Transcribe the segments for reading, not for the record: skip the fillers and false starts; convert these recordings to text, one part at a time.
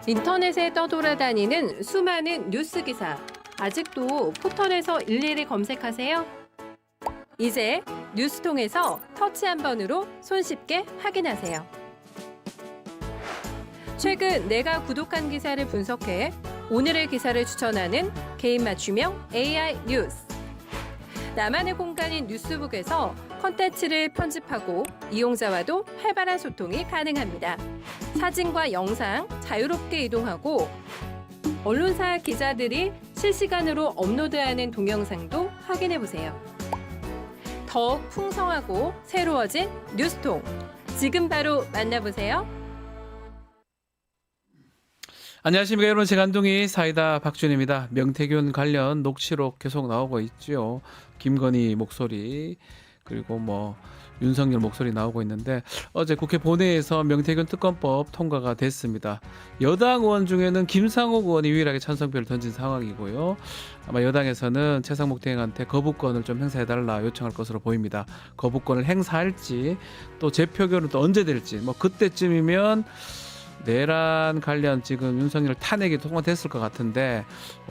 인터넷에 떠돌아다니는 수많은 뉴스 기사. 아직도 포털에서 일일이 검색하세요? 이제 뉴스통에서 터치 한 번으로 손쉽게 확인하세요. 최근 내가 구독한 기사를 분석해 오늘의 기사를 추천하는 개인 맞춤형 AI 뉴스. 나만의 공간인 뉴스북에서 콘텐츠를 편집하고 이용자와도 활발한 소통이 가능합니다. 사진과 영상 자유롭게 이동하고 언론사 기자들이 실시간으로 업로드하는 동영상도 확인해보세요. 더욱 풍성하고 새로워진 뉴스통. 지금 바로 만나보세요. 안녕하십니까 여러분, 제간둥이 사이다 박준입니다. 명태균 관련 녹취록 계속 나오고 있죠. 김건희 목소리 그리고 윤석열 목소리 나오고 있는데, 어제 국회 본회의에서 명태균 특검법 통과가 됐습니다. 여당 의원 중에는 김상욱 의원이 유일하게 찬성표를 던진 상황이고요. 아마 여당에서는 최상목 대행한테 거부권을 좀 행사해달라 요청할 것으로 보입니다. 거부권을 행사할지 또 재표결은 또 언제 될지 그때쯤이면 내란 관련 지금 윤석열 탄핵이 통과됐을 것 같은데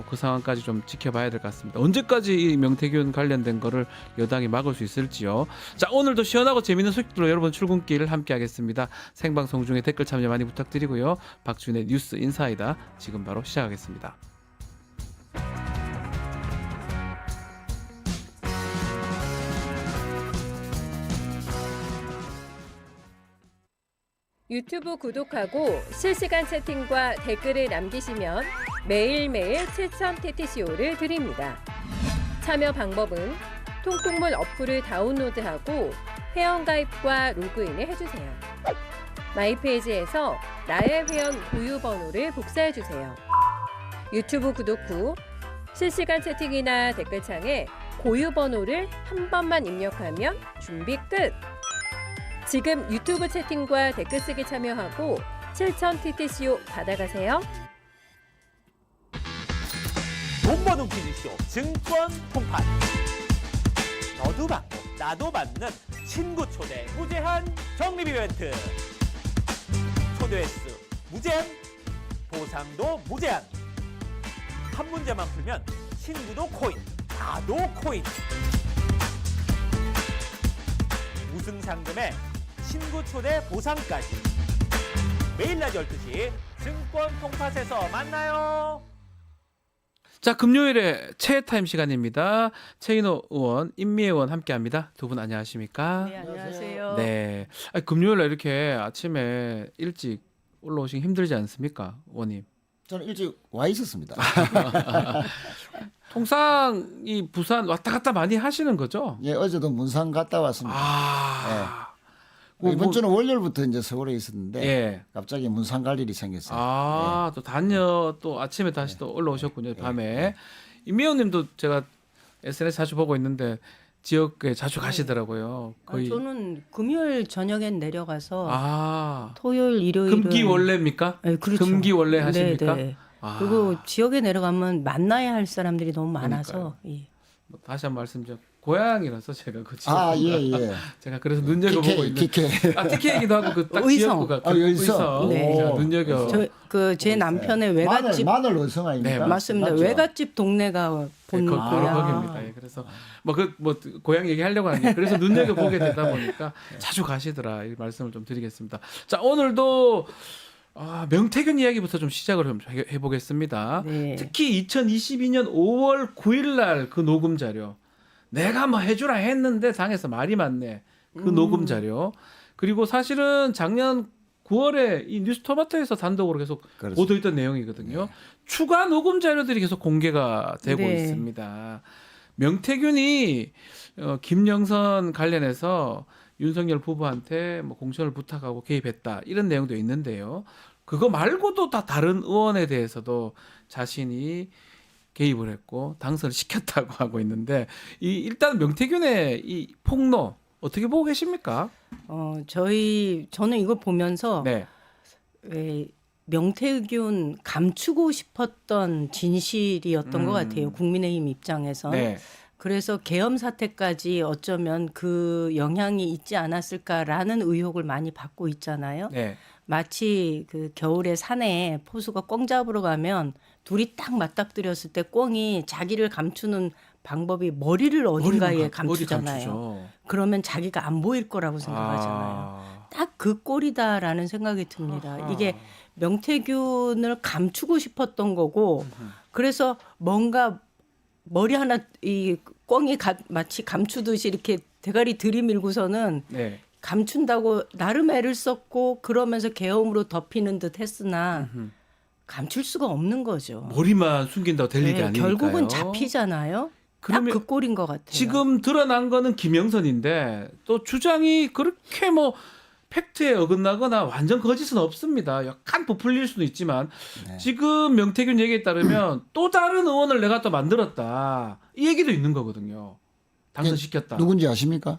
그 상황까지 좀 지켜봐야 될 것 같습니다. 언제까지 이 명태균 관련된 거를 여당이 막을 수 있을지요. 자, 오늘도 시원하고 재밌는 소식들로 여러분 출근길 함께 하겠습니다. 생방송 중에 댓글 참여 많이 부탁드리고요. 박준의 뉴스 인사이다 지금 바로 시작하겠습니다. 유튜브 구독하고 실시간 채팅과 댓글을 남기시면 매일매일 7,000TTCO를 드립니다. 참여 방법은 통통물 어플을 다운로드하고 회원가입과 로그인을 해주세요. 마이페이지에서 나의 회원 고유 번호를 복사해주세요. 유튜브 구독 후 실시간 채팅이나 댓글창에 고유 번호를 한 번만 입력하면 준비 끝! 지금 유튜브 채팅과 댓글 쓰기 참여하고 7,000TTCO 받아가세요. 돈 버는 퀴즈쇼 증권 통판. 너도 받고 나도 받는 친구 초대 무제한 적립 이벤트. 초대 횟수 무제한, 보상도 무제한. 한 문제만 풀면 친구도 코인, 나도 코인. 우승 상금에 친구 초대 보상까지. 매일 낮 12시 증권 통팟에서 만나요. 자, 금요일에 최타임 시간입니다. 최인호 의원, 임미애 의원 함께합니다. 두 분 안녕하십니까? 네, 안녕하세요. 네. 금요일에 이렇게 아침에 일찍 올라오시기 힘들지 않습니까, 의원님? 저는 일찍 와 있었습니다. 통상 이 부산 왔다 갔다 많이 하시는 거죠? 예, 어제도 문산 갔다 왔습니다. 이번 주는 월요일부터 이제 서울에 있었는데 예. 갑자기 문산 갈 일이 생겼어요. 또 아침에 다시 또 올라오셨군요, 밤에. 임미애 의원님도 제가 SNS 자주 보고 있는데 지역에 자주 가시더라고요. 거의. 저는 금요일 저녁엔 내려가서 토요일, 일요일 금기 원래입니까? 네, 그렇죠. 금기 원래 하십니까? 네. 그리고 지역에 내려가면 만나야 할 사람들이 너무 많아서. 예. 다시 한 말씀 좀. 고향이라서 제가 그 지역. 예. 제가 그래서 눈여겨보고 있는. TK. TK이기도 하고 그 딱 의성. 지역구가 의성. 네. 제가 눈여겨. 제 남편의 외갓집. 마늘 의성 아닙니까? 네, 맞습니다. 맞죠? 외갓집 동네가 본 바로 고향. 거기입니다. 예, 그래서 고향 얘기하려고 하는데 그래서 눈여겨 보게 되다 보니까 자주 가시더라 이 말씀을 좀 드리겠습니다. 자, 오늘도 명태균 이야기부터 좀 시작을 좀 해보겠습니다. 네. 특히 2022년 5월 9일 날 그 녹음 자료. 내가 해주라 했는데 당에서 말이 많네. 그 녹음 자료. 그리고 사실은 작년 9월에 이 뉴스토마토에서 단독으로 계속 그렇습니다. 보도했던 내용이거든요. 추가 녹음 자료들이 계속 공개가 되고 네. 있습니다. 명태균이 김영선 관련해서 윤석열 부부한테 공천을 부탁하고 개입했다 이런 내용도 있는데요. 그거 말고도 다 다른 의원에 대해서도 자신이 개입을 했고 당선을 시켰다고 하고 있는데 일단 명태균의 이 폭로 어떻게 보고 계십니까? 저는 이걸 보면서 네. 명태균 감추고 싶었던 진실이었던 것 같아요. 국민의힘 입장에서. 네. 그래서 계엄 사태까지 어쩌면 그 영향이 있지 않았을까라는 의혹을 많이 받고 있잖아요. 네. 마치 그 겨울에 산에 포수가 꿩 잡으러 가면 둘이 딱 맞닥뜨렸을 때 꿩이 자기를 감추는 방법이 머리를 어딘가에 머리 감추잖아요. 감추죠. 그러면 자기가 안 보일 거라고 생각하잖아요. 아. 딱 그 꼴이다라는 생각이 듭니다. 아하. 이게 명태균을 감추고 싶었던 거고 그래서 뭔가 머리 하나 이 꿩이 마치 감추듯이 이렇게 대가리 들이밀고서는 네. 감춘다고 나름 애를 썼고 그러면서 계엄으로 덮이는 듯 했으나 감출 수가 없는 거죠. 머리만 숨긴다고 될 일이 네, 아니니까요. 결국은 잡히잖아요. 그러면 딱 그 꼴인 것 같아요. 지금 드러난 거는 김영선인데 또 주장이 그렇게 뭐 팩트에 어긋나거나 완전 거짓은 없습니다. 약간 부풀릴 수도 있지만 네. 지금 명태균 얘기에 따르면 또 다른 의원을 내가 또 만들었다. 이 얘기도 있는 거거든요. 당선시켰다. 누군지 아십니까?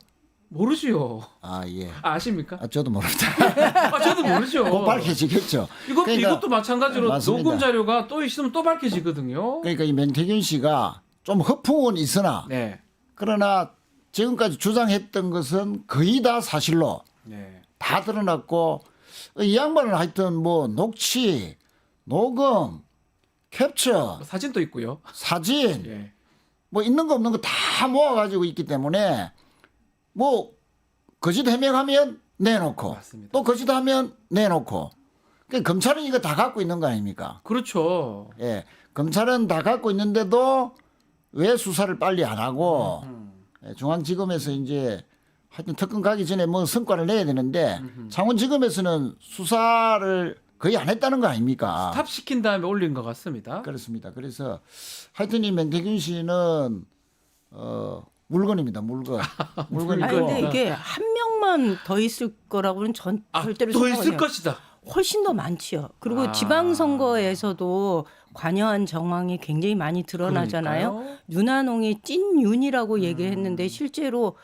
모르지요. 아 예. 아십니까? 아, 저도 모릅니다. 저도 모르죠. 곧 밝혀지겠죠. 이것도 마찬가지로 맞습니다. 녹음 자료가 또 있으면 또 밝혀지거든요. 그러니까 이 명태균 씨가 좀 허풍은 있으나 네. 그러나 지금까지 주장했던 것은 거의 다 사실로 네. 다 드러났고 이 양반은 하여튼 뭐 녹취, 녹음, 캡처, 사진도 있고요. 사진 예. 뭐 있는 거 없는 거 다 모아가지고 있기 때문에 뭐 거짓 해명하면 내놓고 맞습니다. 또 거짓하면 내놓고 그러니까 검찰은 이거 다 갖고 있는 거 아닙니까? 그렇죠. 예, 검찰은 다 갖고 있는데도 왜 수사를 빨리 안 하고 예, 중앙지검에서 이제 하여튼 특검 가기 전에 뭐 성과를 내야 되는데 창원지검에서는 수사를 거의 안 했다는 거 아닙니까? 탑 시킨 다음에 올린 것 같습니다. 그렇습니다. 그래서 하여튼 이 명태균 씨는 물건입니다. 물건. 물건이고. 아니 근데 이게 한 명만 더 있을 거라고는 전 절대로 또 생각을 있을 해요. 것이다. 훨씬 더 많지요. 그리고 아. 지방선거에서도 관여한 정황이 굉장히 많이 드러나잖아요. 그러니까요. 윤한홍이 찐윤이라고 얘기했는데 실제로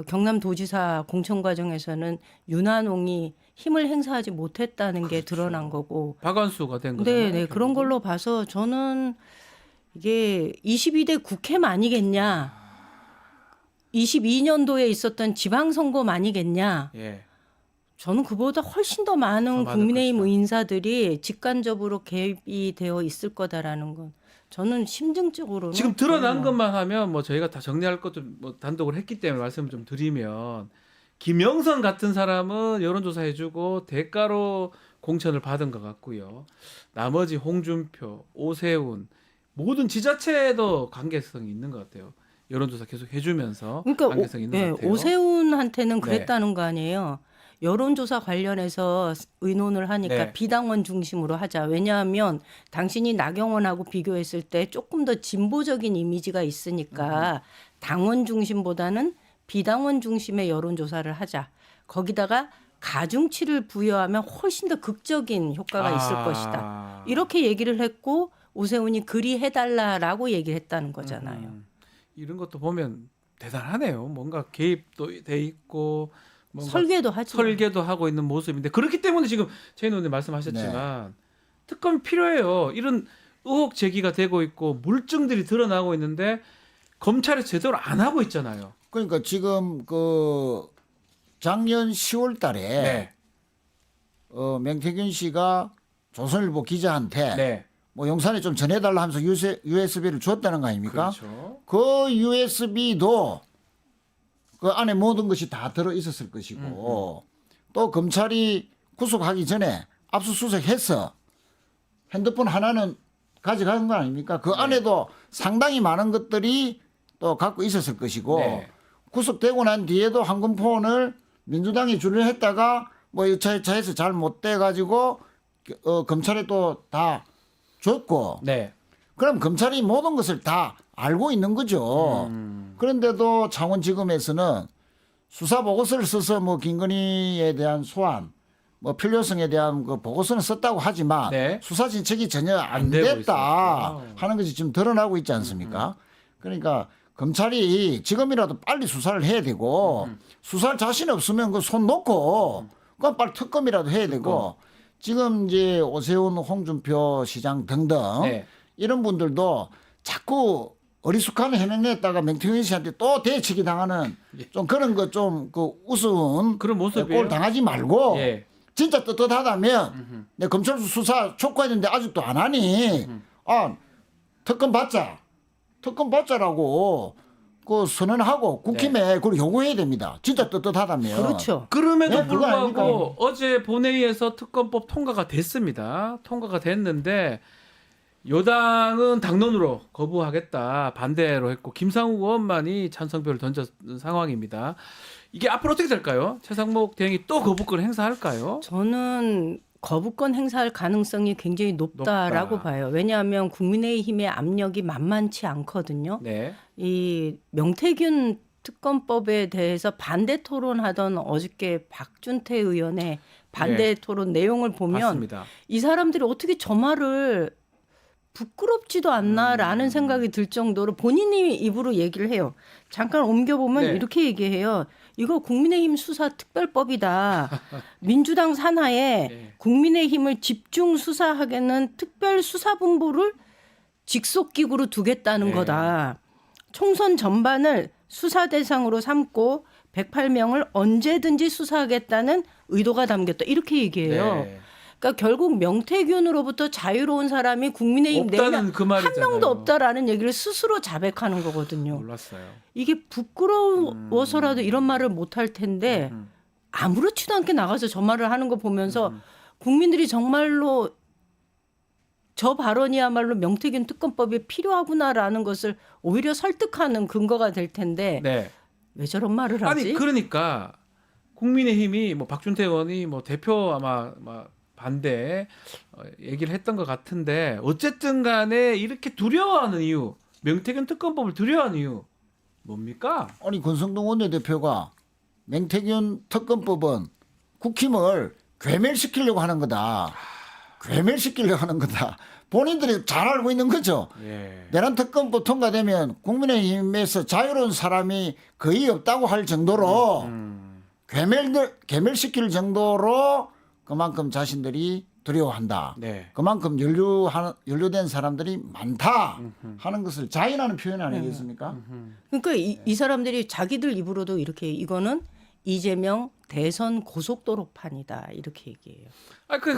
경남도지사 공천 과정에서는 윤한홍이 힘을 행사하지 못했다는 게 드러난 거고. 박완수가 된 거잖아요. 네, 그런 걸로 봐서 저는 이게 22대 국회만이겠냐, 22년도에 있었던 지방선거만이겠냐. 예. 저는 그보다 훨씬 더 많은 더 많을 국민의힘 것이다. 의원사들이 직간접으로 개입이 되어 있을 거다라는 건 저는 심증적으로는 지금 드러난 그래요. 것만 하면 뭐 저희가 다 정리할 것도 뭐 단독을 했기 때문에 말씀을 좀 드리면 김영선 같은 사람은 여론조사 해주고 대가로 공천을 받은 것 같고요. 나머지 홍준표, 오세훈 모든 지자체에도 관계성이 있는 것 같아요. 여론조사 계속 해주면서 그러니까 관계성이 있는 것 같아요. 오세훈한테는 네. 그랬다는 거 아니에요. 여론조사 관련해서 의논을 하니까 네. 비당원 중심으로 하자. 왜냐하면 당신이 나경원하고 비교했을 때 조금 더 진보적인 이미지가 있으니까 당원 중심보다는 비당원 중심의 여론조사를 하자. 거기다가 가중치를 부여하면 훨씬 더 극적인 효과가 있을 것이다. 이렇게 얘기를 했고 오세훈이 그리 해달라라고 얘기를 했다는 거잖아요. 이런 것도 보면 대단하네요. 뭔가 개입도 돼 있고 뭔가 설계도 하죠. 설계도 하고 있는 모습인데 그렇기 때문에 지금 최 의원님 말씀하셨지만 특검이 필요해요. 이런 의혹 제기가 되고 있고 물증들이 드러나고 있는데 검찰이 제대로 안 하고 있잖아요. 그러니까 지금 그 작년 10월 달에 네. 명태균 씨가 조선일보 기자한테 네. 뭐 용산에 좀 전해달라 하면서 USB를 줬다는 거 아닙니까? 그렇죠. 그 USB도 그 안에 모든 것이 다 들어 있었을 것이고 또 검찰이 구속하기 전에 압수수색해서 핸드폰 하나는 가져간 거 아닙니까? 그 안에도 상당히 많은 것들이 또 갖고 있었을 것이고 네. 구속되고 난 뒤에도 한금폰을 민주당이 주류했다가 뭐 여차여차해서 잘 못 돼 가지고 검찰에 또 다 줬고 네. 그럼 검찰이 모든 것을 다 알고 있는 거죠. 그런데도 창원지검에서는 수사 보고서를 써서 뭐 김건희에 대한 소환, 뭐 필요성에 대한 그 보고서는 썼다고 하지만 네. 수사 진척이 전혀 안 되고 됐다 있었죠. 하는 것이 지금 드러나고 있지 않습니까? 그러니까 검찰이 지금이라도 빨리 수사를 해야 되고 수사할 자신 없으면 그 손 놓고 그건 빨리 특검이라도 해야 되고 지금 이제 오세훈, 홍준표 시장 등등 네. 이런 분들도 자꾸 어리숙한 해명 냈다가 명태균 씨한테 또 대치기 당하는 좀 그런 거 좀 그 우스운 그런 모습이에요. 꼴 당하지 말고 예. 진짜 떳떳하다면 내 검찰 수사 촉구했는데 아직도 안 하니 특검 받자라고 그 선언하고 국힘에 그걸 요구해야 됩니다. 진짜 떳떳하다면. 그렇죠. 그럼에도 네, 그거 불구하고 아닙니까? 어제 본회의에서 특검법 통과가 됐습니다. 통과가 됐는데 여당은 당론으로 거부하겠다 반대로 했고 김상욱 의원만이 찬성표를 던졌 상황입니다. 이게 앞으로 어떻게 될까요? 최상목 대행이 또 거부권 행사할까요? 저는 거부권 행사할 가능성이 굉장히 높다라고 높다. 봐요. 왜냐하면 국민의힘의 압력이 만만치 않거든요. 네. 이 명태균 특검법에 대해서 반대 토론하던 어저께 박준태 의원의 반대 토론 내용을 보면 맞습니다. 이 사람들이 어떻게 저 말을 부끄럽지도 않나라는 생각이 들 정도로 본인이 입으로 얘기를 해요. 잠깐 옮겨보면 네. 이렇게 얘기해요. 이거 국민의힘 수사 특별법이다. 민주당 산하에 네. 국민의힘을 집중 수사하게는 특별 수사본부를 직속기구로 두겠다는 네. 거다. 총선 전반을 수사 대상으로 삼고 108명을 언제든지 수사하겠다는 의도가 담겼다. 이렇게 얘기해요. 네. 그러니까 결국 명태균으로부터 자유로운 사람이 국민의힘 내면 없다는 그 한 말이잖아요. 명도 없다라는 얘기를 스스로 자백하는 거거든요. 몰랐어요. 이게 부끄러워서라도 이런 말을 못할 텐데 아무렇지도 않게 나가서 저 말을 하는 거 보면서 국민들이 정말로 저 발언이야말로 명태균 특검법이 필요하구나라는 것을 오히려 설득하는 근거가 될 텐데 네. 왜 저런 말을 하지? 아니 그러니까 국민의힘이 뭐 박준태 의원이 뭐 대표 아마 반대 얘기를 했던 것 같은데 어쨌든 간에 이렇게 두려워하는 이유 명태균 특검법을 두려워하는 이유 뭡니까? 아니 권성동 원내대표가 명태균 특검법은 국힘을 괴멸시키려고 하는 거다. 괴멸시키려고 하는 거다. 본인들이 잘 알고 있는 거죠. 예. 내란 특검법 통과되면 국민의힘에서 자유로운 사람이 거의 없다고 할 정도로 괴멸시킬 정도로 그만큼 자신들이 두려워한다. 네. 그만큼 연루된 사람들이 많다 하는 것을 자인하는 표현 아니겠습니까? 그러니까 이 사람들이 자기들 입으로도 이렇게 이거는 이재명 대선 고속도로판이다 이렇게 얘기해요.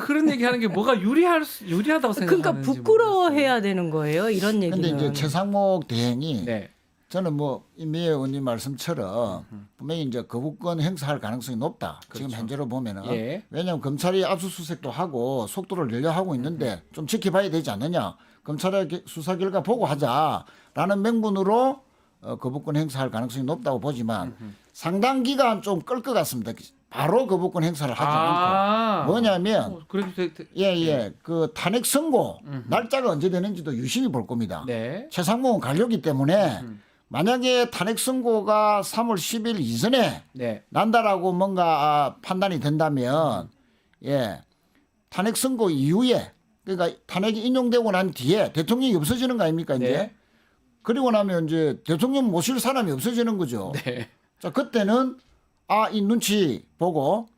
그런 얘기하는 게 뭐가 유리하다고 생각하는지 그러니까 부끄러워해야 되는 거예요. 이런 그런데 얘기는. 이제 최상목 대행이 네. 저는 뭐 임미애 의원님 말씀처럼 분명히 이제 거부권 행사할 가능성이 높다. 지금 현재로 보면은 예. 왜냐하면 검찰이 압수수색도 하고 속도를 늘려 하고 있는데 좀 지켜봐야 되지 않느냐. 검찰의 수사 결과 보고 하자라는 명분으로 거부권 행사할 가능성이 높다고 보지만 상당 기간 좀 끌 것 같습니다. 바로 거부권 행사를 하지 않고 뭐냐면 그래도 그 탄핵 선고 날짜가 언제 되는지도 유심히 볼 겁니다. 네. 최상목은 관료기 때문에 만약에 탄핵 선고가 3월 10일 이전에 네. 난다라고 뭔가 판단이 된다면 탄핵 선고 이후에 그러니까 탄핵이 인용되고 난 뒤에 대통령이 없어지는 거 아닙니까 이제 네. 그리고 나면 이제 대통령 모실 사람이 없어지는 거죠. 네. 자 그때는 이 눈치 보고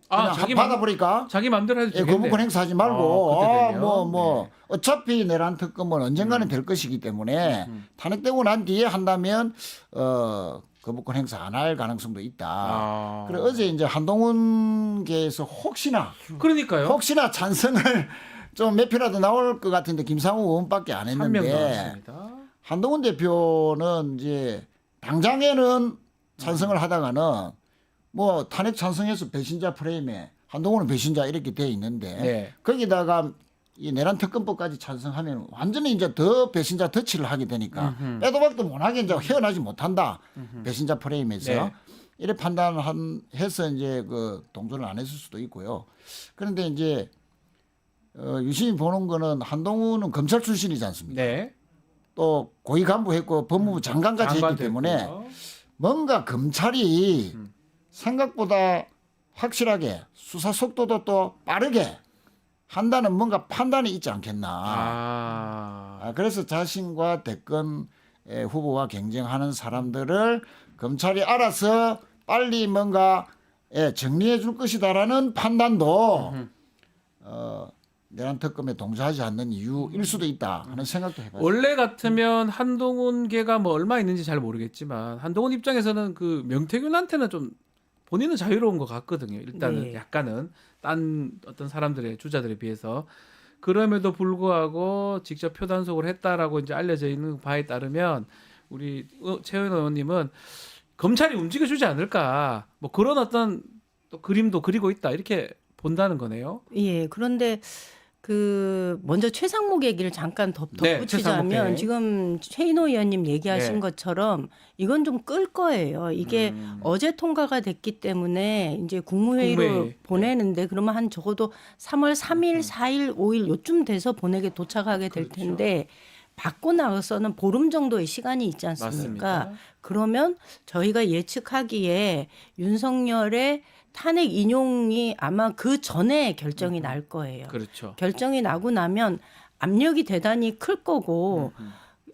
그냥 받아보니까 자기 마음대로 해도 되겠네. 거부권 행사하지 말고 그때 되면. 네. 어차피 내란 특검은 언젠가는 될 것이기 때문에 탄핵되고 난 뒤에 한다면 거부권 행사 안 할 가능성도 있다. 그래 어제 이제 한동훈계에서 혹시나 그러니까요. 찬성을 좀 몇 표라도 나올 것 같은데 김상우 의원밖에 안 한 명 했는데 나왔습니다. 한동훈 대표는 이제 당장에는 찬성을 하다가는 뭐 탄핵 찬성해서 배신자 프레임에 한동훈은 배신자 이렇게 돼 있는데 네. 거기다가 이 내란 특검법까지 찬성하면 완전히 이제 더 배신자 덫을 하게 되니까 빼도 박도 못하게 이제 헤어나지 못한다 배신자 프레임에서 네. 이래 판단해서 이제 그 동조를 안 했을 수도 있고요. 그런데 이제 유심히 보는 거는 한동훈은 검찰 출신이지 않습니까? 네. 또 고위 간부 했고 법무부 장관까지 했기 때문에 됐고요. 뭔가 검찰이 생각보다 확실하게 수사 속도도 또 빠르게 한다는 뭔가 판단이 있지 않겠나. 그래서 자신과 대권 후보와 경쟁하는 사람들을 검찰이 알아서 빨리 뭔가 정리해 줄 것이다라는 판단도 내란 특검에 동조하지 않는 이유일 수도 있다 하는 생각도 해봤어요. 원래 같으면 한동훈계가 뭐 얼마 있는지 잘 모르겠지만 한동훈 입장에서는 그 명태균한테는 좀 본인은 자유로운 것 같거든요. 일단은 네. 약간은 딴 어떤 사람들의 주자들에 비해서 그럼에도 불구하고 직접 표단속을 했다라고 이제 알려져 있는 바에 따르면 우리 최현 의원님은 검찰이 움직여주지 않을까 뭐 그런 어떤 또 그림도 그리고 있다 이렇게 본다는 거네요. 예. 그런데 그 먼저 최상목 얘기를 잠깐 네, 덧붙이자면 최상목. 지금 최인호 의원님 얘기하신 네. 것처럼 이건 좀 끌 거예요. 이게 어제 통과가 됐기 때문에 이제 국무회의로 국무회의. 보내는데 그러면 한 적어도 3월 3일, 4일, 5일 요쯤 돼서 본회의에 도착하게 될 그렇죠. 텐데 받고 나서는 보름 정도의 시간이 있지 않습니까? 맞습니다. 그러면 저희가 예측하기에 윤석열의 탄핵 인용이 아마 그 전에 결정이 날 거예요. 그렇죠. 결정이 나고 나면 압력이 대단히 클 거고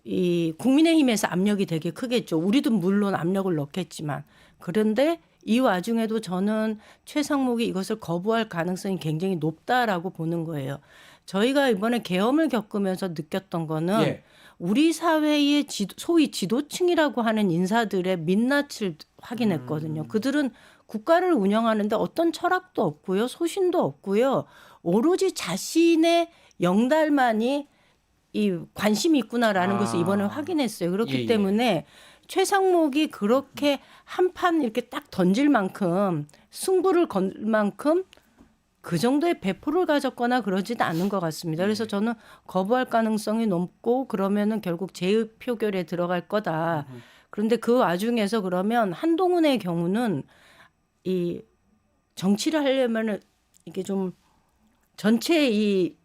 이 국민의힘에서 압력이 되게 크겠죠. 우리도 물론 압력을 넣겠지만 그런데 이 와중에도 저는 최상목이 이것을 거부할 가능성이 굉장히 높다라고 보는 거예요. 저희가 이번에 계엄을 겪으면서 느꼈던 거는 예. 우리 사회의 소위 지도층이라고 하는 인사들의 민낯을 확인했거든요. 그들은 국가를 운영하는데 어떤 철학도 없고요. 소신도 없고요. 오로지 자신의 영달만이 이 관심이 있구나라는 것을 이번에 확인했어요. 그렇기 예, 예. 때문에 최상목이 그렇게 한 판 이렇게 딱 던질 만큼 승부를 걸 만큼 그 정도의 배포를 가졌거나 그러지도 않은 것 같습니다. 그래서 저는 거부할 가능성이 높고 그러면은 결국 재표결에 들어갈 거다. 그런데 그 와중에서 그러면 한동훈의 경우는 이 정치를 하려면은 이게 좀 전체 이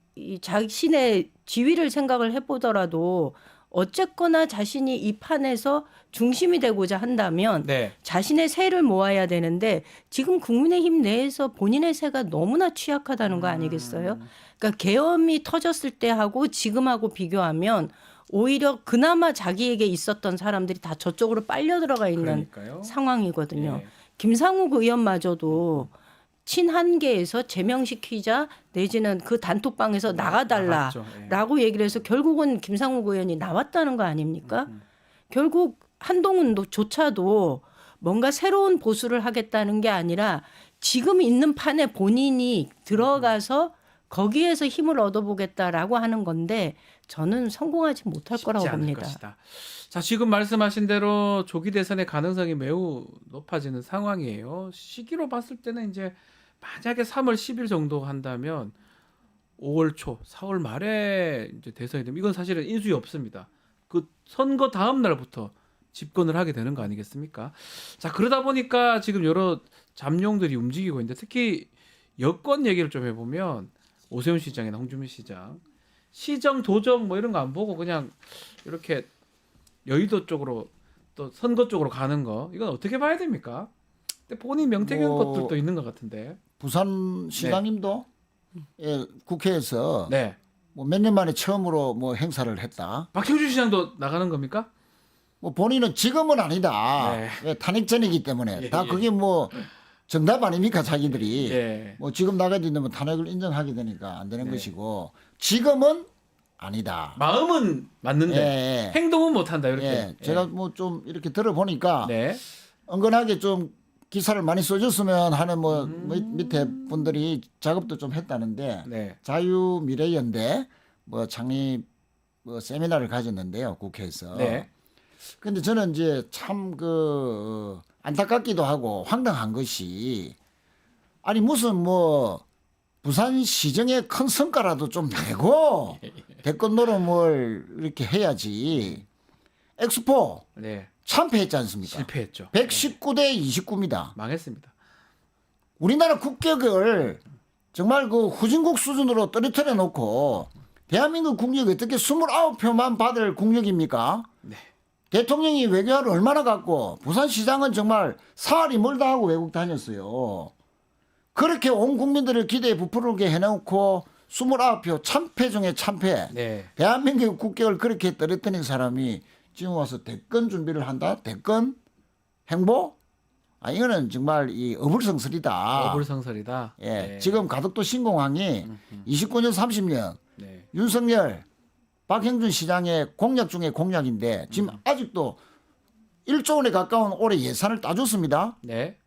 자신의 지위를 생각을 해보더라도 어쨌거나 자신이 이 판에서 중심이 되고자 한다면 네. 자신의 세를 모아야 되는데 지금 국민의힘 내에서 본인의 세가 너무나 취약하다는 거 아니겠어요? 그러니까 계엄이 터졌을 때하고 지금하고 비교하면 오히려 그나마 자기에게 있었던 사람들이 다 저쪽으로 빨려 들어가 있는 그러니까요. 상황이거든요. 예. 김상욱 의원마저도 친한계에서 제명시키자 내지는 그 단톡방에서 나갔죠. 나가달라라고 얘기를 해서 결국은 김상욱 의원이 나왔다는 거 아닙니까? 결국 한동훈조차도 뭔가 새로운 보수를 하겠다는 게 아니라 지금 있는 판에 본인이 들어가서 거기에서 힘을 얻어보겠다라고 하는 건데 저는 성공하지 못할 거라고 않을 봅니다. 것이다. 자, 지금 말씀하신 대로 조기 대선의 가능성이 매우 높아지는 상황이에요. 시기로 봤을 때는 이제 만약에 3월 10일 정도 한다면 5월 초, 4월 말에 이제 대선이 되면 이건 사실은 인수위 없습니다. 그 선거 다음 날부터 집권을 하게 되는 거 아니겠습니까? 자, 그러다 보니까 지금 여러 잠룡들이 움직이고 있는데 특히 여권 얘기를 좀 해보면 오세훈 시장이나 홍준표 시장 시정 도정 뭐 이런 거 안 보고 그냥 이렇게 여의도 쪽으로 또 선거 쪽으로 가는 거 이건 어떻게 봐야 됩니까? 근데 본인 명태균 것들도 있는 것 같은데. 부산 시장님도 예, 국회에서 네. 뭐 몇 년 만에 처음으로 뭐 행사를 했다. 박형준 시장도 나가는 겁니까? 뭐 본인은 지금은 아니다. 네. 예, 탄핵 전이기 때문에 예, 다 예. 그게 뭐 정답 아닙니까 자기들이. 예. 뭐 지금 나가야 된다면 탄핵을 인정하게 되니까 안 되는 네. 것이고 지금은 아니다. 마음은 맞는데 예, 행동은 못 한다 이렇게. 예. 제가 뭐 좀 이렇게 들어보니까 네. 은근하게 좀 기사를 많이 써줬으면 하는 뭐 밑에 분들이 작업도 좀 했다는데 네. 자유미래연대 뭐 창립 뭐 세미나를 가졌는데요 국회에서. 네. 근데 저는 이제 참 안타깝기도 하고 황당한 것이 아니 무슨 뭐 부산 시정의 큰 성과라도 좀 내고 대권 노름을 이렇게 해야지. 엑스포 네. 참패했지 않습니까? 실패했죠. 119대 29입니다. 망했습니다. 우리나라 국격을 정말 그 후진국 수준으로 떨어뜨려 놓고 대한민국 국력이 어떻게 29표만 받을 국력입니까? 네. 대통령이 외교를 얼마나 갖고 부산시장은 정말 사활이 멀다 하고 외국 다녔어요. 그렇게 온 국민들을 기대에 부풀게 해놓고 29표 참패 중에 참패. 네. 대한민국 국격을 그렇게 떨어뜨린 사람이 지금 와서 대권 준비를 한다? 대권? 행보? 아, 이거는 정말 이 어불성설이다. 어불성설이다. 예. 네. 지금 가덕도 신공항이 29년, 30년 네. 윤석열, 박형준 시장의 공약 중에 공약인데 지금 아직도 1조 원에 가까운 올해 예산을 따줬습니다. 네.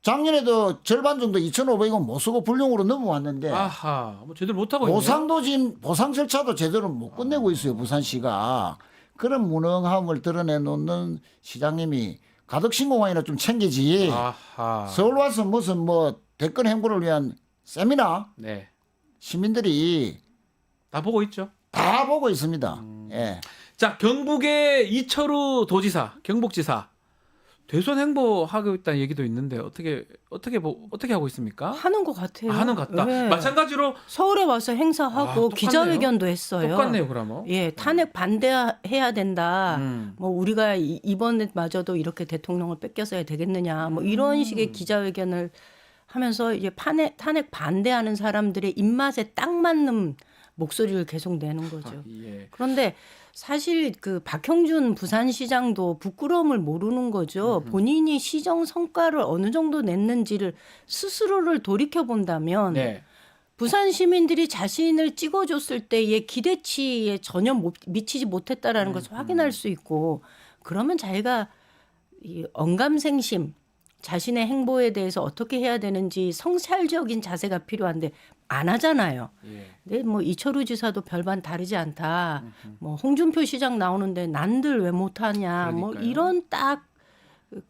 작년에도 절반 정도 2,500원 못 쓰고 불용으로 넘어왔는데 아하, 뭐 제대로 못 하고 있네요. 보상 절차도 제대로 못 끝내고 있어요. 부산시가. 그런 무능함을 드러내 놓는 시장님이 가덕 신공항이나 좀 챙기지. 아하. 서울 와서 무슨 뭐 대권 행보를 위한 세미나 네. 시민들이 다 보고 있죠. 다 보고 있습니다. 예. 자, 경북의 이철우 도지사, 경북지사 대선 행보하고 있다는 얘기도 있는데 어떻게 하고 있습니까? 하는 것 같아요. 하는 것 같다. 네. 마찬가지로 서울에 와서 행사하고 똑같네요. 기자회견도 했어요. 똑같네요, 그러면. 예, 탄핵 반대해야 된다. 뭐 우리가 이번에마저도 이렇게 대통령을 뺏겨서야 되겠느냐. 뭐 이런 식의 기자회견을 하면서 이제 탄핵 반대하는 사람들의 입맛에 딱 맞는 목소리를 계속 내는 거죠. 예. 그런데 사실 그 박형준 부산시장도 부끄러움을 모르는 거죠. 본인이 시정 성과를 어느 정도 냈는지를 스스로를 돌이켜 본다면 네. 부산 시민들이 자신을 찍어줬을 때의 기대치에 전혀 미치지 못했다라는 것을 확인할 수 있고, 그러면 자기가 이 언감생심, 자신의 행보에 대해서 어떻게 해야 되는지 성찰적인 자세가 필요한데 안 하잖아요. 예. 근데 뭐 이철우 지사도 별반 다르지 않다. 뭐 홍준표 시장 나오는데 난들 왜 못하냐. 뭐 그러니까요. 이런 딱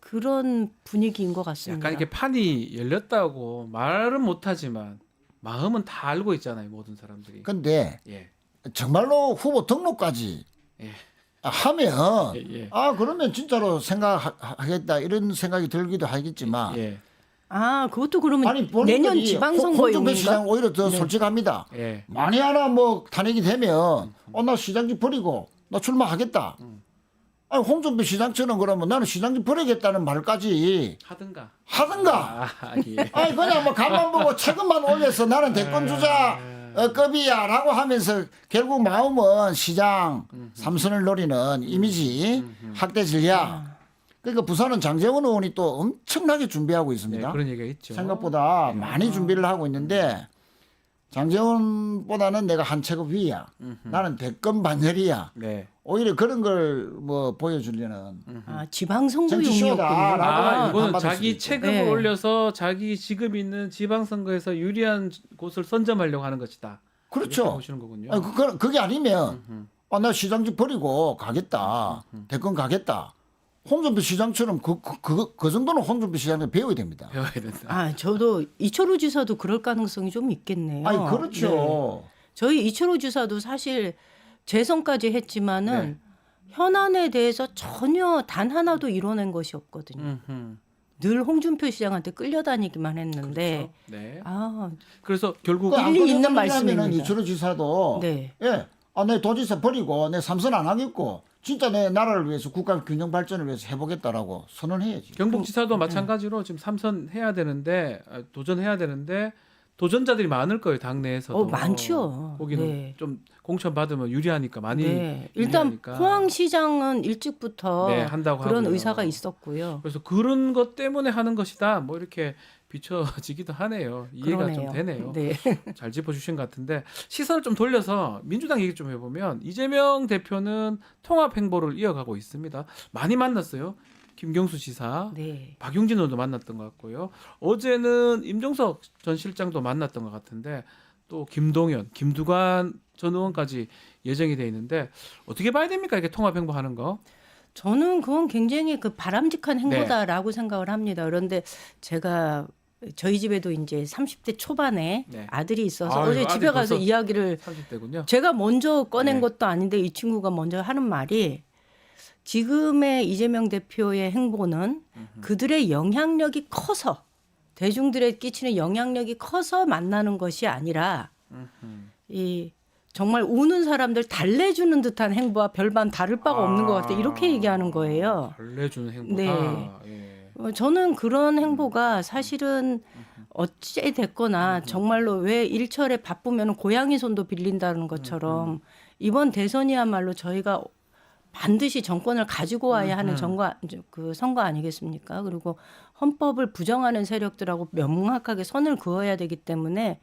그런 분위기인 것 같습니다. 약간 이렇게 판이 열렸다고 말은 못하지만 마음은 다 알고 있잖아요, 모든 사람들이. 근데 예. 정말로 후보 등록까지 예. 하면 예. 그러면 진짜로 생각하겠다 이런 생각이 들기도 하겠지만 예. 아, 그것도 그러면 아니 내년 본인들이 홍준표 지방선거용인가? 시장 오히려 더 네. 솔직합니다. 예. 만에 하나 뭐 탄핵이 되면 나 시장직 버리고 나 출마하겠다. 아니 홍준표 시장처럼 그러면 나는 시장직 버리겠다는 말까지 하든가. 하든가. 예. 아니 그냥 뭐 간만 보고 책임만 올려서 나는 대권 주자 급이야라고 하면서 결국 마음은 시장 삼선을 노리는 이미지 확대 전략. 그러니까 부산은 장제원 의원이 또 엄청나게 준비하고 네, 있습니다. 그런 얘기가 있죠. 생각보다 많이 준비를 하고 있는데 장제원보다는 내가 한 체급 위야. 나는 대권 반열이야. 네. 오히려 그런 걸 뭐 보여주려는 아, 정치쇼다. 지방선거용이었군요. 아, 이거는 받을 수도 자기 있고. 체급을 네. 올려서 자기 지금 있는 지방선거에서 유리한 곳을 선점하려고 하는 것이다. 이렇게 그렇죠. 보시는 거군요. 아니, 그게 아니면 나 시장직 버리고 가겠다. 대권 가겠다. 홍준표 시장처럼 그 정도는 홍준표 시장한테 배워야 됩니다. 배워야 된다. 아, 저도 이철우 지사도 그럴 가능성이 좀 있겠네요. 아니 그렇죠. 네. 저희 이철우 지사도 사실 재선까지 했지만은 네. 현안에 대해서 전혀 단 하나도 이뤄낸 것이 없거든요. 늘 홍준표 시장한테 끌려다니기만 했는데 네. 아, 그래서 결국 그 일리 있는 안건이라면은 말씀입니다. 이철우 지사도 네. 예, 내 도지사 버리고 내 삼선 안 하겠고 진짜 내 나라를 위해서 국가 균형 발전을 위해서 해보겠다라고 선언해야지. 경북지사도 마찬가지로 지금 3선 해야 되는데 도전해야 되는데 도전자들이 많을 거예요, 당내에서도. 많죠. 거기는 네. 좀 공천 받으면 유리하니까 많이 네. 일단 유리하니까. 포항시장은 일찍부터 네, 한다고 그런 하고요. 의사가 있었고요. 그래서 그런 것 때문에 하는 것이다. 뭐 이렇게 비춰지기도 하네요. 이해가 좀 되네요. 네. 잘 짚어주신 것 같은데 시선을 좀 돌려서 민주당 얘기 좀 해보면 이재명 대표는 통합 행보를 이어가고 있습니다. 많이 만났어요. 김경수 지사, 네. 박용진 의원도 만났던 것 같고요. 어제는 임종석 전 실장도 만났던 것 같은데 또 김동연, 김두관 전 의원까지 예정이 돼 있는데 어떻게 봐야 됩니까? 이렇게 통합 행보하는 거? 저는 그건 굉장히 그 네. 바람직한 행보다라고 생각을 합니다. 그런데 제가 저희 집에도 이제 30대 초반에 네. 아들이 있어서 아유, 어제 아들 집에 가서 벌써 이야기를 30대군요. 제가 먼저 꺼낸 네. 것도 아닌데 이 친구가 먼저 하는 말이 지금의 이재명 대표의 행보는 그들의 영향력이 커서 대중들에 끼치는 영향력이 커서 만나는 것이 아니라 이 정말 우는 사람들 달래주는 듯한 행보와 별반 다를 바가 없는 것 같아 이렇게 얘기하는 거예요. 달래주는 행보다. 네. 예. 저는 그런 행보가 사실은 어찌 됐거나 정말로 왜 일철에 바쁘면 고양이 손도 빌린다는 것처럼 이번 대선이야말로 저희가 반드시 정권을 가지고 와야 하는 그 선거 아니겠습니까? 그리고 헌법을 부정하는 세력들하고 명확하게 선을 그어야 되기 때문에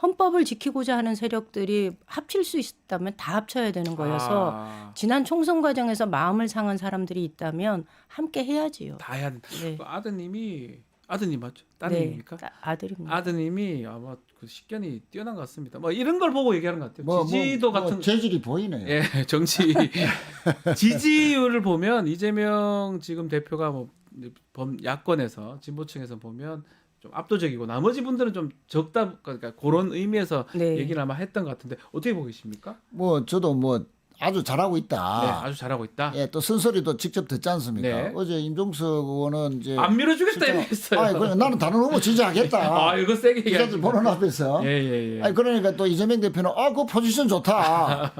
헌법을 지키고자 하는 세력들이 합칠 수 있다면 다 합쳐야 되는 거여서 지난 총선 과정에서 마음을 상한 사람들이 있다면 함께 해야지요. 다 해야 된다. 네. 그 아드님이 아드님 맞죠? 따님입니까? 네, 아들입니다. 아드님이 아마 그 식견이 뛰어난 것 같습니다. 뭐 이런 걸 보고 얘기하는 것 같아요. 지지도 같은 재질이 보이네요. 예, 정치 지지율을 보면 이재명 지금 대표가 뭐 야권에서 진보층에서 보면 좀 압도적이고 나머지 분들은 좀 적다, 그러니까 그런 의미에서 네. 얘기를 아마 했던 것 같은데 어떻게 보고 계십니까? 뭐 저도 뭐 아주 잘하고 있다. 네, 아주 잘하고 있다. 예, 또 쓴소리도 직접 듣지 않습니까? 네. 어제 임종석 의원은 이제 안 밀어주겠다 이랬어요. 아니, 그래, 나는 다른 후보 지지하겠다. 아, 이거 세게 기자들 보는 앞에서. 예. 아니 그러니까 또 이재명 대표는 그 포지션 좋다.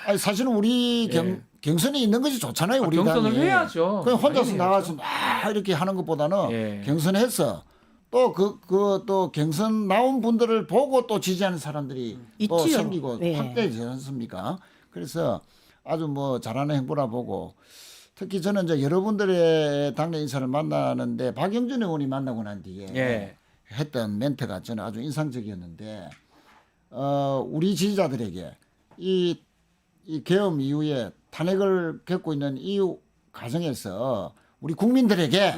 아니 사실은 우리 예. 경선이 있는 것이 좋잖아요. 우리 경선을 당이. 해야죠. 그냥 혼자서 당연히 나가서 이렇게 하는 것보다는 예. 경선해서 또 또 경선 나온 분들을 보고 또 지지하는 사람들이 또 있지요. 생기고 네. 확대되지 않습니까? 그래서 아주 뭐 잘하는 행보라 보고 특히 저는 이제 여러분들의 당내 인사를 만나는데 박영준 의원이 만나고 난 뒤에 예. 했던 멘트가 저는 아주 인상적이었는데 우리 지지자들에게 이 계엄 이후에 탄핵을 겪고 있는 이후 과정에서 우리 국민들에게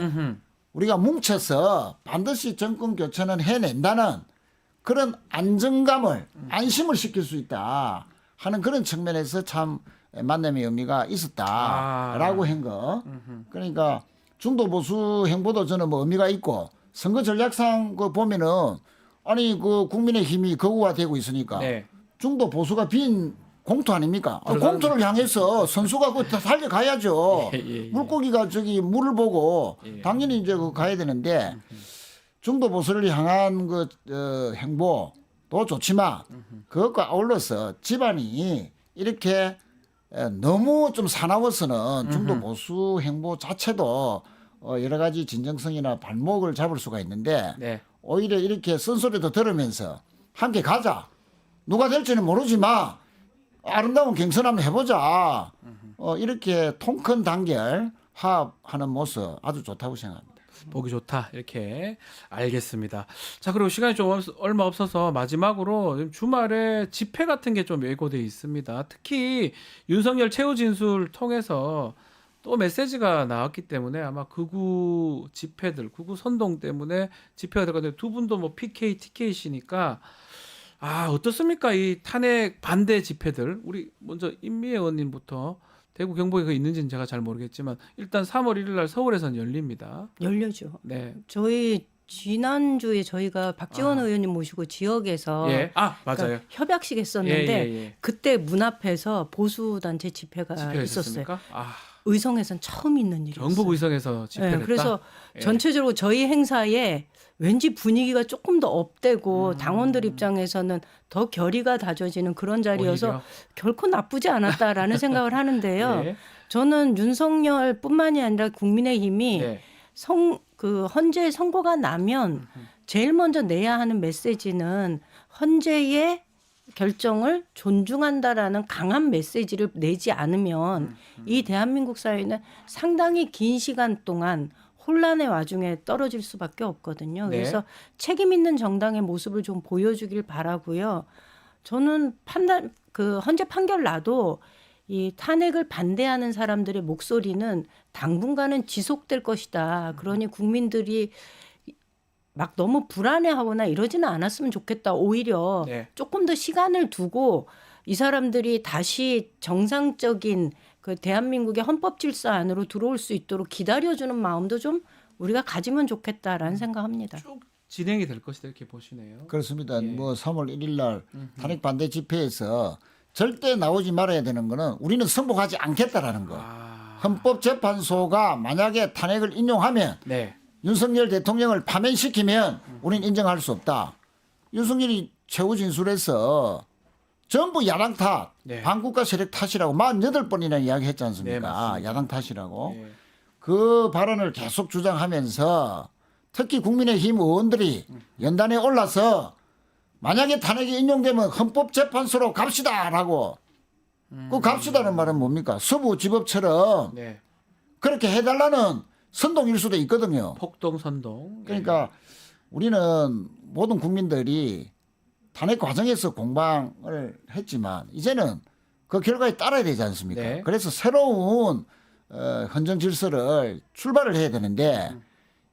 우리가 뭉쳐서 반드시 정권 교체는 해낸다는 그런 안정감을 안심을 시킬 수 있다 하는 그런 측면에서 참 만남의 의미가 있었다라고 한 거. 그러니까 중도 보수 행보도 저는 뭐 의미가 있고 선거 전략상 그 보면은 아니 그 국민의힘이 거구화되고 있으니까 네. 중도 보수가 빈 공터 아닙니까? 들어가는- 공터를 향해서 선수가 그 달려가야죠. 예. 물고기가 저기 물을 보고 예. 당연히 이제 그 가야 되는데 중도 보수를 향한 그 행보도 좋지만 그것과 아울러서 집안이 이렇게 너무 좀 사나워서는 중도 보수 행보 자체도 여러 가지 진정성이나 발목을 잡을 수가 있는데 네. 오히려 이렇게 쓴소리도 들으면서 함께 가자. 누가 될지는 모르지만 아름다운 경선 한번 해보자. 이렇게 통큰 단결 화합하는 모습 아주 좋다고 생각합니다. 보기 좋다 이렇게 알겠습니다. 자, 그리고 시간이 좀 얼마 없어서 마지막으로 주말에 집회 같은 게 좀 예고돼 있습니다. 특히 윤석열 최후 진술 통해서 또 메시지가 나왔기 때문에 아마 극우 집회들, 극우 선동 때문에 집회가 들어가는데 두 분도 뭐 PK, TK시니까 어떻습니까? 이 탄핵 반대 집회들. 우리 먼저 임미애 의원님부터 대구 경북에 그 있는지는 제가 잘 모르겠지만 일단 3월 1일 날 서울에서는 열립니다. 열려죠. 네. 저희 지난주에 저희가 박지원 의원님 모시고 지역에서 예. 맞아요. 그러니까 협약식 했었는데 예. 그때 문 앞에서 보수 단체 집회가 집회가 있었어요. 있었습니까? 의성에선 처음 있는 일이었어요. 경북 의성에서 집회를 네, 그래서 했다. 예. 전체적으로 저희 행사에 왠지 분위기가 조금 더 업되고 당원들 입장에서는 더 결의가 다져지는 그런 자리여서 오히려. 결코 나쁘지 않았다라는 생각을 하는데요. 예. 저는 윤석열뿐만이 아니라 국민의힘이 네. 헌재 선고가 나면 제일 먼저 내야 하는 메시지는 헌재의 결정을 존중한다라는 강한 메시지를 내지 않으면 이 대한민국 사회는 상당히 긴 시간 동안 혼란의 와중에 떨어질 수밖에 없거든요. 네. 그래서 책임 있는 정당의 모습을 좀 보여주길 바라고요. 저는 헌재 판결 나도 이 탄핵을 반대하는 사람들의 목소리는 당분간은 지속될 것이다. 그러니 국민들이 막 너무 불안해하거나 이러지는 않았으면 좋겠다. 오히려 네. 조금 더 시간을 두고 이 사람들이 다시 정상적인 그 대한민국의 헌법 질서 안으로 들어올 수 있도록 기다려주는 마음도 좀 우리가 가지면 좋겠다라는 생각합니다. 쭉 진행이 될 것이다 이렇게 보시네요. 그렇습니다. 예. 뭐 3월 1일 날 탄핵 반대 집회에서 절대 나오지 말아야 되는 거는 우리는 승복하지 않겠다라는 거. 헌법재판소가 만약에 탄핵을 인용하면 네. 윤석열 대통령을 파면시키면 우리는 인정할 수 없다. 윤석열이 최후 진술에서 전부 야당 탓, 네. 반국가 세력 탓이라고 48번이나 이야기했지 네, 않습니까? 맞습니다. 야당 탓이라고. 네. 그 발언을 계속 주장하면서 특히 국민의힘 의원들이 연단에 올라서 만약에 탄핵이 인용되면 헌법재판소로 갑시다라고. 그 갑시다는 말은 뭡니까? 서부지법처럼 네. 그렇게 해달라는 선동일 수도 있거든요. 폭동 선동. 그러니까 우리는 모든 국민들이 탄핵 과정에서 공방을 했지만 이제는 그 결과에 따라야 되지 않습니까? 네. 그래서 새로운 헌정 질서를 출발을 해야 되는데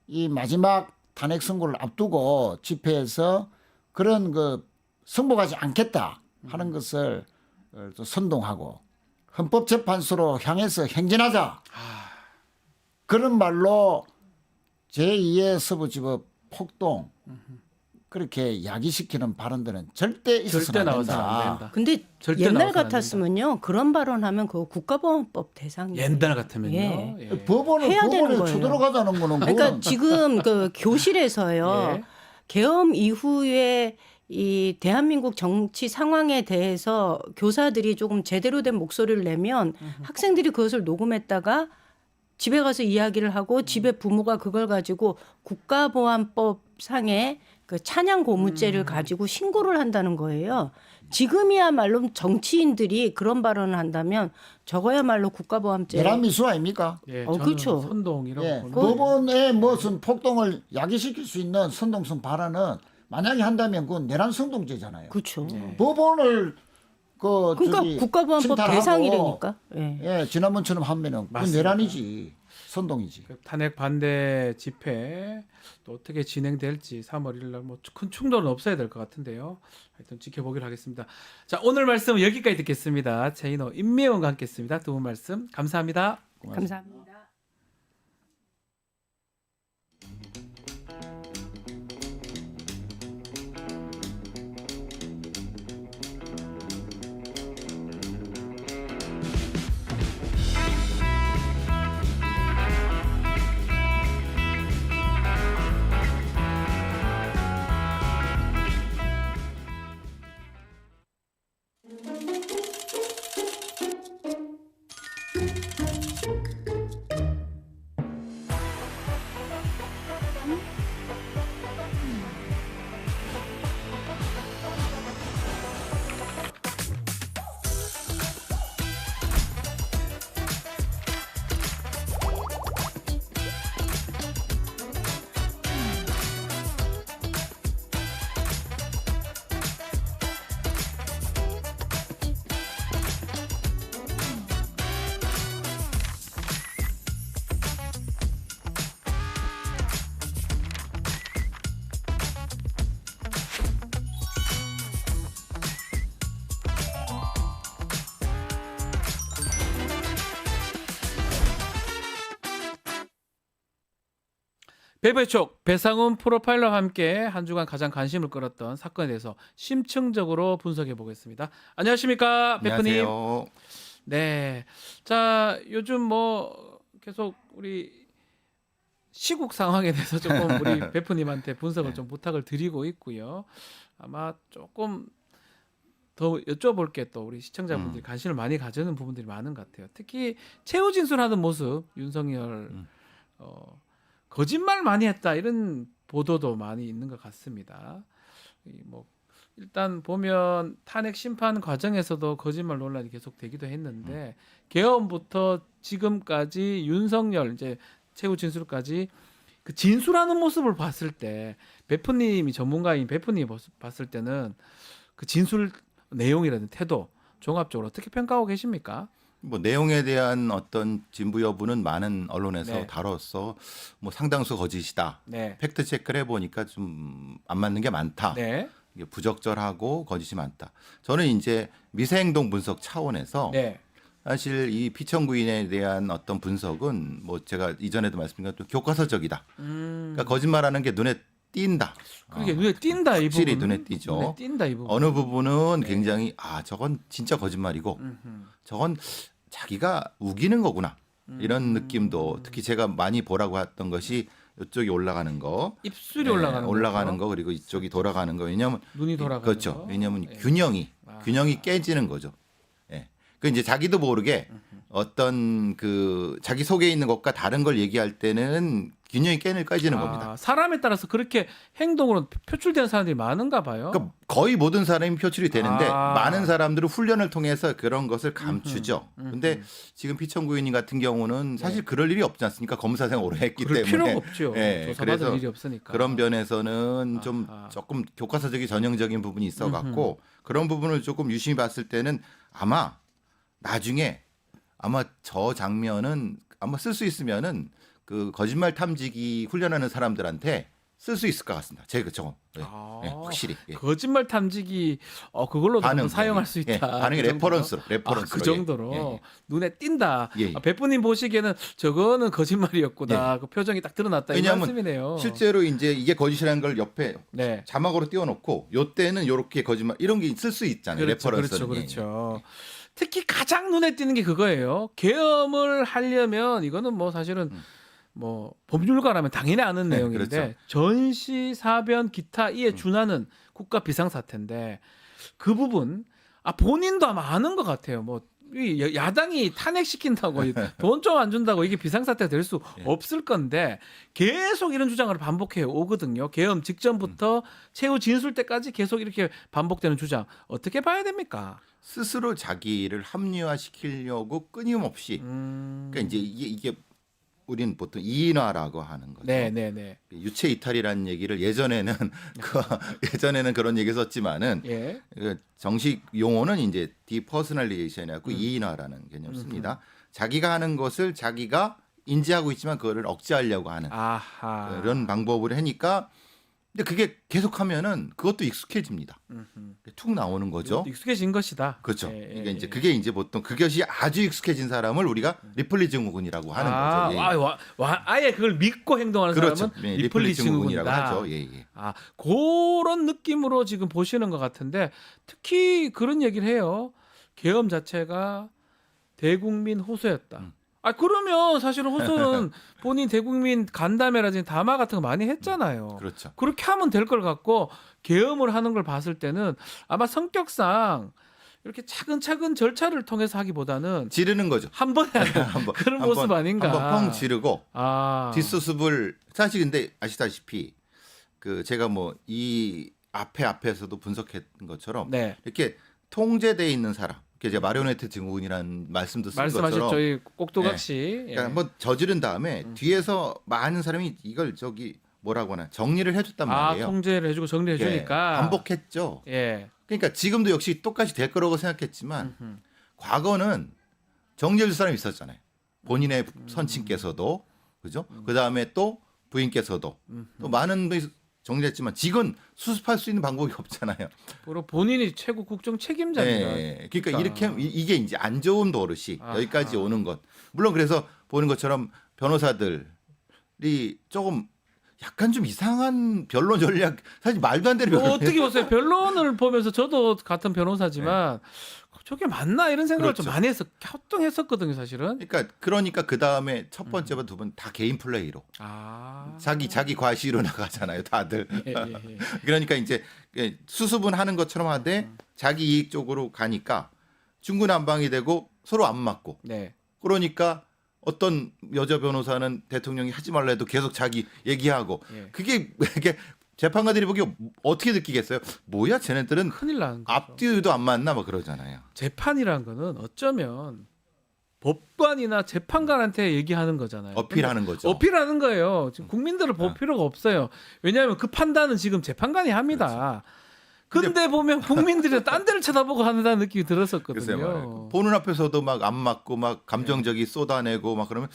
이 마지막 탄핵 선고를 앞두고 집회에서 그런 그 승복하지 않겠다 하는 것을 또 선동하고 헌법재판소로 향해서 행진하자 그런 말로 제2의 서부지법 폭동 그렇게 야기시키는 발언들은 절대 있어서는 절대 안 나와서는 안 된다. 된다. 근데 절대 옛날 나와서는 안 같았으면요 그런 발언하면 그거 국가보안법 대상이에요. 옛날 같으면요. 예. 예. 법원을 해야 되는 법원에 거예요. 쳐들어가자는 거는 그러니까 그거는 지금 그 교실에서요 예. 계엄 이후에 이 대한민국 정치 상황에 대해서 교사들이 조금 제대로 된 목소리를 내면 학생들이 그것을 녹음했다가 집에 가서 이야기를 하고 집에 부모가 그걸 가지고 국가보안법 상의 그 찬양 고무죄를 가지고 신고를 한다는 거예요. 지금이야말로 정치인들이 그런 발언을 한다면 저거야말로 국가보안죄. 내란 미수 아닙니까? 예, 어, 저는 그렇죠. 선동이라고 예, 보는 법원에 무슨 폭동을 야기시킬 수 있는 선동성 발언은 만약에 한다면 그건 내란 선동죄잖아요. 그렇죠. 예. 법원을 그 그러니까 저기 국가보안법 침탈하고 대상이라니까. 예. 예, 지난번처럼 하면은 그건 맞습니다. 내란이지 선동이지. 그 탄핵 반대 집회 또 어떻게 진행될지 3월 1일 날 뭐 큰 충돌은 없어야 될 것 같은데요. 하여튼 지켜보기로 하겠습니다. 자, 오늘 말씀은 여기까지 듣겠습니다. 최인호 임미영과 함께했습니다. 두 분 말씀 감사합니다. 감사합니다. 배배촉 배상훈 프로파일러와 함께 한 주간 가장 관심을 끌었던 사건에 대해서 심층적으로 분석해 보겠습니다. 안녕하십니까, 배프님. 안녕하세요. 네. 자, 요즘 뭐 계속 우리 시국 상황에 대해서 조금 우리 배프님한테 분석을 좀 부탁을 드리고 있고요. 아마 조금 더 여쭤볼 게 또 우리 시청자분들이 관심을 많이 가지는 부분들이 많은 것 같아요. 특히 최후 진술하는 모습 윤석열 거짓말 많이 했다 이런 보도도 많이 있는 것 같습니다. 뭐 일단 보면 탄핵 심판 과정에서도 거짓말 논란이 계속되기도 했는데 개헌부터 지금까지 윤석열 이제 최후 진술까지 그 진술하는 모습을 봤을 때 배프님이 전문가인 배프님이 봤을 때는 그 진술 내용이라든 태도 종합적으로 어떻게 평가하고 계십니까? 뭐 내용에 대한 어떤 진부 여부는 많은 언론에서 네. 다뤄서 뭐 상당수 거짓이다. 네. 팩트 체크를 해보니까 좀 안 맞는 게 많다. 네. 이게 부적절하고 거짓이 많다. 저는 이제 미세행동 분석 차원에서 네. 사실 이 피청구인에 대한 어떤 분석은 뭐 제가 이전에도 말씀드린 교과서적이다. 그러니까 거짓말하는 게 눈에 띈다. 그게 눈에 띈다 이 부분. 확실히 눈에 띄죠. 눈에 띈다 이 부분. 어느 부분은 굉장히 저건 진짜 거짓말이고 저건 자기가 우기는 거구나 이런 느낌도 특히 제가 많이 보라고 했던 것이 이쪽이 올라가는 거, 입술이 올라가는 거 그리고 이쪽이 돌아가는 거. 왜냐하면 눈이 돌아가는 그렇죠. 거. 왜냐하면 네. 균형이 깨지는 거죠. 예. 그 이제 자기도 모르게 어떤 그 자기 속에 있는 것과 다른 걸 얘기할 때는 균형이 깨지는 겁니다. 사람에 따라서 그렇게 행동으로 표출되는 사람들이 많은가 봐요. 그러니까 거의 모든 사람이 표출이 되는데 아. 많은 사람들은 훈련을 통해서 그런 것을 감추죠. 근데 지금 피청구인님 같은 경우는 사실 그럴 일이 없지 않습니까? 검사생 오래 했기 그럴 때문에. 필요가 없죠. 예, 조사받을 그래서 일이 없으니까. 그런 면에서는 좀 아하. 조금 교과서적인 전형적인 부분이 있어 갖고 그런 부분을 조금 유심히 봤을 때는 아마 나중에 아마 저 장면은 아마 쓸 수 있으면은 그 거짓말 탐지기 훈련하는 사람들한테 쓸 수 있을 것 같습니다. 제가 저거 네. 아, 네, 확실히 예. 거짓말 탐지기 그걸로도 반응, 한번 사용할 수 예, 있다. 반응이 그 정도로? 레퍼런스로 그 정도로 예, 예. 눈에 띈다. 예, 예. 백부님 보시기에는 저거는 거짓말이었구나. 예. 그 표정이 딱 드러났다. 이 왜냐하면 말씀이네요. 실제로 이제 이게 거짓이라는 걸 옆에 네. 자막으로 띄워놓고 요 때는 요렇게 거짓말 이런 게 쓸 수 있잖아요. 그렇죠, 레퍼런스는. 그렇죠, 예, 그렇죠. 특히 가장 눈에 띄는 게 그거예요. 계엄을 하려면 이거는 뭐 사실은 뭐 법률가라면 당연히 아는 네, 내용인데 그렇죠. 전시, 사변, 기타 이에 준하는 국가 비상사태인데 그 부분 본인도 아마 아는 것 같아요. 뭐 이 야당이 탄핵시킨다고 돈 좀 안 준다고 이게 비상사태가 될 수 예. 없을 건데 계속 이런 주장을 반복해 오거든요. 계엄 직전부터 최후 진술 때까지 계속 이렇게 반복되는 주장 어떻게 봐야 됩니까? 스스로 자기를 합리화시키려고 끊임없이 그러니까 이제 이게 우리는 보통 이인화라고 하는 거죠. 네, 네, 네. 유체 이탈이라는 얘기를 예전에는 예전에는 그런 얘기 썼지만은 예. 그 정식 용어는 이제 디퍼스널리제이션이라고 이인화라는 개념 씁니다. 자기가 하는 것을 자기가 인지하고 있지만 그거를 억제하려고 하는 아하. 그런 방법을 하니까 근데 그게 계속하면은 그것도 익숙해집니다. 툭 나오는 거죠. 익숙해진 것이다. 그렇죠. 예, 이게 예, 이제 예. 그게 이제 보통 그것이 아주 익숙해진 사람을 우리가 리플리 증후군이라고 하는 거죠. 예. 아예 그걸 믿고 행동하는 그렇죠. 사람은 예, 리플리 증후군이라고 증후군이다. 하죠. 예, 예. 그런 느낌으로 지금 보시는 것 같은데 특히 그런 얘기를 해요. 계엄 자체가 대국민 호소였다. 그러면 사실은 호소는 본인 대국민 간담회라든지 담화 같은 거 많이 했잖아요. 그렇죠. 그렇게 하면 될 걸 갖고 계엄을 하는 걸 봤을 때는 아마 성격상 이렇게 차근차근 절차를 통해서 하기보다는 지르는 거죠. 한 번에 하는 한번 그런 모습 아닌가. 한번 펑 지르고 뒷수습을 사실 근데 아시다시피 그 제가 뭐 이 앞에서도 분석했던 것처럼 네. 이렇게 통제돼 있는 사람, 이렇게 제가 마리오네트 증후군이라는 말씀도 쓴 말씀하신 것처럼 저희 꼭두각시 그러니까 한번 저지른 다음에 뒤에서 많은 사람이 이걸 뭐라고 하나 정리를 해줬단 말이에요. 통제를 해주고 정리해 예, 주니까 반복했죠. 예. 그러니까 지금도 역시 똑같이 될 거라고 생각했지만 과거는 정리해줄 사람이 있었잖아요. 본인의 선친께서도 그죠? 그 다음에 또 부인께서도 또 많은 분이 정리했지만 지금 수습할 수 있는 방법이 없잖아요. 바로 본인이 최고 국정 책임자입니다. 네, 그러니까 이렇게 이게 이제 안 좋은 버릇이 아하. 여기까지 오는 것. 물론 그래서 보는 것처럼 변호사들이 조금 약간 좀 이상한 변론 전략, 사실 말도 안 되는 변론. 어떻게 보세요? 변론을 보면서 저도 같은 변호사지만 저게 맞나 이런 생각을 좀 그렇죠. 많이 갸우뚱했었거든요, 사실은. 그러니까 그 다음에 첫 번째와 두 번 다 개인 플레이로 자기 과시로 나가잖아요, 다들. 예, 예, 예. 그러니까 이제 수습은 하는 것처럼 하되 자기 이익 쪽으로 가니까 중구난방이 되고 서로 안 맞고. 네. 그러니까 어떤 여자 변호사는 대통령이 하지 말라 해도 계속 자기 얘기하고 예. 그게 이게 재판관들이 보기 어떻게 느끼겠어요? 뭐야, 쟤네들은 큰일 나는 거죠. 앞뒤도 안 맞나 막 그러잖아요. 재판이라는 거는 어쩌면 법관이나 재판관한테 얘기하는 거잖아요. 어필하는 거죠. 어필하는 거예요. 지금 국민들을 볼 필요가 없어요. 왜냐하면 그 판단은 지금 재판관이 합니다. 근데 보면 국민들이 딴 데를 쳐다보고 한다는 느낌이 글쎄 들었었거든요. 말이에요. 보는 앞에서도 막 안 맞고 막 감정적이 쏟아내고 막 그러면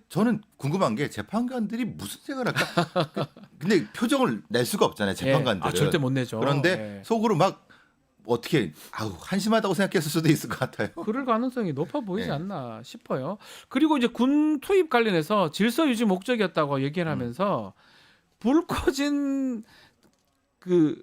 저는 궁금한 게 재판관들이 무슨 생각을 할까? 근데 표정을 낼 수가 없잖아요, 재판관들은. 절대 못 내죠. 그런데 예. 속으로 막 어떻게 한심하다고 생각했을 수도 있을 것 같아요. 그럴 가능성이 높아 보이지 네. 않나 싶어요. 그리고 이제 군 투입 관련해서 질서 유지 목적이었다고 얘기를 하면서 불 꺼진 그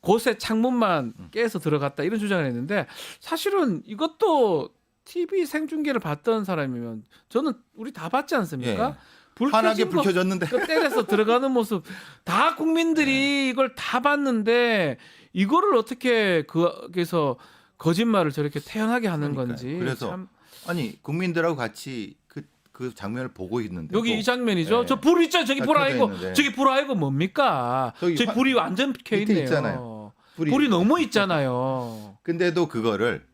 곳의 창문만 깨서 들어갔다 이런 주장을 했는데 사실은 이것도 TV 생중계를 봤던 사람이면 저는 우리 다 봤지 않습니까? 예. 불 환하게 켜진 불 켜졌는데 그 때려서 들어가는 모습 다 국민들이 이걸 다 봤는데 이거를 어떻게 거기서 거짓말을 저렇게 태연하게 하는 그러니까요. 건지 그래서 참 아니 국민들하고 같이 그 장면을 보고 있는데 여기 이 장면이죠. 네. 저 불 있죠. 저기 다 불 켜져 아니고 있는데. 저기 불 아니고 뭡니까? 저기 저기 불이 완전 켜 밑에 있네요. 있잖아요. 불이 너무 있잖아요. 근데도 그거를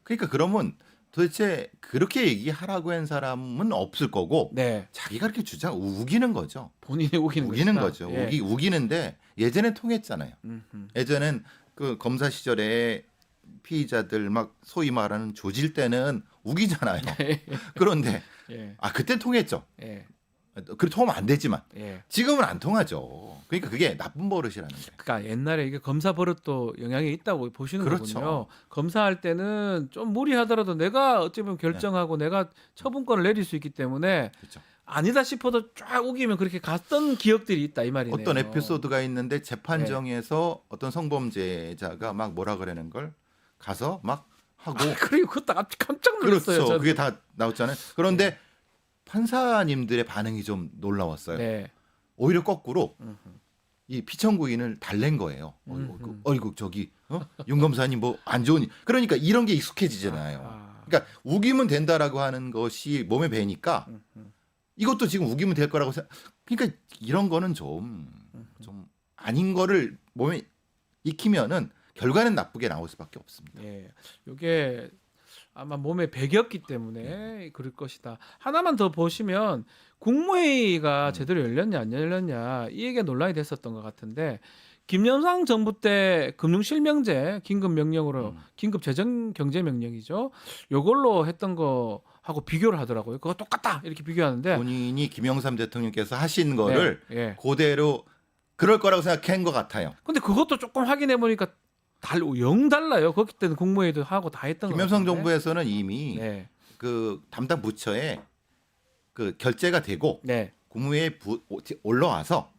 그러니까 그러면 도대체 그렇게 얘기하라고 한 사람은 없을 거고 네. 자기가 이렇게 우기는 거죠. 본인이 우기는 것이다. 거죠. 예. 우기는데 예전엔 통했잖아요. 음흠. 예전엔 그 검사 시절에 피의자들 막 소위 말하는 조질 때는 우기잖아요. 그런데 예. 그때 통했죠. 예. 그래 통하면 안 되지만 예. 지금은 안 통하죠. 그러니까 그게 나쁜 버릇이라는 거예요. 그러니까 옛날에 이게 검사 버릇도 영향이 있다고 보시는 그렇죠. 거군요. 검사할 때는 좀 무리하더라도 내가 어찌 보면 결정하고 내가 처분권을 내릴 수 있기 때문에 그렇죠. 아니다 싶어도 쫙 우기면 그렇게 갔던 기억들이 있다 이 말이네요. 어떤 에피소드가 있는데 재판정에서 어떤 성범죄자가 막 뭐라 그러는 걸 가서 막 하고 그리고 그것도 깜짝 놀랐어요. 그렇죠. 저는. 그게 다 나왔잖아요. 그런데 판사님들의 반응이 좀 놀라웠어요. 네. 오히려 거꾸로 이 피청구인을 달랜 거예요. 어이구 저기 윤 검사님 뭐 안 좋은 그러니까 이런 게 익숙해지잖아요. 아. 그러니까 우기면 된다라고 하는 것이 몸에 배니까 이것도 지금 우기면 될 거라고 생각. 그러니까 이런 거는 좀 아닌 거를 몸에 익히면은 결과는 나쁘게 나올 수밖에 없습니다. 예. 이게 아마 몸에 배겼기 때문에 그럴 것이다. 하나만 더 보시면 국무회의가 제대로 열렸냐 안 열렸냐 이 얘기가 논란이 됐었던 것 같은데 김영삼 정부 때 금융실명제 긴급 명령으로 긴급 재정 경제 명령이죠. 요걸로 했던 거 하고 비교를 하더라고요. 그거 똑같다 이렇게 비교하는데 본인이 김영삼 대통령께서 하신 거를 네, 예. 그대로 그럴 거라고 생각한 것 같아요. 근데 그것도 조금 확인해 보니까 영 달라요. 거기 때는 국무회의도 하고 다 했던 거 김영삼 같은데. 정부에서는 이미 네. 그 담당 부처에 그 결재가 되고 네. 국무회에 올라와서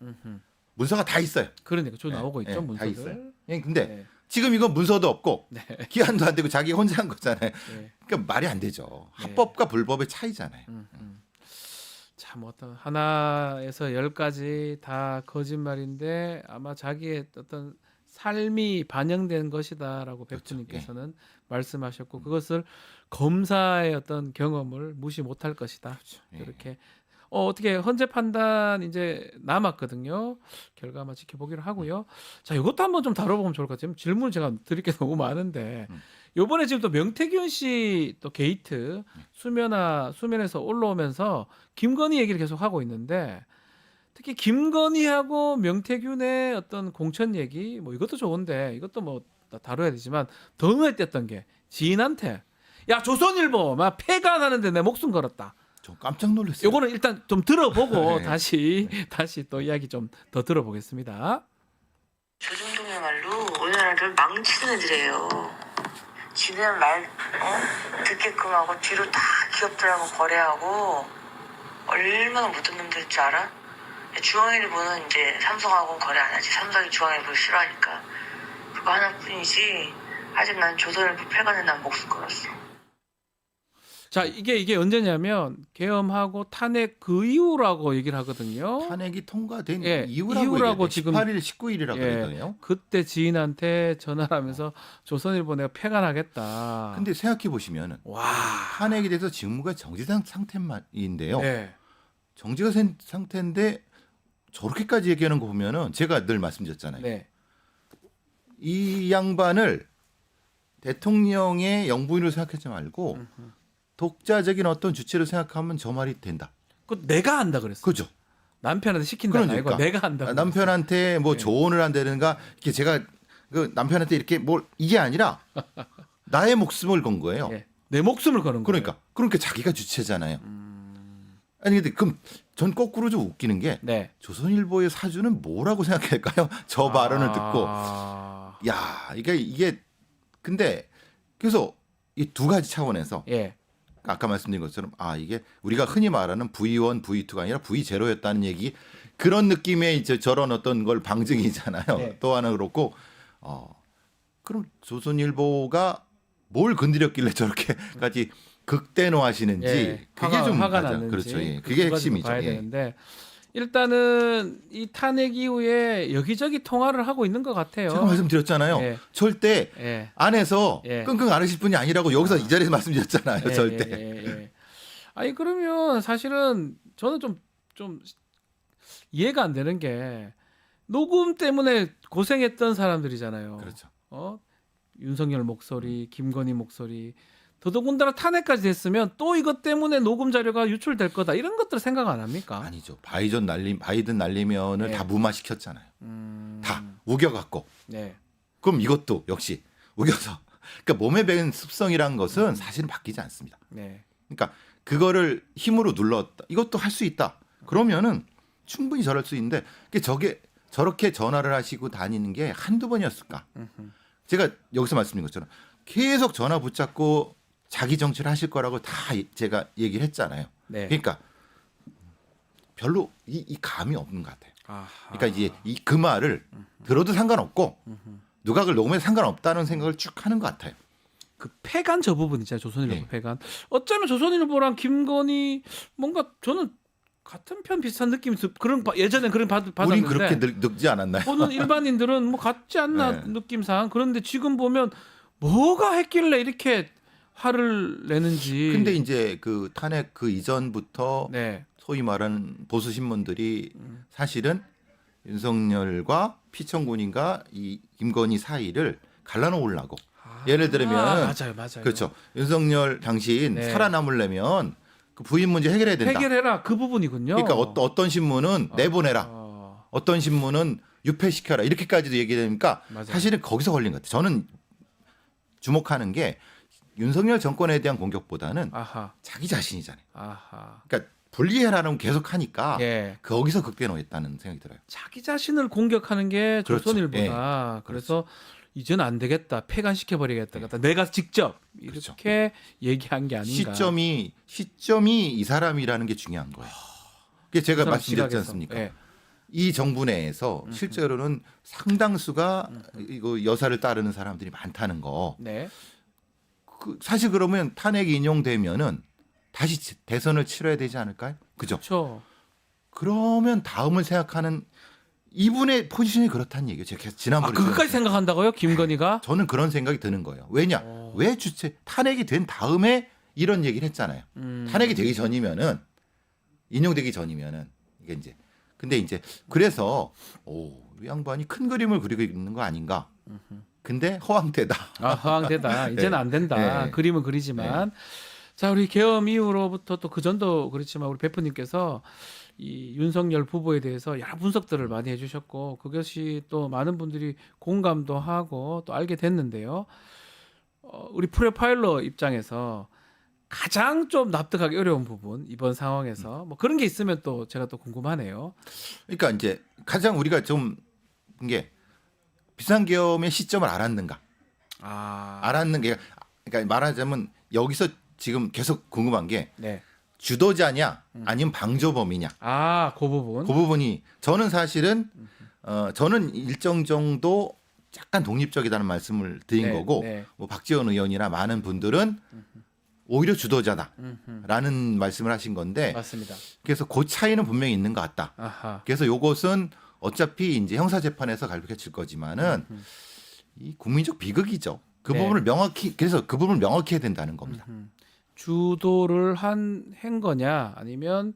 문서가 다 있어요. 그러니까 저 네, 나오고 있죠 네, 문서들. 다 있어요. 예, 근데 네. 지금 이건 문서도 없고 네. 기한도 안 되고 자기 혼자 한 거잖아요. 네. 그러니까 말이 안 되죠. 네. 합법과 불법의 차이잖아요. 참 어떤 하나에서 10가지 다 거짓말인데 아마 자기의 어떤 삶이 반영된 것이다라고 백주님께서는 말씀하셨고 그것을 검사의 어떤 경험을 무시 못할 것이다. 예. 이렇게 어떻게 헌재 판단 이제 남았거든요. 결과 한번 지켜보기로 하고요. 자, 이것도 한번 좀 다뤄보면 좋을 것 같아요. 질문 제가 드릴 게 너무 많은데 요번에 지금 또 명태균 씨 또 게이트 수면에서 올라오면서 김건희 얘기를 계속 하고 있는데 특히 김건희하고 명태균의 어떤 공천 얘기 뭐 이것도 좋은데 이것도 뭐 다뤄야 되지만 더 눈에 띄었던 게 지인한테 야 조선일보 막 폐간하는데 내 목숨 걸었다. 저 깜짝 놀랐어요. 요거는 일단 좀 들어보고 네. 다시 또 이야기 좀 더 들어보겠습니다. 조중동이야말로 우리나라를 망치는 애들이에요. 지는 말 듣게끔 하고 뒤로 다 기업들하고 거래하고 얼마나 못된 놈들인 줄 알아? 중앙일보는 이제 삼성하고는 거래 안 하지. 삼성이 중앙일보를 싫어하니까. 그거 하나뿐이지. 아직 난 조선일보 폐간에 난 목숨 걸었어. 자, 이게 언제냐면 계엄하고 탄핵 그 이후라고 얘기를 하거든요. 탄핵이 통과된 예, 이후라고, 이후라고 지금 18일, 19일이라고 예, 그러거든요. 그때 지인한테 전화를 하면서 조선일보 내가 폐간하겠다. 근데 생각해 보시면은 와. 탄핵에 대해서 직무가 정지된 상태인데요. 네. 정지가 된 상태인데 저렇게까지 얘기하는 거 보면은 제가 늘 말씀드렸잖아요. 네. 이 양반을 대통령의 영부인으로 생각하지 말고 독자적인 어떤 주체로 생각하면 저 말이 된다. 그 내가 한다 그랬어. 그죠? 남편한테 시킨다 그러니까. 아니고 내가 한다. 남편한테 뭐 조언을 한다든가 이렇게 제가 그 남편한테 이렇게 뭘 이게 아니라 나의 목숨을 건 거예요. 예. 내 목숨을 거는 거예요. 그러니까 자기가 주체잖아요. 아니 근데 그럼 전 거꾸로 좀 웃기는 게 네. 조선일보의 사주는 뭐라고 생각할까요? 저 발언을 듣고 야 이게 근데 그래서 이 두 가지 차원에서 예. 아까 말씀드린 것처럼 이게 우리가 흔히 말하는 V1, V2가 아니라 V0였다는 얘기 그런 느낌의 이제 저런 어떤 걸 방증이잖아요. 네. 또 하나 그렇고 그럼 조선일보가 뭘 건드렸길래 저렇게까지 극대노하시는지 예. 그게 좀 화가 맞아. 났는지 그렇죠. 예. 그 그게 두 가지도 핵심이죠. 봐야 예. 되는데 일단은 이 탄핵 이후에 여기저기 통화를 하고 있는 것 같아요. 제가 말씀드렸잖아요. 예. 절대 예. 안에서 예. 끙끙 앓으실 분이 아니라고 여기서 이 자리에서 말씀드렸잖아요. 예, 절대. 예. 아니 그러면 사실은 저는 좀 이해가 안 되는 게 녹음 때문에 고생했던 사람들이잖아요. 그렇죠. 윤석열 목소리, 김건희 목소리, 더더군다나 탄핵까지 됐으면 또 이것 때문에 녹음 자료가 유출될 거다 이런 것들 생각 안 합니까? 아니죠. 바이든 날리면을 네. 다 무마시켰잖아요. 다 우겨갖고. 네. 그럼 이것도 역시 우겨서. 그러니까 몸에 배은 습성이란 것은 사실은 바뀌지 않습니다. 네. 그러니까 그거를 힘으로 눌렀다. 이것도 할 수 있다. 그러면은 충분히 저럴 수 있는데 저렇게 전화를 하시고 다니는 게 한두 번이었을까? 제가 여기서 말씀드린 것처럼 계속 전화 붙잡고 자기 정치를 하실 거라고 다 제가 얘기를 했잖아요. 네. 그러니까 별로 이 감이 없는 것 같아요. 아하. 그러니까 이제 그 말을 들어도 상관없고 누가 그걸 녹음해도 상관없다는 생각을 쭉 하는 것 같아요. 그 패간 저 부분 있잖아요. 조선일보 네. 패간. 어쩌면 조선일보랑 김건희 뭔가 저는 같은 편 비슷한 느낌이 예전에 그런 받았는데. 우린 그렇게 늙지 않았나요? 보는 일반인들은 뭐 같지 않나 네. 느낌상. 그런데 지금 보면 뭐가 했길래 이렇게 화를 내는지. 근데 이제 그 탄핵 그 이전부터 네. 소위 말하는 보수 신문들이 사실은 윤석열과 피청군인과 이 김건희 사이를 갈라놓으려고. 예를 들면 맞아요. 그렇죠. 윤석열 당신 네. 살아남으려면 그 부인 문제 해결해야 된다. 해결해라 그 부분이군요. 그러니까 어떤 신문은 내보내라. 어떤 신문은 유폐시켜라. 이렇게까지도 얘기되니까 맞아요. 사실은 거기서 걸린 것 같아요. 저는 주목하는 게 윤석열 정권에 대한 공격보다는 아하. 자기 자신이잖아요. 아하. 그러니까 분리해라는 계속 하니까 예. 거기서 극대노했다는 생각이 들어요. 자기 자신을 공격하는 게 그렇죠. 조선일보다. 예. 그래서 이제는 안 되겠다. 폐간시켜 버리겠다. 내가 직접 그렇죠. 이렇게 얘기한 게 아닌가. 시점이 이 사람이라는 게 중요한 거예요. 그게 제가 그 사람 말씀드렸지 시각에서. 않습니까? 예. 이 정부 내에서 실제로는 상당수가 이거 여사를 따르는 사람들이 많다는 거. 네. 사실 그러면 탄핵이 인용되면은 다시 대선을 치러야 되지 않을까요? 그죠? 그렇죠. 그러면 다음을 생각하는 이분의 포지션이 그렇다는 얘기예요. 제가 지난번에 그것까지 생각한다고요? 김건희가? 저는 그런 생각이 드는 거예요. 왜냐? 왜 탄핵이 된 다음에 이런 얘기를 했잖아요. 탄핵이 되기 전이면은 인용되기 전이면은 이게 이제 근데 이제 그래서 이 양반이 큰 그림을 그리고 있는 거 아닌가? 근데 허황되다. 허황되다. 이제는 안 된다. 네. 그림은 그리지만. 자, 우리 계엄 이후로부터 또 그 전도 그렇지만 우리 베프님께서 이 윤석열 후보에 대해서 여러 분석들을 많이 해주셨고 그것이 또 많은 분들이 공감도 하고 또 알게 됐는데요. 우리 프로파일러 입장에서 가장 좀 납득하기 어려운 부분 이번 상황에서 뭐 그런 게 있으면 또 제가 또 궁금하네요. 그러니까 이제 가장 우리가 좀 이게 비상계엄의 시점을 알았는가? 알았는 게 그러니까 말하자면 여기서 지금 계속 궁금한 게 네. 주도자냐 아니면 방조범이냐? 그 부분. 그 부분이 저는 사실은 저는 일정 정도 약간 독립적이다는 말씀을 드린 거고 뭐 박지원 의원이나 많은 분들은 오히려 주도자다라는 말씀을 하신 건데 맞습니다. 그래서 그 차이는 분명히 있는 것 같다. 아하. 그래서 요것은 어차피 이제 형사재판에서 갈비켜질 거지만은 이 국민적 비극이죠. 그 네. 부분을 명확히 그래서 그 부분을 명확히 해야 된다는 겁니다. 주도를 한 거냐 아니면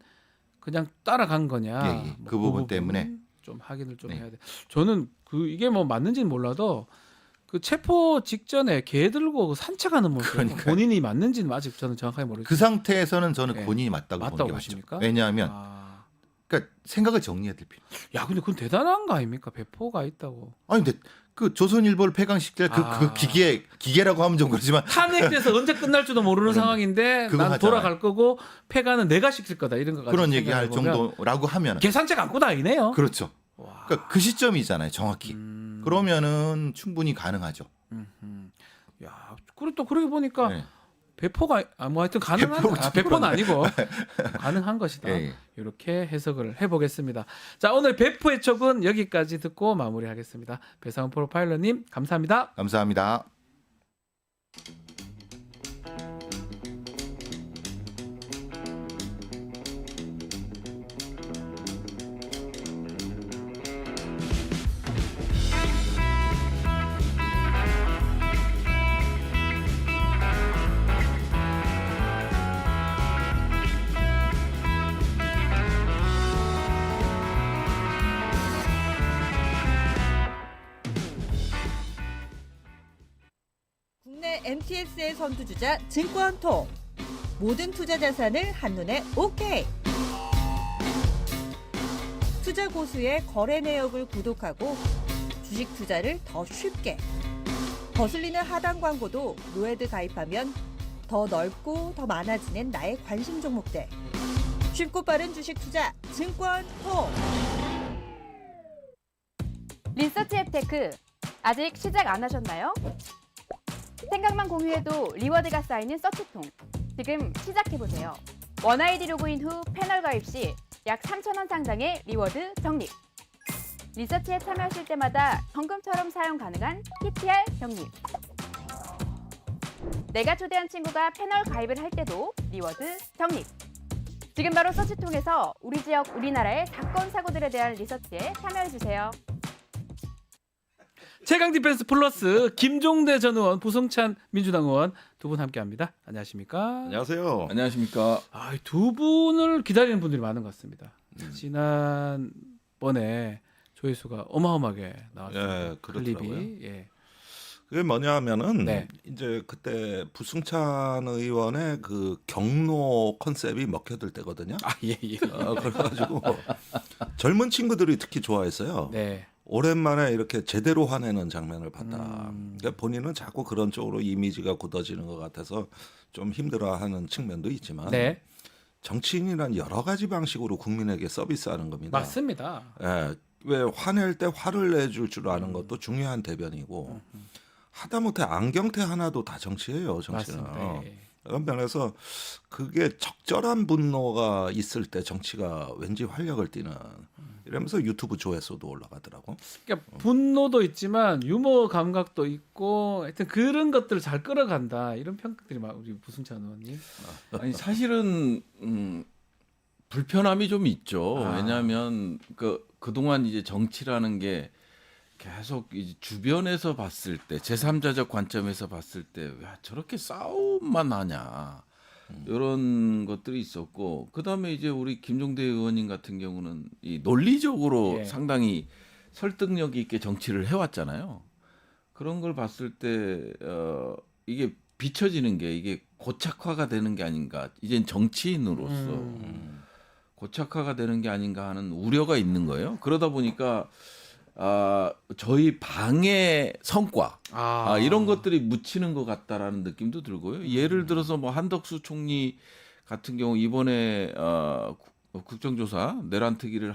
그냥 따라간 거냐 예, 예. 그 부분 때문에 좀 확인을 좀 네. 해야 돼. 저는 이게 뭐 맞는지는 몰라도 그 체포 직전에 개 들고 산책하는 모습 그러니까요. 본인이 맞는지는 아직 저는 정확하게 모르겠어요. 그 상태에서는 저는 네. 본인이 맞다고 보는 맞다고 게 맞죠. 보십니까? 왜냐하면 그러니까 생각을 정리해야 될 필요. 야 근데 그건 대단한 거 아닙니까? 배포가 있다고. 아니 근데 그 조선일보를 폐강시킬 그 기계라고 하면 좀 그렇지만 탄핵돼서 언제 끝날지도 모르는 상황인데 그거 난 하잖아요. 돌아갈 거고 폐가는 내가 시킬 거다 이런 거 그런 얘기할 정도라고 하면 계산책 안고 다니네요. 그렇죠. 와. 그러니까 그 시점이잖아요, 정확히. 그러면은 충분히 가능하죠. 야, 그리고 또 그러게 보니까 네. 배포가 뭐 하여튼 가능한 배포는 아니고 가능한 것이다. 예. 이렇게 해석을 해보겠습니다. 자, 오늘 배포의 촉은 여기까지 듣고 마무리하겠습니다. 배상훈 프로파일러님 감사합니다. 감사합니다. 국내 MTS의 선두주자 증권통. 모든 투자 자산을 한눈에 오케이. 투자 고수의 거래 내역을 구독하고 주식 투자를 더 쉽게. 거슬리는 하단 광고도 로에드 가입하면 더 넓고 더 많아지는 나의 관심 종목들. 쉽고 빠른 주식 투자 증권통. 리서치 앱테크 아직 시작 안 하셨나요? 생각만 공유해도 리워드가 쌓이는 서치통. 지금 시작해보세요. 원아이디 로그인 후 패널 가입 시 약 3,000원 상당의 리워드 적립. 리서치에 참여하실 때마다 현금처럼 사용 가능한 PTR 적립. 내가 초대한 친구가 패널 가입을 할 때도 리워드 적립. 지금 바로 서치통에서 우리 지역, 우리나라의 사건, 사고들에 대한 리서치에 참여해주세요. 최강 디펜스 플러스 김종대 전 의원, 부승찬 민주당 의원 두 분 함께합니다. 안녕하십니까? 안녕하세요. 안녕하십니까. 두 분을 기다리는 분들이 많은 것 같습니다. 지난번에 조회수가 어마어마하게 나왔습니다. 예, 그렇더라고요. 클립이. 예. 그게 뭐냐면은 네. 이제 그때 부승찬 의원의 그 경로 컨셉이 먹혀들 때거든요. 예. 그래가지고 젊은 친구들이 특히 좋아했어요. 네. 오랜만에 이렇게 제대로 화내는 장면을 봤다. 음. 그러니까 본인은 자꾸 그런 쪽으로 이미지가 굳어지는 것 같아서 좀 힘들어하는 측면도 있지만 네. 정치인이란 여러 가지 방식으로 국민에게 서비스하는 겁니다. 맞습니다. 예, 왜 화낼 때 화를 내줄 줄 아는 것도 중요한 대변이고 하다못해 안경테 하나도 다 정치예요. 정치는. 맞습니다. 예. 그런 면에서 그게 적절한 분노가 있을 때 정치가 왠지 활력을 띠는 이러면서 유튜브 조회수도 올라가더라고. 그러니까 분노도 있지만 유머 감각도 있고 하여튼 그런 것들을 잘 끌어간다 이런 평들이 막 우리 부승찬 의원님. 아니 사실은 불편함이 좀 있죠. 아. 왜냐하면 그동안 이제 정치라는 게 계속 이제 주변에서 봤을 때 제3자적 관점에서 봤을 때 왜 저렇게 싸움만 하냐 이런 것들이 있었고 그다음에 이제 우리 김종대 의원님 같은 경우는 이 논리적으로 예. 상당히 설득력 있게 정치를 해왔잖아요. 그런 걸 봤을 때 이게 비춰지는 게 이게 고착화가 되는 게 아닌가. 이젠 정치인으로서 고착화가 되는 게 아닌가 하는 우려가 있는 거예요. 그러다 보니까 저희 방의 성과 이런 것들이 묻히는 것 같다라는 느낌도 들고요. 예를 들어서 뭐 한덕수 총리 같은 경우 이번에 국정조사 내란특위를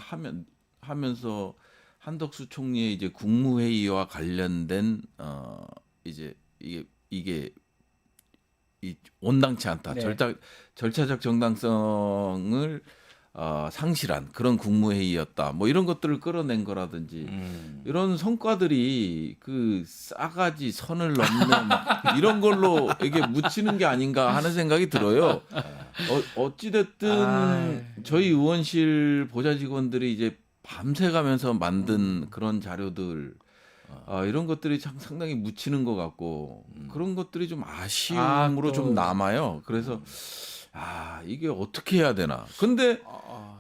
하면서 한덕수 총리의 이제 국무회의와 관련된 이제 이게 온당치 않다. 네. 절차적 정당성을 상실한 그런 국무회의였다. 뭐 이런 것들을 끌어낸 거라든지 이런 성과들이 그 싸가지 선을 넘는 이런 걸로 이게 묻히는 게 아닌가 하는 생각이 들어요. 어찌됐든 저희 의원실 보좌 직원들이 이제 밤새 가면서 만든 그런 자료들 이런 것들이 참 상당히 묻히는 것 같고 그런 것들이 좀 아쉬움으로 좀 남아요. 그래서 이게 어떻게 해야 되나. 근데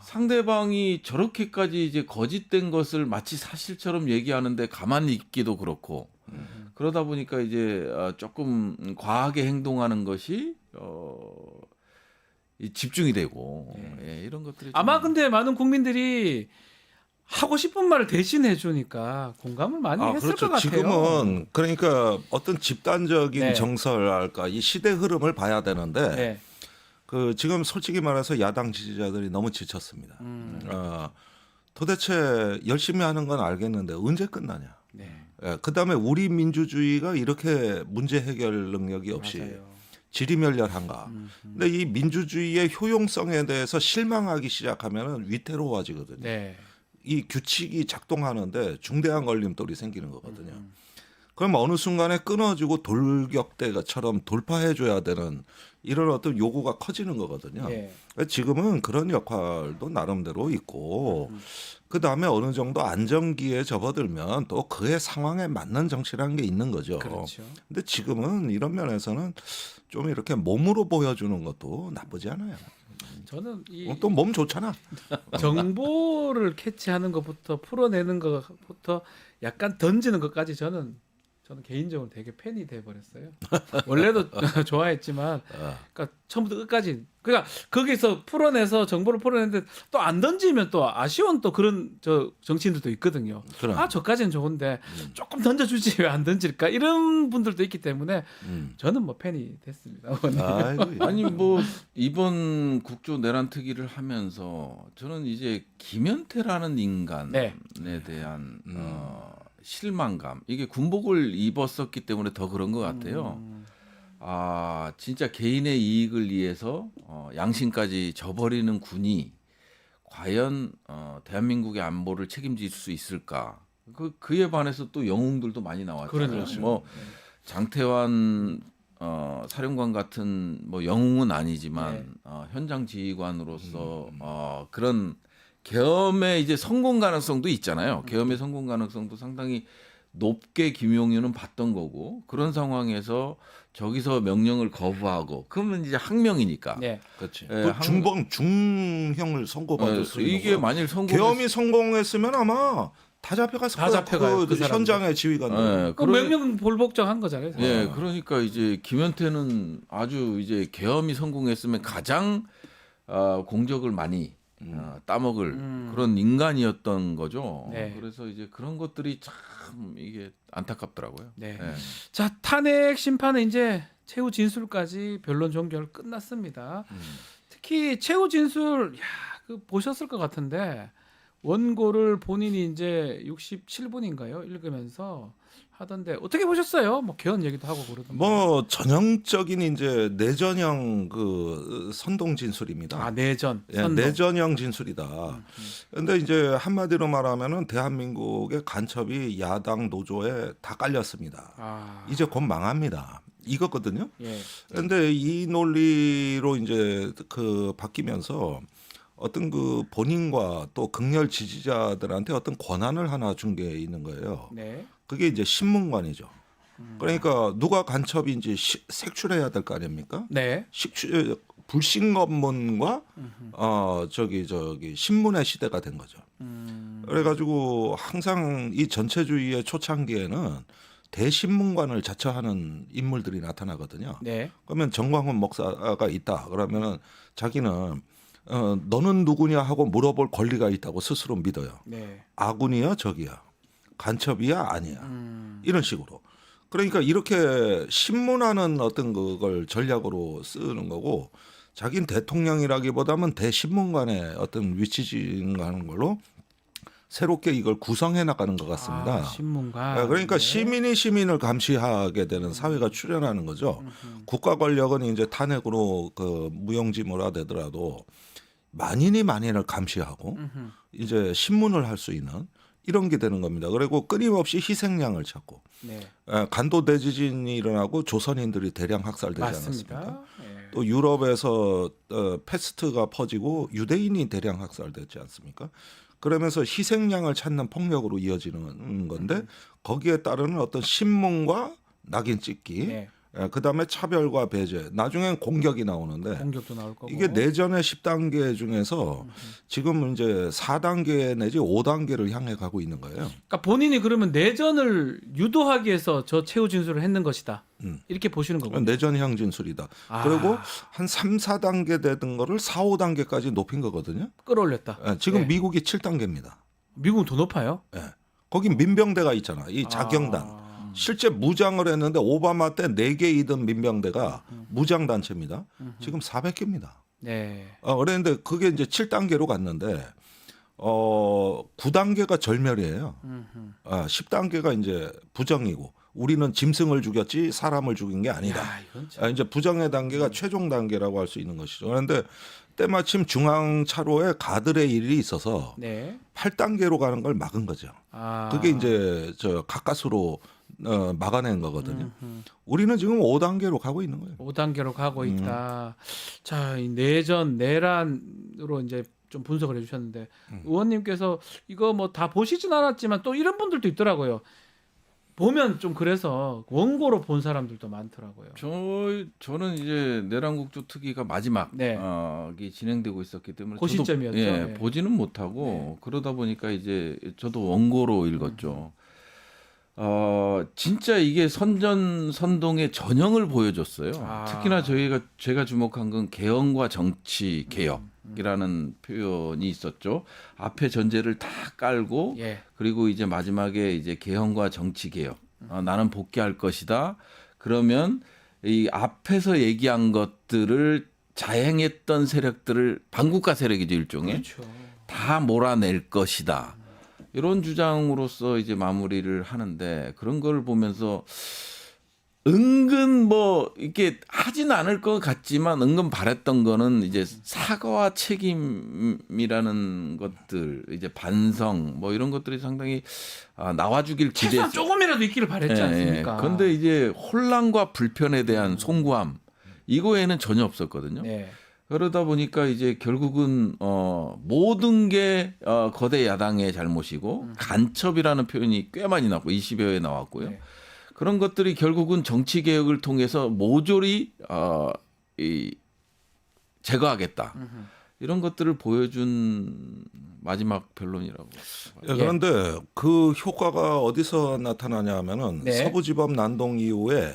상대방이 저렇게까지 이제 거짓된 것을 마치 사실처럼 얘기하는데 가만히 있기도 그렇고 그러다 보니까 이제 조금 과하게 행동하는 것이 집중이 되고 예, 이런 것들이 아마 근데 많은 국민들이 하고 싶은 말을 대신 해주니까 공감을 많이 했을 그렇죠. 것 같아요. 지금은 그러니까 어떤 집단적인 네. 정설랄까 이 시대 흐름을 봐야 되는데 네. 지금 솔직히 말해서 야당 지지자들이 너무 지쳤습니다. 도대체 열심히 하는 건 알겠는데 언제 끝나냐. 네. 그다음에 우리 민주주의가 이렇게 문제 해결 능력이 없이 맞아요. 지리멸렬한가. 근데 이 민주주의의 효용성에 대해서 실망하기 시작하면 위태로워지거든요. 네. 이 규칙이 작동하는데 중대한 걸림돌이 생기는 거거든요. 그럼 어느 순간에 끊어지고 돌격대처럼 돌파해줘야 되는 이런 어떤 요구가 커지는 거거든요. 예. 지금은 그런 역할도 나름대로 있고 그 다음에 어느 정도 안정기에 접어들면 또 그의 상황에 맞는 정치라는 게 있는 거죠. 그렇죠. 근데 지금은 이런 면에서는 좀 이렇게 몸으로 보여주는 것도 나쁘지 않아요. 저는 또 몸 좋잖아. 정보를 캐치하는 것부터 풀어내는 것부터 약간 던지는 것까지 저는 저는 개인적으로 되게 팬이 돼 버렸어요. 원래도 좋아했지만, 그러니까 처음부터 끝까지, 그러니까 거기서 풀어내서 정보를 풀어내는데 또 안 던지면 또 아쉬운 또 그런 저 정치인들도 있거든요. 그럼. 아 저까지는 좋은데 조금 던져주지 왜 안 던질까 이런 분들도 있기 때문에 저는 뭐 팬이 됐습니다. 아이고, 아니 뭐 이번 국조 내란 특위를 하면서 저는 이제 김연태라는 인간에 네. 대한 실망감, 이게 군복을 입었었기 때문에 더 그런 것 같아요. 아 진짜 개인의 이익을 위해서 양심까지 저버리는 군이 과연 대한민국의 안보를 책임질 수 있을까? 그에 반해서 또 영웅들도 많이 나왔잖아요. 그렇죠. 뭐 장태환 사령관 같은 뭐 영웅은 아니지만 현장 지휘관으로서 그런 계엄의 이제 성공 가능성도 있잖아요. 계엄의 성공 가능성도 상당히 높게 김용윤은 봤던 거고, 그런 상황에서 저기서 명령을 거부하고 그러면 이제 항명이니까. 네. 그렇지. 예, 또 중형을 선고받을 수 있는 이게 거. 만일 계엄이 성공했으면 아마 다 잡혀갔을 다 거예요. 잡혀가요, 그 사람들. 현장의 지휘관들. 예, 그 명령 불복종한 거잖아요. 예, 그러니까 이제 김연태는 아주 이제 계엄이 성공했으면 가장 공적을 많이 따먹을 그런 인간이었던 거죠. 네. 그래서 이제 그런 것들이 참 이게 안타깝더라고요. 네. 예. 자, 탄핵 심판은 이제 최후 진술까지 변론 종결 끝났습니다. 특히 최후 진술, 그 보셨을 것 같은데 원고를 본인이 이제 67분인가요? 읽으면서 하던데 어떻게 보셨어요? 뭐 개헌 얘기도 하고 그러던데. 뭐 전형적인 이제 내전형 그 선동 진술입니다. 아, 내전. 예, 선동. 내전형 진술이다. 그런데 이제 한마디로 말하면은 대한민국의 간첩이 야당 노조에 다 깔렸습니다. 아. 이제 곧 망합니다. 이거거든요. 예. 그런데 이 논리로 이제 그 바뀌면서 어떤 그 본인과 또 극렬 지지자들한테 어떤 권한을 하나 준 게 있는 거예요. 네. 그게 이제 신문관이죠. 그러니까 누가 간첩인지 색출해야 될 거 아닙니까? 네. 불신검문과 저기 신문의 시대가 된 거죠. 그래가지고 항상 이 전체주의의 초창기에는 대신문관을 자처하는 인물들이 나타나거든요. 네. 그러면 정광훈 목사가 있다. 그러면은 자기는 너는 누구냐 하고 물어볼 권리가 있다고 스스로 믿어요. 네. 아군이야 적이야, 간첩이야 아니야, 이런 식으로. 그러니까 이렇게 신문하는 어떤 그걸 전략으로 쓰는 거고, 자기는 대통령이라기보다는 대신문관의 어떤 위치진하는 걸로 새롭게 이걸 구성해 나가는 것 같습니다. 아, 신문관. 그러니까 네. 시민이 시민을 감시하게 되는 사회가 출현하는 거죠. 국가 권력은 이제 탄핵으로 그 무용지물화되더라도 만인을 감시하고 이제 신문을 할 수 있는 이런 게 되는 겁니다. 그리고 끊임없이 희생양을 찾고 네. 간도 대지진이 일어나고 조선인들이 대량 학살되지 맞습니다. 않았습니까? 예. 또 유럽에서 패스트가 퍼지고 유대인이 대량 학살됐지 않습니까? 그러면서 희생양을 찾는 폭력으로 이어지는 건데 거기에 따르는 어떤 신문과 낙인 찍기, 네. 그다음에 차별과 배제, 나중엔 공격이 나오는데 공격도 나올 거고. 이게 내전의 10단계 중에서 지금 이제 4단계 내지 5단계를 향해 가고 있는 거예요. 그러니까 본인이 그러면 내전을 유도하기 위해서 저 최후 진술을 했는 것이다. 이렇게 보시는 거군요. 내전형 진술이다. 아. 그리고 한 3, 4단계 되던 거를 4, 5단계까지 높인 거거든요. 끌어올렸다. 지금 네. 미국이 7단계입니다. 미국은 더 높아요? 거기 민병대가 있잖아. 이 자경단. 실제 무장을 했는데 오바마 때 4개이던 민병대가 무장단체입니다. 지금 400개입니다. 네. 그런데 그게 이제 7단계로 갔는데 9단계가 절멸이에요. 10단계가 이제 부정이고 우리는 짐승을 죽였지 사람을 죽인 게 아니다. 야, 이건 참. 이제 부정의 단계가 최종 단계라고 할 수 있는 것이죠. 그런데 때마침 중앙 차로에 가드레 일이 있어서 네. 8단계로 가는 걸 막은 거죠. 아. 그게 이제 저 가까스로 막아낸 거거든요. 우리는 지금 5단계로 가고 있는 거예요. 5단계로 가고 있다. 자, 이 내전, 내란으로 이제 좀 분석을 해주셨는데 의원님께서 이거 뭐 다 보시진 않았지만 또 이런 분들도 있더라고요. 보면 좀 그래서 원고로 본 사람들도 많더라고요. 저는 이제 내란국조 특위가 마지막 네. 이 진행되고 있었기 때문에 그 시점이었죠. 네. 보지는 못하고 그러다 보니까 이제 저도 원고로 읽었죠. 진짜 이게 선전선동의 전형을 보여줬어요. 아. 특히나 제가 주목한 건 개헌과 정치 개혁이라는 표현이 있었죠. 앞에 전제를 다 깔고 예. 그리고 이제 마지막에 이제 개헌과 정치 개혁. 나는 복귀할 것이다. 그러면 이 앞에서 얘기한 것들을 자행했던 세력들을 반국가 세력이죠, 일종의. 그렇죠. 다 몰아낼 것이다. 이런 주장으로서 이제 마무리를 하는데 그런 걸 보면서 은근 뭐 이렇게 하진 않을 것 같지만 은근 바랬던 거는 이제 사과와 책임이라는 것들, 이제 반성 뭐 이런 것들이 상당히 나와주길 최소한 기대했어요. 조금이라도 있기를 바랬지 않습니까? 그런데 이제 혼란과 불편에 대한 송구함 이거에는 전혀 없었거든요. 네. 그러다 보니까 이제 결국은 모든 게 거대 야당의 잘못이고 간첩이라는 표현이 꽤 많이 나왔고 20여 회 나왔고요. 네. 그런 것들이 결국은 정치 개혁을 통해서 모조리 제거하겠다. 이런 것들을 보여준 마지막 변론이라고. 예, 그런데 그 효과가 어디서 나타나냐 하면은 네. 서부지법 난동 이후에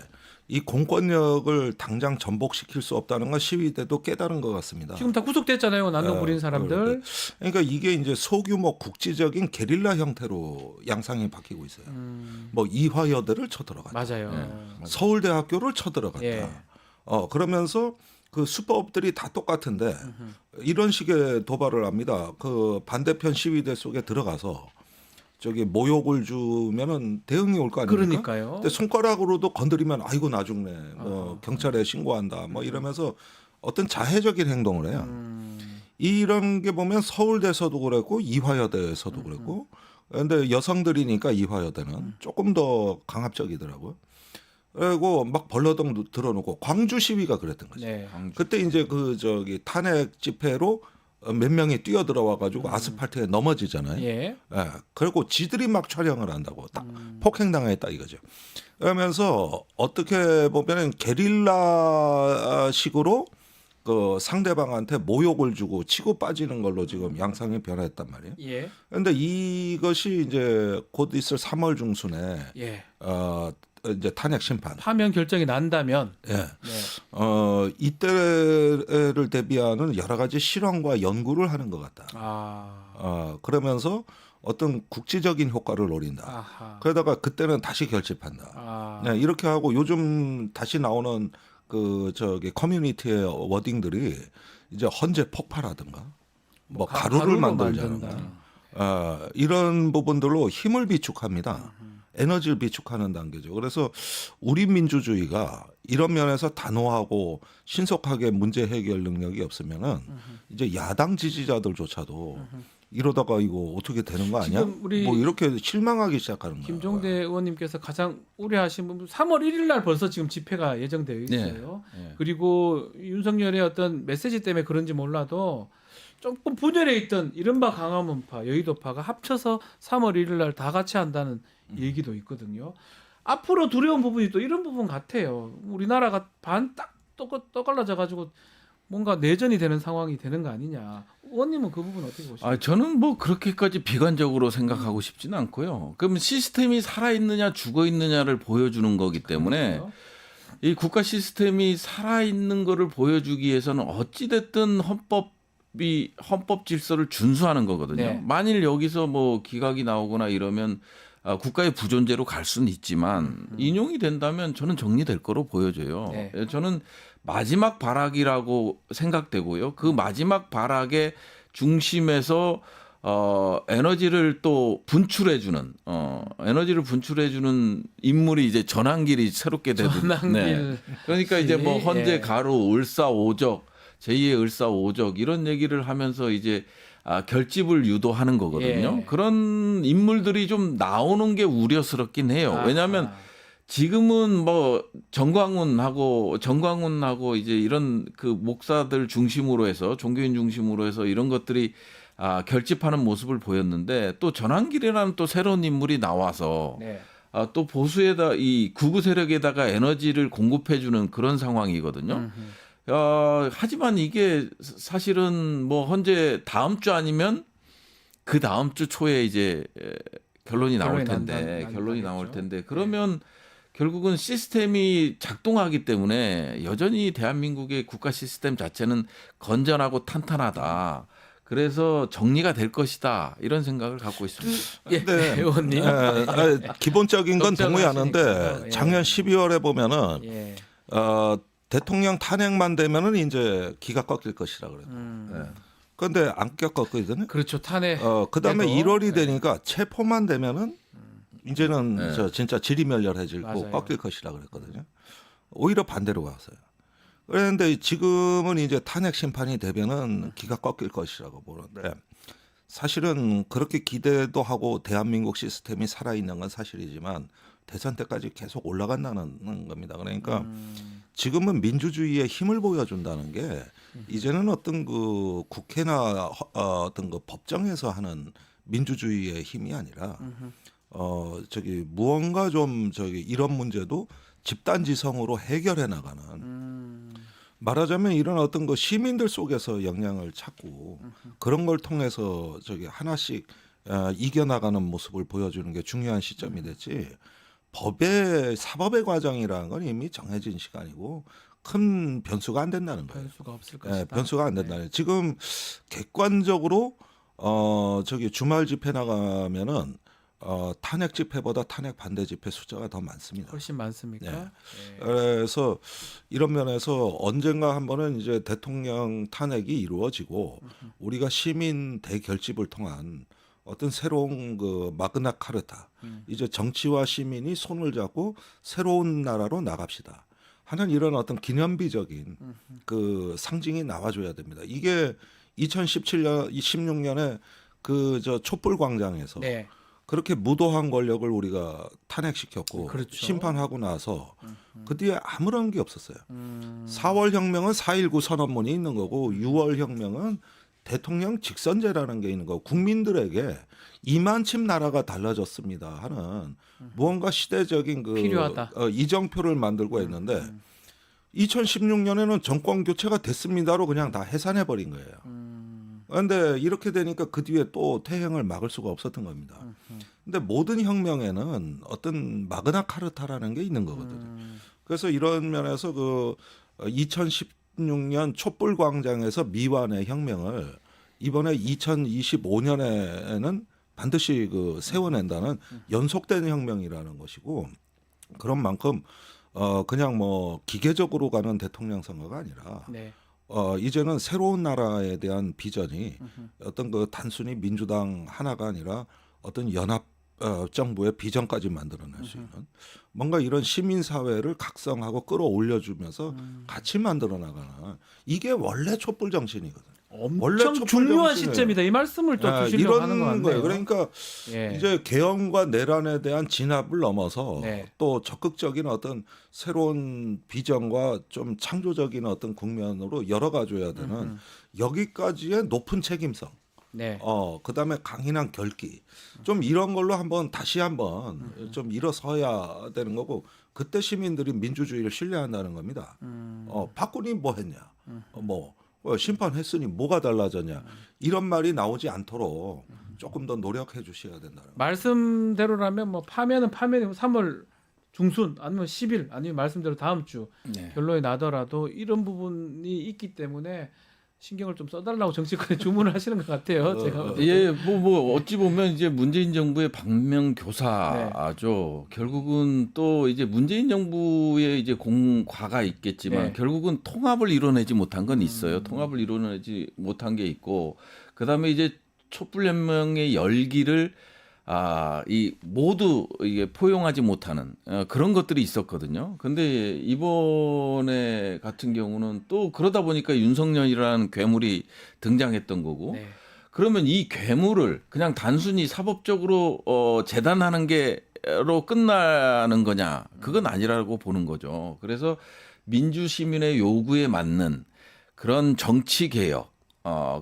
이 공권력을 당장 전복시킬 수 없다는 건 시위대도 깨달은 것 같습니다. 지금 다 구속됐잖아요. 난동 부린 사람들. 그러니까 이게 이제 소규모 국지적인 게릴라 형태로 양상이 바뀌고 있어요. 뭐 이화여대를 쳐들어갔다. 맞아요. 서울대학교를 쳐들어갔다. 예. 그러면서 그 수법들이 다 똑같은데 이런 식의 도발을 합니다. 그 반대편 시위대 속에 들어가서 저기 모욕을 주면은 대응이 올 거 아닙니까? 그러니까요. 근데 손가락으로도 건드리면 아이고 나 죽네. 뭐 경찰에 신고한다. 뭐 이러면서 어떤 자해적인 행동을 해요. 이런 게 보면 서울대에서도 그랬고 이화여대에서도 그랬고. 근데 여성들이니까 이화여대는 조금 더 강압적이더라고요. 그리고 막 벌러덩 들어놓고 광주 시위가 그랬던 거죠. 네. 그때 이제 그 저기 탄핵 집회로 몇 명이 뛰어들어와 가지고 아스팔트에 넘어지잖아요. 예. 예. 그리고 지들이 막 촬영을 한다고 딱 폭행당했다 이거죠. 그러면서 어떻게 보면은 게릴라식으로 그 상대방한테 모욕을 주고 치고 빠지는 걸로 지금 양상이 변화했단 말이에요. 예. 그런데 이것이 이제 곧 있을 3월 중순에 예. 이제 탄핵 심판. 파면 결정이 난다면 예. 네. 이때를 대비하는 여러 가지 실험과 연구를 하는 것 같다. 그러면서 어떤 국지적인 효과를 노린다. 아하. 그러다가 그때는 다시 결집한다. 네, 이렇게 하고 요즘 다시 나오는 그 저기 커뮤니티의 워딩들이 이제 헌재 폭파라든가 뭐 가루를 만들자든가 이런 부분들로 힘을 비축합니다. 에너지를 비축하는 단계죠. 그래서 우리 민주주의가 이런 면에서 단호하고 신속하게 문제 해결 능력이 없으면은 이제 야당 지지자들조차도 이러다가 이거 어떻게 되는 거 아니야? 지금 우리 뭐 이렇게 실망하기 시작하는 거예요. 김종대 의원님께서 가장 우려하신 부분 3월 1일 날 벌써 지금 집회가 예정되어 있어요. 네. 그리고 윤석열의 어떤 메시지 때문에 그런지 몰라도 조금 분열해 있던 이른바 강화문파, 여의도파가 합쳐서 3월 1일 날 다 같이 한다는 얘기도 있거든요. 앞으로 두려운 부분이 또 이런 부분 같아요. 우리나라가 반 딱 떠갈라져 가지고 뭔가 내전이 되는 상황이 되는 거 아니냐. 의원님은 그 부분 어떻게 보십니까? 저는 뭐 그렇게까지 비관적으로 생각하고 싶지는 않고요. 그럼 시스템이 살아있느냐 죽어있느냐를 보여주는 거기 때문에 그렇죠. 이 국가 시스템이 살아있는 거를 보여주기 위해서는 어찌됐든 헌법 질서를 준수하는 거거든요. 네. 만일 여기서 뭐 기각이 나오거나 이러면 국가의 부존재로 갈 수는 있지만 인용이 된다면 저는 정리될 거로 보여져요. 네. 저는 마지막 발악이라고 생각되고요. 그 마지막 발악의 중심에서 에너지를 또 분출해주는 인물이 이제 전환길이 새롭게 되는. 전환길. 그러니까 이제 뭐 헌재 예. 가루, 을사오적, 제2의 을사오적 이런 얘기를 하면서 이제 결집을 유도하는 거거든요. 예. 그런 인물들이 좀 나오는 게 우려스럽긴 해요. 왜냐하면 지금은 뭐 정광훈하고 이제 이런 그 목사들 중심으로 해서 종교인 중심으로 해서 이런 것들이 결집하는 모습을 보였는데 또 전환길이라는 또 새로운 인물이 나와서 네. 또 보수에다 이 극우 세력에다가 에너지를 공급해주는 그런 상황이거든요. 하지만 이게 사실은 뭐 헌재 다음 주 아니면 그 다음 주 초에 이제 결론이 나올 결론이 텐데 난다- 결론이 난다겠죠. 나올 텐데 그러면 결국은 시스템이 작동하기 때문에 여전히 대한민국의 국가 시스템 자체는 건전하고 탄탄하다. 그래서 정리가 될 것이다. 이런 생각을 갖고 있습니다. 예, 근데 의원님. 기본적인 건 동의하는데 걱정하시니까. 예. 작년 12월에 보면은 예. 대통령 탄핵만 되면은 이제 기가 꺾일 것이라 그래요. 그런데 안 꺾었거든요. 그렇죠. 탄핵. 그다음에 그래도, 1월이 되니까 체포만 되면은 이제는 네. 저 진짜 지리멸렬해질 거 맞아요. 꺾일 것이라 그랬거든요. 오히려 반대로 갔어요. 그런데 지금은 이제 탄핵 심판이 되면은 기가 꺾일 것이라고 보는데 사실은 그렇게 기대도 하고 대한민국 시스템이 살아있는 건 사실이지만 대선 때까지 계속 올라간다는 겁니다. 그러니까 지금은 민주주의의 힘을 보여준다는 게 이제는 어떤 그 국회나 어떤 그 법정에서 하는 민주주의의 힘이 아니라 저기 무언가 좀 저기 이런 문제도 집단지성으로 해결해 나가는 말하자면 이런 어떤 그 시민들 속에서 영향을 찾고 그런 걸 통해서 저기 하나씩 이겨나가는 모습을 보여주는 게 중요한 시점이 됐지. 사법의 과정이라는 건 이미 정해진 시간이고 큰 변수가 안 된다는 거예요. 변수가 없을 것이다. 네, 변수가 안 된다는. 지금 객관적으로 저기 주말 집회 나가면은 탄핵 집회보다 탄핵 반대 집회 숫자가 더 많습니다. 훨씬 많습니까? 네. 예. 그래서 이런 면에서 언젠가 한 번은 이제 대통령 탄핵이 이루어지고 우리가 시민 대결집을 통한 어떤 새로운 그 마그나 카르타, 이제 정치와 시민이 손을 잡고 새로운 나라로 나갑시다 하는 이런 어떤 기념비적인 그 상징이 나와줘야 됩니다. 이게 2017년, 16년에 그 저 촛불 광장에서 네. 그렇게 무도한 권력을 우리가 탄핵시켰고 그렇죠. 심판하고 나서 그 뒤에 아무런 게 없었어요. 4월 혁명은 4.19 선언문이 있는 거고 6월 혁명은 대통령 직선제라는 게 있는 거고 국민들에게 이만침 나라가 달라졌습니다 하는 무언가 시대적인 그 필요하다. 이정표를 만들고 했는데 2016년에는 정권 교체가 됐습니다로 그냥 다 해산해 버린 거예요. 그런데 이렇게 되니까 그 뒤에 또 퇴행을 막을 수가 없었던 겁니다. 근데 모든 혁명에는 어떤 마그나 카르타라는 게 있는 거거든요. 그래서 이런 면에서 그 2016년 촛불 광장에서 미완의 혁명을 이번에 2025년에는 반드시 그 세워낸다는 연속된 혁명이라는 것이고 그런 만큼 그냥 뭐 기계적으로 가는 대통령 선거가 아니라 네. 이제는 새로운 나라에 대한 비전이 어떤 그 단순히 민주당 하나가 아니라 어떤 연합 정부의 비전까지 만들어낼 수 있는 뭔가 이런 시민 사회를 각성하고 끌어올려주면서 같이 만들어 나가는 이게 원래 촛불 정신이거든요. 원래 엄청 촛불 중요한 정신은- 시점이다. 이 말씀을 또 주시려고 이런 하는 거 같네요. 거예요. 그러니까 예. 이제 개헌과 내란에 대한 진압을 넘어서 네. 또 적극적인 어떤 새로운 비전과 좀 창조적인 어떤 국면으로 열어가줘야 되는 여기까지의 높은 책임성. 네. 그다음에 강인한 결기. 좀 이런 걸로 다시 한번 좀 일어서야 되는 거고 그때 시민들이 민주주의를 신뢰한다는 겁니다. 박근혜 뭐 했냐? 심판했으니 뭐가 달라졌냐? 이런 말이 나오지 않도록 조금 더 노력해 주셔야 된다는 거예요. 말씀대로라면 뭐 파면은 3월 중순 아니면 10일 아니면 말씀대로 다음 주 네. 결론이 나더라도 이런 부분이 있기 때문에 신경을 좀 써달라고 정치권에 주문을 하시는 것 같아요. 제가 봤을 때. 예, 뭐 어찌 보면 이제 문재인 정부의 방명교사죠. 결국은 또 이제 문재인 정부의 이제 공과가 있겠지만 네. 결국은 통합을 이뤄내지 못한 건 있어요. 통합을 이뤄내지 못한 게 있고 그다음에 이제 촛불혁명의 열기를 이 모두 이게 포용하지 못하는 그런 것들이 있었거든요. 근데 이번에 같은 경우는 또 그러다 보니까 윤석열이라는 괴물이 등장했던 거고 네. 그러면 이 괴물을 그냥 단순히 사법적으로 재단하는 게로 끝나는 거냐? 그건 아니라고 보는 거죠. 그래서 민주 시민의 요구에 맞는 그런 정치 개혁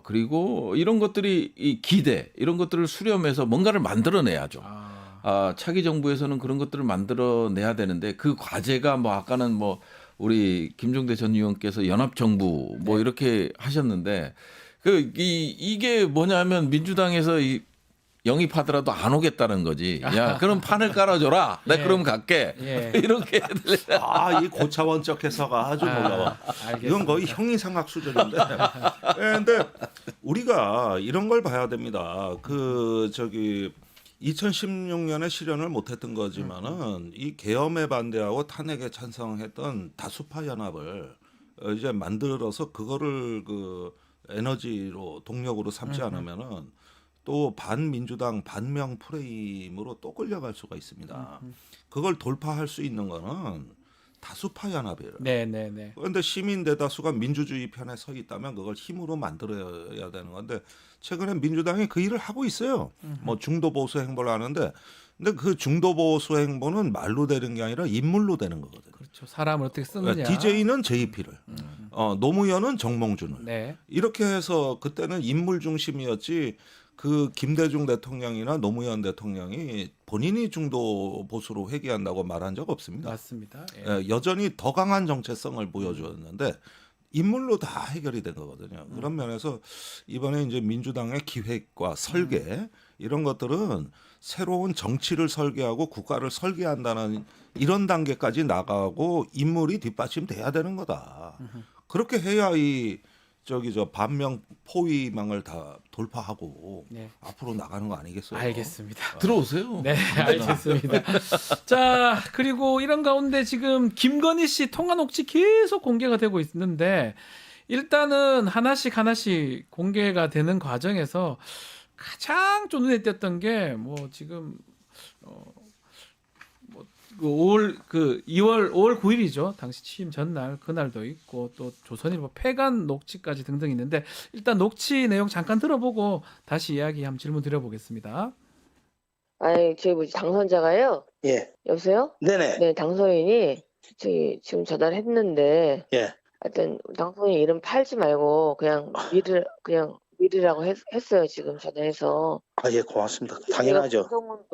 그리고 이런 것들이 이 기대 이런 것들을 수렴해서 뭔가를 만들어내야죠. 차기 정부에서는 그런 것들을 만들어내야 되는데 그 과제가 뭐 아까는 뭐 우리 김종대 전 의원께서 연합정부 뭐 이렇게 하셨는데 이게 뭐냐면 민주당에서 영입하더라도 안 오겠다는 거지. 야, 그럼 판을 깔아줘라. 나 예. 그럼 갈게. 예. 이렇게 해야 돼. 이 고차원적 해서가 아주 놀라워. 알겠습니다. 이건 거의 형이상학 수준인데. 근데 우리가 이런 걸 봐야 됩니다. 2016년에 실현을 못했던 거지만은 이 계엄에 반대하고 탄핵에 찬성했던 다수파 연합을 이제 만들어서 그거를 그 에너지로 동력으로 삼지 않으면은 또 반민주당 반명 프레임으로 또 끌려갈 수가 있습니다. 그걸 돌파할 수 있는 거는 다수파 연합이에요. 네네네. 그런데 시민 대다수가 민주주의 편에 서 있다면 그걸 힘으로 만들어야 되는 건데 최근에 민주당이 그 일을 하고 있어요. 뭐 중도 보수 행보를 하는데 근데 그 중도 보수 행보는 말로 되는 게 아니라 인물로 되는 거거든요. 그렇죠. 사람을 어떻게 쓰느냐. DJ는 JP를, 노무현은 정몽준을. 네. 이렇게 해서 그때는 인물 중심이었지. 그 김대중 대통령이나 노무현 대통령이 본인이 중도 보수로 회귀한다고 말한 적 없습니다. 맞습니다. 예. 여전히 더 강한 정체성을 보여주었는데 인물로 다 해결이 된 거거든요. 그런 면에서 이번에 이제 민주당의 기획과 설계 이런 것들은 새로운 정치를 설계하고 국가를 설계한다는 이런 단계까지 나가고 인물이 뒷받침돼야 되는 거다. 그렇게 해야 반명 포위망을 다 돌파하고 네. 앞으로 나가는 거 아니겠어요? 알겠습니다. 들어오세요. 네, 알겠습니다. 자, 그리고 이런 가운데 지금 김건희 씨 통화 녹취 계속 공개가 되고 있는데 일단은 하나씩 공개가 되는 과정에서 가장 좀 눈에 띄었던 게 뭐 지금 5월 9일이죠. 당시 취임 전날 그날도 있고 또 조선일보 폐간 녹취까지 등등 있는데 일단 녹취 내용 잠깐 들어보고 다시 이야기 한번 질문 드려보겠습니다. 아니 당선자가요. 예. 여보세요? 네네. 네, 당선인이 지금 전화를 했는데 예. 하여튼 당선인 이름 팔지 말고 그냥 미르라고 했어요. 지금 전화해서. 예, 고맙습니다. 당연하죠.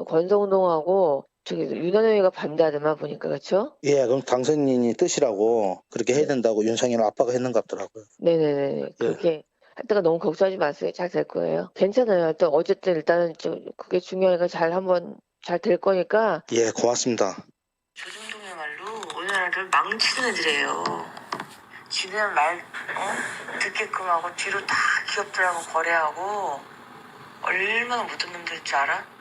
권성동하고 윤한영이가 반대하더만 보니까 그렇죠? 예, 그럼 당선인이 뜻이라고 그렇게 해야 된다고 윤상현 아빠가 했는 것 같더라고요. 네네네. 그렇게 하다가 너무 걱정하지 마세요. 잘 될 거예요. 괜찮아요. 또 어쨌든 일단은 그게 중요하니까 잘 될 거니까. 예, 고맙습니다. 조중동이야말로 우리나라를 망치는 애들이에요. 지는 말 듣게끔 하고 뒤로 다 기업들하고 거래하고 얼마나 못된 놈들일 줄 알아?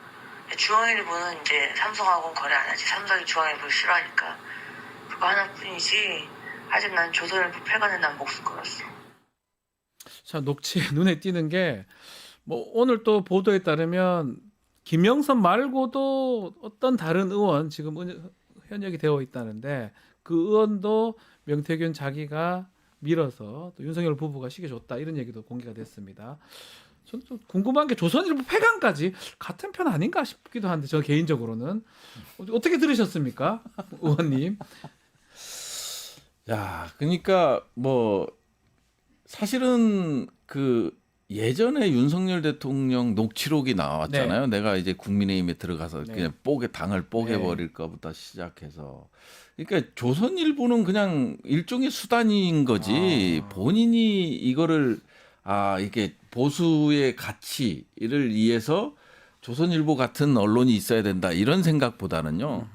중앙일보는 이제 삼성하고 거래 안 하지. 삼성이 중앙일보를 싫어하니까. 그거 하나뿐이지. 아직 난 조선일보 폐간에 난 목숨 걸었어. 자, 녹취에 눈에 띄는 게 뭐 오늘 또 보도에 따르면 김영선 말고도 어떤 다른 의원 지금 현역이 되어 있다는데 그 의원도 명태균 자기가 밀어서 또 윤석열 부부가 시켜줬다 이런 얘기도 공개가 됐습니다. 저는 좀 궁금한 게 조선일보 폐간까지 같은 편 아닌가 싶기도 한데 저 개인적으로는 어떻게 들으셨습니까, 의원님? 야, 그러니까 뭐 사실은 그 예전에 윤석열 대통령 녹취록이 나왔잖아요. 내가 이제 국민의힘에 들어가서 그냥 당을 뽀개버릴 거부터 시작해서. 그러니까 조선일보는 그냥 일종의 수단인 거지. 본인이 이거를 이게 보수의 가치를 위해서 조선일보 같은 언론이 있어야 된다 이런 생각보다는요.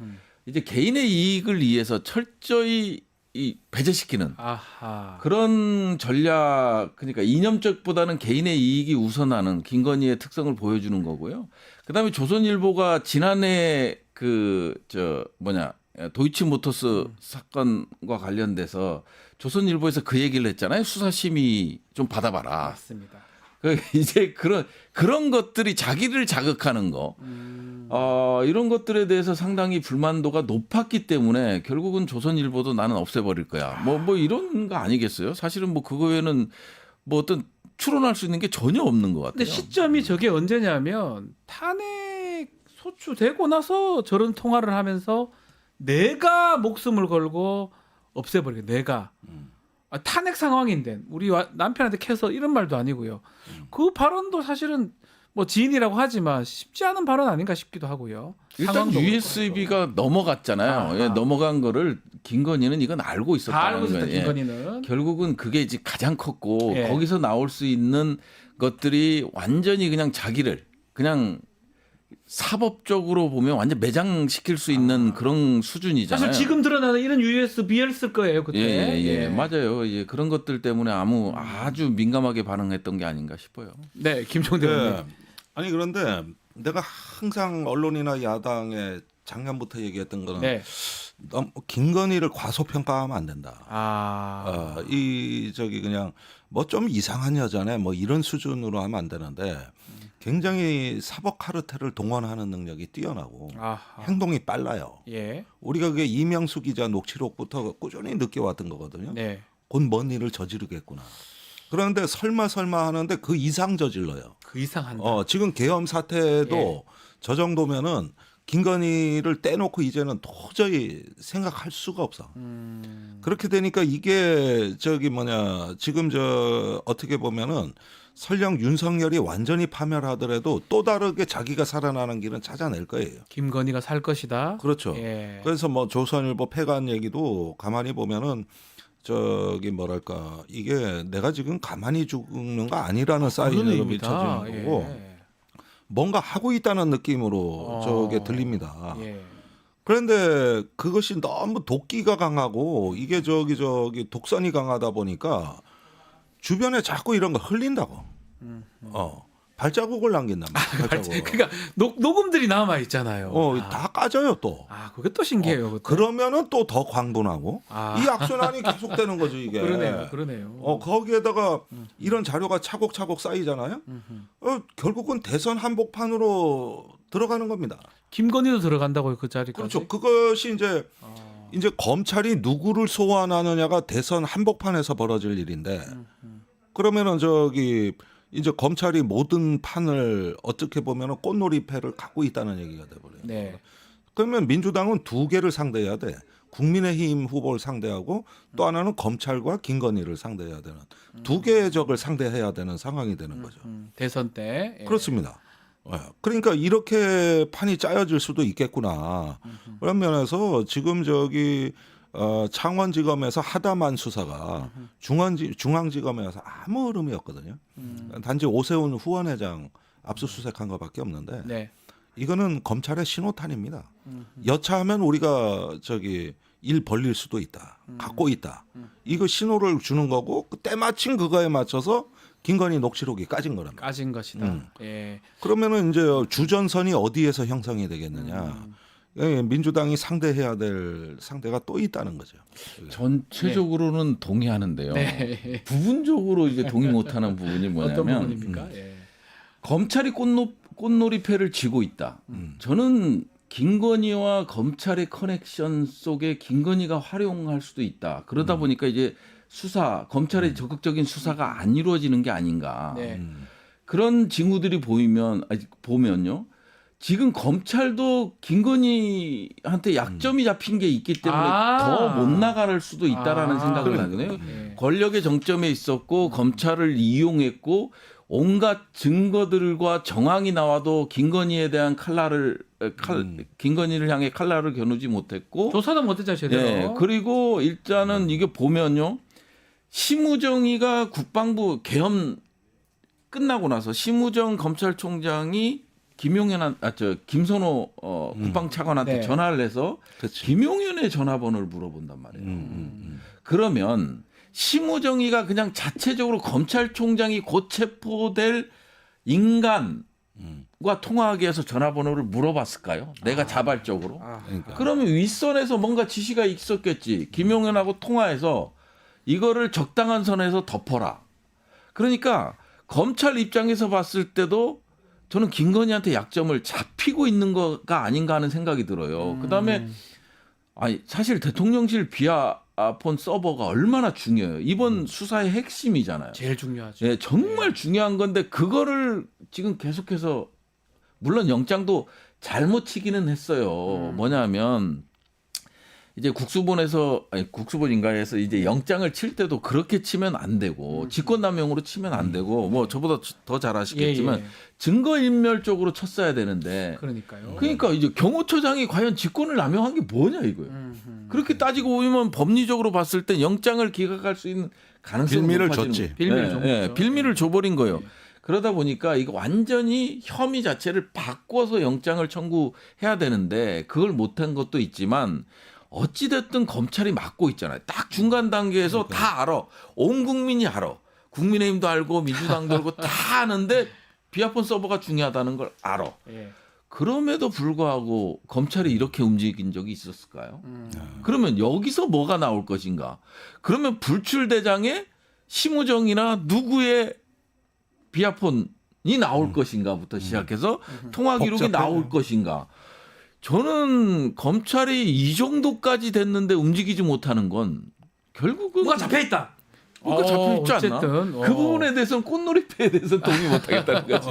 이제 개인의 이익을 위해서 철저히 배제시키는 그런 전략, 그러니까 이념적보다는 개인의 이익이 우선하는 김건희의 특성을 보여주는 거고요. 그다음에 조선일보가 지난해 도이치모터스 사건과 관련돼서 조선일보에서 그 얘기를 했잖아요. 수사심의 좀 받아봐라. 맞습니다. 이제 그런 것들이 자기를 자극하는 거, 이런 것들에 대해서 상당히 불만도가 높았기 때문에 결국은 조선일보도 나는 없애버릴 거야. 뭐 이런 거 아니겠어요? 사실은 뭐 그거에는 뭐 어떤 추론할 수 있는 게 전혀 없는 것 같아요. 근데 시점이 저게 언제냐면 탄핵 소추되고 나서 저런 통화를 하면서 내가 목숨을 걸고 없애버리게. 내가 탄핵 상황인데 우리 남편한테 캐서 이런 말도 아니고요. 그 발언도 사실은 뭐 지인이라고 하지만 쉽지 않은 발언 아닌가 싶기도 하고요. 일단 USB가 넘어갔잖아요. 넘어간 거를 김건희는 이건 알고 있었다는 거예요. 김건희는 결국은 그게 이제 가장 컸고 거기서 나올 수 있는 것들이 완전히 그냥 자기를 그냥 사법적으로 보면 완전 매장시킬 수 있는 그런 수준이잖아요. 사실 지금 드러나는 이런 USB였을 거예요 그때. 예, 맞아요. 예, 그런 것들 때문에 아주 민감하게 반응했던 게 아닌가 싶어요. 네, 김종대 의원님. 네. 아니 그런데 내가 항상 언론이나 야당에 작년부터 얘기했던 거는 네. 너무 김건희를 과소평가하면 안 된다. 그냥 뭐 좀 이상한 여자네 뭐 이런 수준으로 하면 안 되는데 굉장히 사법 카르텔을 동원하는 능력이 뛰어나고 행동이 빨라요. 예. 우리가 그게 이명수 기자 녹취록부터 꾸준히 느껴왔던 거거든요. 네. 곧 뭔 일을 저지르겠구나. 그런데 설마 하는데 그 이상 저질러요. 그 이상 한다. 지금 계엄 사태도 예. 저 정도면은 김건희를 떼놓고 이제는 도저히 생각할 수가 없어. 그렇게 되니까 이게 지금 어떻게 보면은 설령 윤석열이 완전히 파멸하더라도 또 다르게 자기가 살아나는 길은 찾아낼 거예요. 김건희가 살 것이다. 그렇죠. 예. 그래서 뭐 조선일보 폐간 얘기도 가만히 보면은 이게 내가 지금 가만히 죽는 거 아니라는 사인으로 비춰지는 거고 예. 뭔가 하고 있다는 느낌으로 저게 들립니다. 예. 그런데 그것이 너무 도끼가 강하고 이게 독선이 강하다 보니까 주변에 자꾸 이런 거 흘린다고. 발자국을 남긴단 말이야. 발자국. 그러니까 녹음들이 남아 있잖아요. 다 까져요 또. 그게 또 신기해요. 그것도. 그러면은 또 더 광분하고 이 악순환이 계속되는 거죠 이게. 그러네요. 거기에다가 이런 자료가 차곡차곡 쌓이잖아요. 결국은 대선 한복판으로 들어가는 겁니다. 김건희도 들어간다고요 그 자리까지. 그렇죠. 그것이 이제 검찰이 누구를 소환하느냐가 대선 한복판에서 벌어질 일인데 그러면은 이제 검찰이 모든 판을 어떻게 보면은 꽃놀이패를 갖고 있다는 얘기가 돼버려요. 네. 그러면 민주당은 두 개를 상대해야 돼. 국민의힘 후보를 상대하고 또 하나는 검찰과 김건희를 상대해야 되는 두 개의 적을 상대해야 되는 상황이 되는 거죠. 대선 때. 예. 그렇습니다. 그러니까 이렇게 판이 짜여질 수도 있겠구나. 그런 면에서 지금 창원지검에서 하다만 수사가 중앙지검에 와서 아무 흐름이 없거든요. 단지 오세훈 후원회장 압수수색한 것밖에 없는데 네. 이거는 검찰의 신호탄입니다. 여차하면 우리가 일 벌릴 수도 있다. 갖고 있다. 이거 신호를 주는 거고 때마침 그거에 맞춰서 김건희 녹취록이 까진 거랍니다. 까진 것이다. 예. 그러면은 이제 주전선이 어디에서 형성이 되겠느냐. 민주당이 상대해야 될 상대가 또 있다는 거죠. 전체적으로는 동의하는데요. 네. 부분적으로 이제 동의 못하는 부분이 어떤 뭐냐면 부분입니까? 예. 검찰이 꽃놀이패를 쥐고 있다. 저는 김건희와 검찰의 커넥션 속에 김건희가 활용할 수도 있다. 그러다 보니까 이제 검찰의 적극적인 수사가 안 이루어지는 게 아닌가. 네. 그런 징후들이 보면요. 지금 검찰도 김건희한테 약점이 잡힌 게 있기 때문에 더 못 나갈 수도 있다라는 생각을 하거든요. 네. 권력의 정점에 있었고 검찰을 이용했고 온갖 증거들과 정황이 나와도 김건희에 대한 김건희를 향해 칼날을 겨누지 못했고 조사도 못했죠 제대로. 네, 그리고 일단은 이게 보면요. 심우정이가 국방부 계엄 끝나고 나서 심우정 검찰총장이 김선호 국방차관한테 네. 전화를 해서 그치. 김용현의 전화번호를 물어본단 말이에요. 그러면 심우정이가 그냥 자체적으로 검찰총장이 곧 체포될 인간과 통화하기 위해서 전화번호를 물어봤을까요? 내가 자발적으로. 그러니까. 그러면 윗선에서 뭔가 지시가 있었겠지. 김용현하고 통화해서 이거를 적당한 선에서 덮어라. 그러니까 검찰 입장에서 봤을 때도 저는 김건희한테 약점을 잡히고 있는 거가 아닌가 하는 생각이 들어요. 그다음에 사실 대통령실 비아폰 서버가 얼마나 중요해요. 이번 수사의 핵심이잖아요. 제일 중요하죠. 네, 정말 중요한 건데 그거를 지금 계속해서 물론 영장도 잘못 치기는 했어요. 뭐냐면 이제 국수본인가에서 이제 영장을 칠 때도 그렇게 치면 안 되고 직권남용으로 치면 안 되고 뭐 저보다 더 잘 아시겠지만 예. 증거인멸적으로 쳤어야 되는데 그러니까요. 그러니까 이제 경호처장이 과연 직권을 남용한 게 뭐냐 이거예요. 그렇게 따지고 보면 법리적으로 봤을 때 영장을 기각할 수 있는 가능성이 빌미를 높아지는 줬지. 빌미를 네, 준 네, 거죠. 빌미를 줘버린 거예요. 그러다 보니까 이거 완전히 혐의 자체를 바꿔서 영장을 청구해야 되는데 그걸 못한 것도 있지만 어찌됐든 검찰이 막고 있잖아요. 딱 중간 단계에서 다 알아. 온 국민이 알아. 국민의힘도 알고 민주당도 알고 다 아는데 비아폰 서버가 중요하다는 걸 알아. 그럼에도 불구하고 검찰이 이렇게 움직인 적이 있었을까요? 그러면 여기서 뭐가 나올 것인가? 그러면 불출대장의 심우정이나 누구의 비아폰이 나올 것인가부터 시작해서 통화 기록이 나올 것인가? 저는 검찰이 이 정도까지 됐는데 움직이지 못하는 건 결국은 뭐가 잡혀 있다. 뭔가 잡혀 있지 않나? 어쨌든, 그 부분에 대해서는 꽃놀이패에 대해서는 동의 못하겠다는 거지.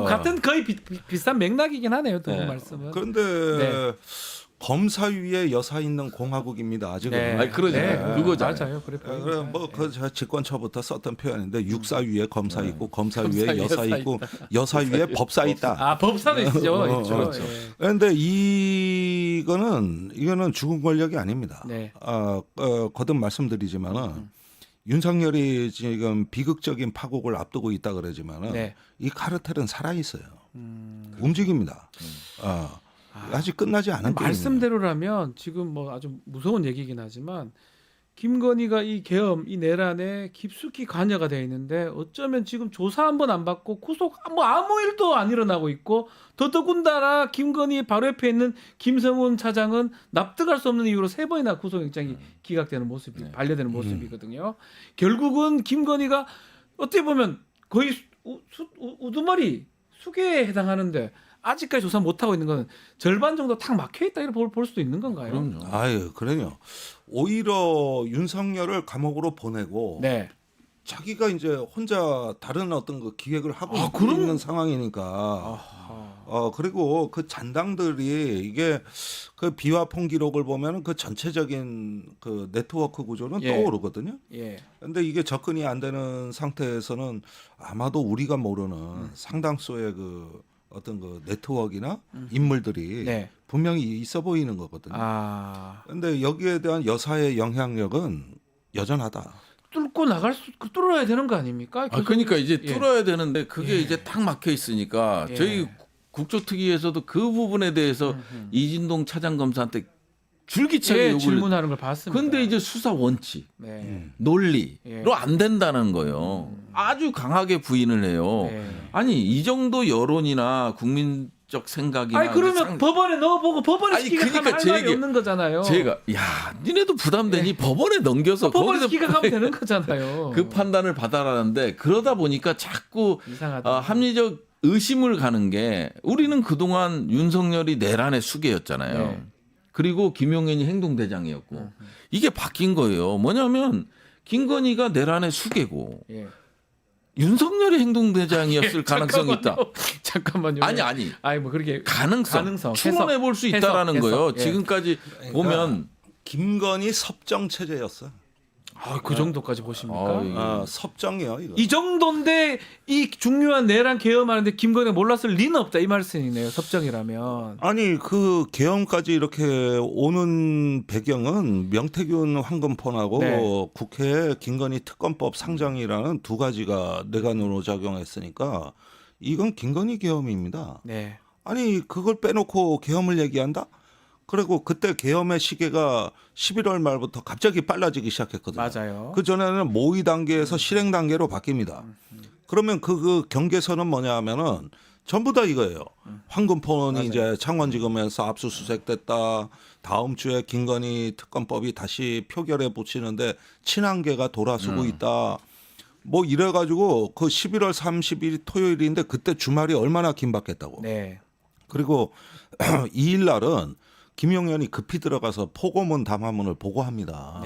같은 거의 비슷한 맥락이긴 하네요. 두 분 말씀은. 그런데 검사위에 여사 있는 공화국입니다. 아직은. 네. 아니, 그러니까 그거죠. 맞아요. 그래 보입니다. 뭐그 직권처부터 썼던 표현인데 육사 위에 검사 있고 검사 위에 검사 여사 위에 있고 여사 위에 법사 있다. 아, 법사는 있죠. 있죠. 그렇죠. 그런데 이거는 죽은 권력이 아닙니다. 네. 거듭 말씀드리지만은 윤석열이 지금 비극적인 파국을 앞두고 있다 그러지만은 네. 이 카르텔은 살아 있어요. 움직입니다. 아직 끝나지 않은 게임이에요. 말씀대로라면 지금 뭐 아주 무서운 얘기긴 하지만 김건희가 이 계엄, 이 내란에 깊숙이 관여가 돼 있는데 어쩌면 지금 조사 한 번 안 받고 구속 뭐 아무 일도 안 일어나고 있고 더더군다나 김건희 바로 옆에 있는 김성훈 차장은 납득할 수 없는 이유로 3번이나 구속영장이 기각되는 모습이 반려되는 모습이거든요. 결국은 김건희가 어떻게 보면 거의 우두머리 수괴에 해당하는데 아직까지 조사 못 하고 있는 건 절반 정도 탁 막혀 있다 이렇게 볼 수도 있는 건가요? 그럼요. 아유, 그래요. 오히려 윤석열을 감옥으로 보내고 네. 자기가 이제 혼자 다른 어떤 그 기획을 하고 있는 상황이니까. 그리고 그 잔당들이 이게 그 비화폰 기록을 보면 그 전체적인 그 네트워크 구조는 떠오르거든요. 근데 이게 접근이 안 되는 상태에서는 아마도 우리가 모르는 상당수의 그 어떤 그 네트워크나 인물들이 분명히 있어 보이는 거거든요. 그런데 여기에 대한 여사의 영향력은 여전하다. 뚫고 뚫어야 되는 거 아닙니까? 그러니까 이제 뚫어야 되는데 그게 이제 딱 막혀 있으니까 저희 국조특위에서도 그 부분에 대해서 이진동 차장검사한테 줄기차게 요구를 질문하는 걸 봤습니다. 근데 이제 수사 원칙, 논리로 안 된다는 거예요. 아주 강하게 부인을 해요. 아니 이 정도 여론이나 국민적 생각이나 아니 그러면 법원에 넣어보고 법원에 기각하면 할 말이 없는 거잖아요. 제가 니네도 부담되니 법원에 넘겨서 법원에서 기각하면 되는 거잖아요. 그 판단을 받아라는데 그러다 보니까 자꾸 합리적 의심을 가는 게 우리는 그동안 윤석열이 내란의 수괴였잖아요. 그리고 김용현이 행동대장이었고 이게 바뀐 거예요. 뭐냐면 김건희가 내란의 수괴고 윤석열이 행동대장이었을 가능성이 있다. 잠깐만요. 아니 뭐 그렇게 가능성 추론해 볼 수 있다라는 거예요. 지금까지 보면 김건희 섭정 체제였어. 그 정도까지 보십니까? 섭정이요. 이거. 이 정도인데 이 중요한 내란 계엄하는데 김건희가 몰랐을 리는 없다 이 말씀이네요. 섭정이라면. 아니 그 계엄까지 이렇게 오는 배경은 명태균 황금폰하고 국회에 김건희 특검법 상정이라는 두 가지가 내관으로 작용했으니까 이건 김건희 계엄입니다. 아니 그걸 빼놓고 계엄을 얘기한다? 그리고 그때 계엄의 시계가 11월 말부터 갑자기 빨라지기 시작했거든요. 맞아요. 그 전에는 모의 단계에서 실행 단계로 바뀝니다. 그러면 그 경계선은 뭐냐 하면은 전부 다 이거예요. 황금폰이 이제 창원지검에서 압수수색됐다. 다음 주에 김건희 특검법이 다시 표결에 붙이는데 친한계가 돌아서고 있다. 뭐 이래가지고 그 11월 30일 토요일인데 그때 주말이 얼마나 긴박했다고. 그리고 2일 날은 김용현이 급히 들어가서 포고문 담화문을 보고합니다.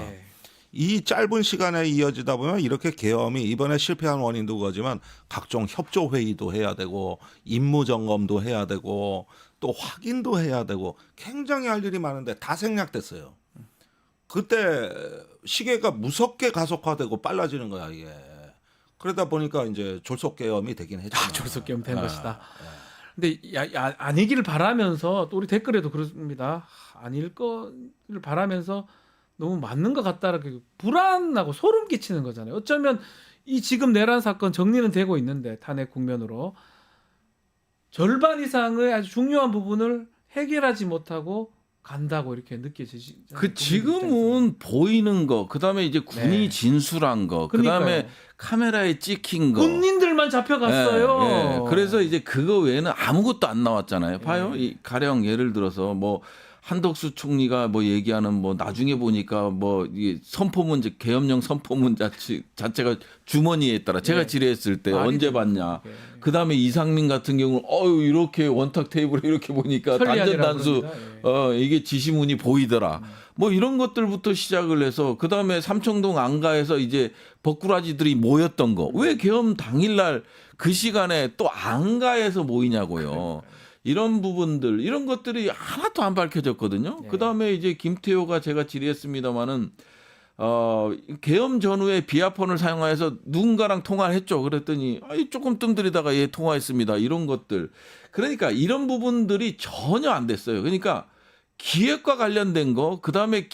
이 짧은 시간에 이어지다 보면 이렇게 계엄이 이번에 실패한 원인도 그거지만 각종 협조 회의도 해야 되고 임무 점검도 해야 되고 또 확인도 해야 되고 굉장히 할 일이 많은데 다 생략됐어요. 그때 시계가 무섭게 가속화되고 빨라지는 거야 이게. 그러다 보니까 이제 졸속 계엄이 되긴 했지만. 졸속 계엄 된 것이다. 근데 아니기를 바라면서 또 우리 댓글에도 그렇습니다. 아닐 거를 바라면서 너무 맞는 것 같다라고 불안하고 소름 끼치는 거잖아요. 어쩌면 이 지금 내란 사건 정리는 되고 있는데 탄핵 국면으로 절반 이상의 아주 중요한 부분을 해결하지 못하고 간다고 이렇게 느껴지지. 그 지금은 보이는 거, 그다음에 이제 군이 네. 진술한 거, 그러니까요. 그다음에 카메라에 찍힌 거. 군인들만 잡혀갔어요. 예, 예. 그래서 이제 그거 외에는 아무것도 안 나왔잖아요. 봐요. 이 가령 예를 들어서 뭐 한덕수 총리가 뭐 얘기하는 뭐 나중에 보니까 뭐 이 선포문 계엄령 선포문 자체가 주머니에 있더라. 제가 예. 질의했을 때 말이 언제 좀 봤냐. 그렇게. 그다음에 이상민 같은 경우는 이렇게 원탁 테이블에 이렇게 보니까 천리안이라고 단전단수 그럽니다. 예. 이게 지시문이 보이더라. 뭐 이런 것들부터 시작을 해서 그다음에 삼청동 안가에서 이제 버꾸라지들이 모였던 거. 왜 계엄 당일날 그 시간에 또 안가에서 모이냐고요. 이런 부분들, 이런 것들이 하나도 안 밝혀졌거든요. 네. 그다음에 이제 김태호가 제가 질의했습니다마는 계엄 전후에 비아폰을 사용해서 누군가랑 통화를 했죠. 그랬더니 조금 뜸들이다가 통화했습니다. 이런 것들. 그러니까 이런 부분들이 전혀 안 됐어요. 그러니까 기획과 관련된 거, 그다음에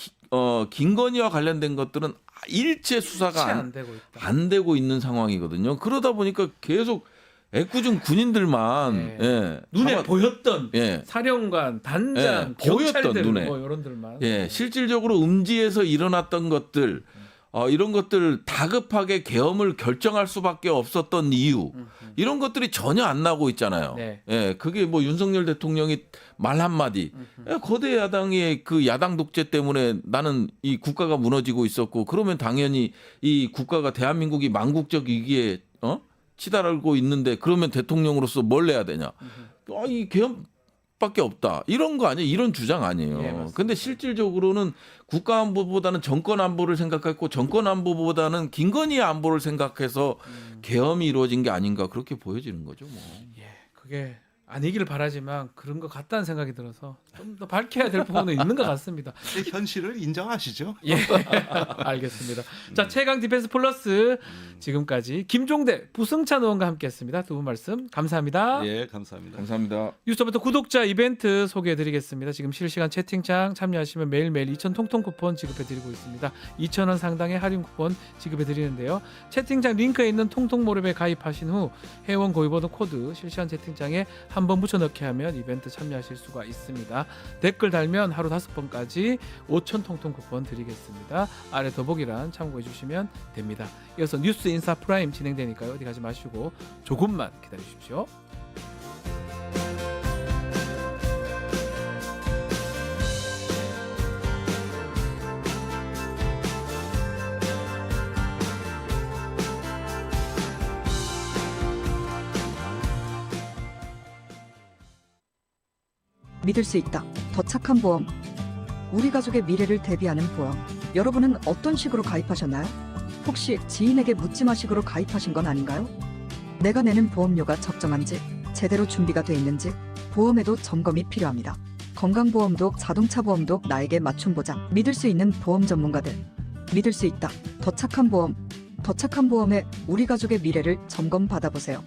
김건희와 관련된 것들은 일체 수사가 안 되고 있는 상황이거든요. 그러다 보니까 계속 애꿎은 군인들만 네. 예, 눈에 보였던 예. 사령관, 단장, 예, 보였던 경찰들 눈에. 뭐 이런들만. 예, 실질적으로 음지에서 일어났던 것들, 이런 것들 다급하게 계엄을 결정할 수밖에 없었던 이유, 이런 것들이 전혀 안 나오고 있잖아요. 네. 예, 그게 뭐 윤석열 대통령이 말 한마디, 거대 야당의 그 야당 독재 때문에 나는 이 국가가 무너지고 있었고, 그러면 당연히 이 국가가 대한민국이 망국적 위기에 치달고 있는데 그러면 대통령으로서 뭘 내야 되냐? 이 계엄밖에 없다. 이런 거 아니에요? 이런 주장 아니에요. 예, 근데 실질적으로는 국가 안보보다는 정권 안보를 생각했고 정권 안보보다는 김건희 안보를 생각해서 계엄이 이루어진 게 아닌가 그렇게 보여지는 거죠. 뭐. 예, 그게 아니기를 바라지만 그런 것 같다는 생각이 들어서 좀 더 밝혀야 될 부분은 있는 것 같습니다. 현실을 인정하시죠? 예, 알겠습니다. 자, 최강 디펜스 플러스 지금까지 김종대, 부승찬 의원과 함께했습니다. 두 분 말씀 감사합니다. 예, 감사합니다. 감사합니다. 뉴스부터 구독자 이벤트 소개해드리겠습니다. 지금 실시간 채팅창 참여하시면 매일매일 2,000 통통 쿠폰 지급해드리고 있습니다. 2,000원 상당의 할인 쿠폰 지급해드리는데요. 채팅창 링크에 있는 통통모랩에 가입하신 후 회원 고유번호 코드 실시간 채팅창에 한 번 붙여넣기 하면 이벤트 참여하실 수가 있습니다. 댓글 달면 하루 5번까지 5,000 통통 쿠폰 드리겠습니다. 아래 더보기란 참고해 주시면 됩니다. 이어서 뉴스 인사 프라임 진행되니까요. 어디 가지 마시고 조금만 기다려 주십시오. 믿을 수 있다. 더 착한 보험. 우리 가족의 미래를 대비하는 보험. 여러분은 어떤 식으로 가입하셨나요? 혹시 지인에게 묻지마식으로 가입하신 건 아닌가요? 내가 내는 보험료가 적정한지, 제대로 준비가 돼 있는지 보험에도 점검이 필요합니다. 건강보험도 자동차 보험도 나에게 맞춤 보장. 믿을 수 있는 보험 전문가들. 믿을 수 있다. 더 착한 보험. 더 착한 보험에 우리 가족의 미래를 점검 받아보세요.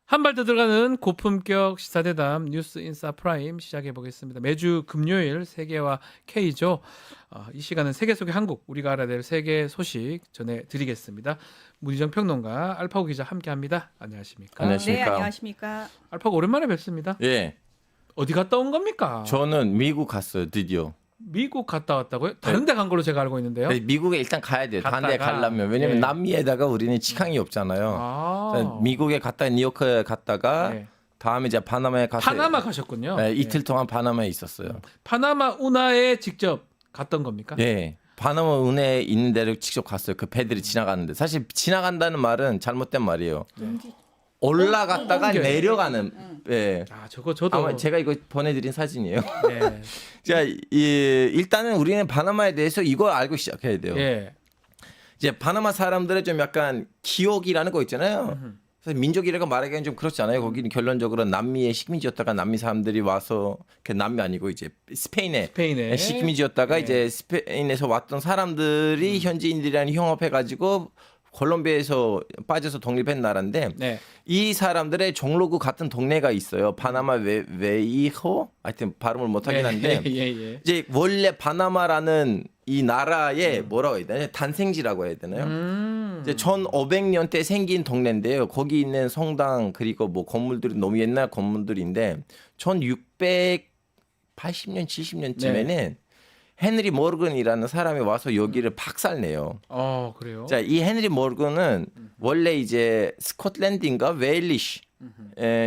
한 발 더 들어가는 고품격 시사대담 뉴스 인사 프라임 시작해 보겠습니다. 매주 금요일 세계와 K죠. 이 시간은 세계 속의 한국, 우리가 알아야 될 세계 소식 전해드리겠습니다. 문희정 평론가, 알파고 기자 함께합니다. 안녕하십니까? 네, 안녕하십니까. 안녕하십니까. 알파고 오랜만에 뵙습니다. 예, 어디 갔다 온 겁니까? 저는 미국 갔어요, 드디어. 미국 갔다 왔다고요? 다른 데 간 걸로 제가 알고 있는데요. 네, 미국에 일단 가야 돼요. 다른 데 갔다가, 가려면. 왜냐면 예. 남미에다가 우리는 직항이 없잖아요. 아, 미국에 갔다 뉴요크에 갔다가 네. 다음에 이제 파나마에 가서 파나마 가셨군요. 네, 이틀 네. 동안 파나마에 있었어요. 파나마 운하에 직접 갔던 겁니까? 예. 파나마 운해에 있는 데를 직접 갔어요. 그 배들이 지나가는데. 사실 지나간다는 말은 잘못된 말이에요. 올라갔다가 옮겨요. 내려가는. 예. 아, 저도 아마 제가 이거 보내드린 사진이에요. 네. 자, 일단은 우리는 파나마에 대해서 이걸 알고 시작해야 돼요. 예. 이제 바나마 사람들의 좀 약간 기억이라는 거 있잖아요. 그래서 민족이라고 말하기는 좀 그렇지 않아요. 거기는 결론적으로 남미의 식민지였다가 남미 사람들이 와서 남미 아니고 이제 스페인의 식민지였다가 이제 스페인에서 왔던 사람들이 현지인들이랑 형합해가지고 콜롬비아에서 빠져서 독립한 나라인데 이 사람들의 종로구 같은 동네가 있어요. 바나마 웨이호 하여튼 발음을 못하긴 한데 이제 원래 바나마라는 이 나라의 뭐라고 해야 되나요? 단생지라고 해야 되나요? 이제 1500년 때 생긴 동네인데요. 거기 있는 성당 그리고 뭐 건물들이 너무 옛날 건물들인데 1680년 70년쯤에는 헨리 모건이라는 사람이 와서 여기를 박살내요. 그래요? 자, 이 헨리 모건은 원래 이제 스코틀랜드인가 웨일리시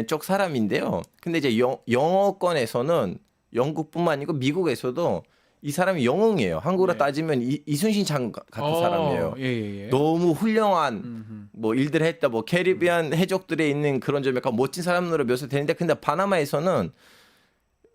쪽 사람인데요. 근데 이제 영어권에서는 영국뿐만 아니고 미국에서도 이 사람이 영웅이에요. 한국으로 따지면 이순신 장군 같은 사람이에요. 너무 훌륭한 뭐 일들을 했다. 뭐 캐리비안 해적들에 있는 그런 좀 약간 멋진 사람으로 묘사되는데 근데 파나마에서는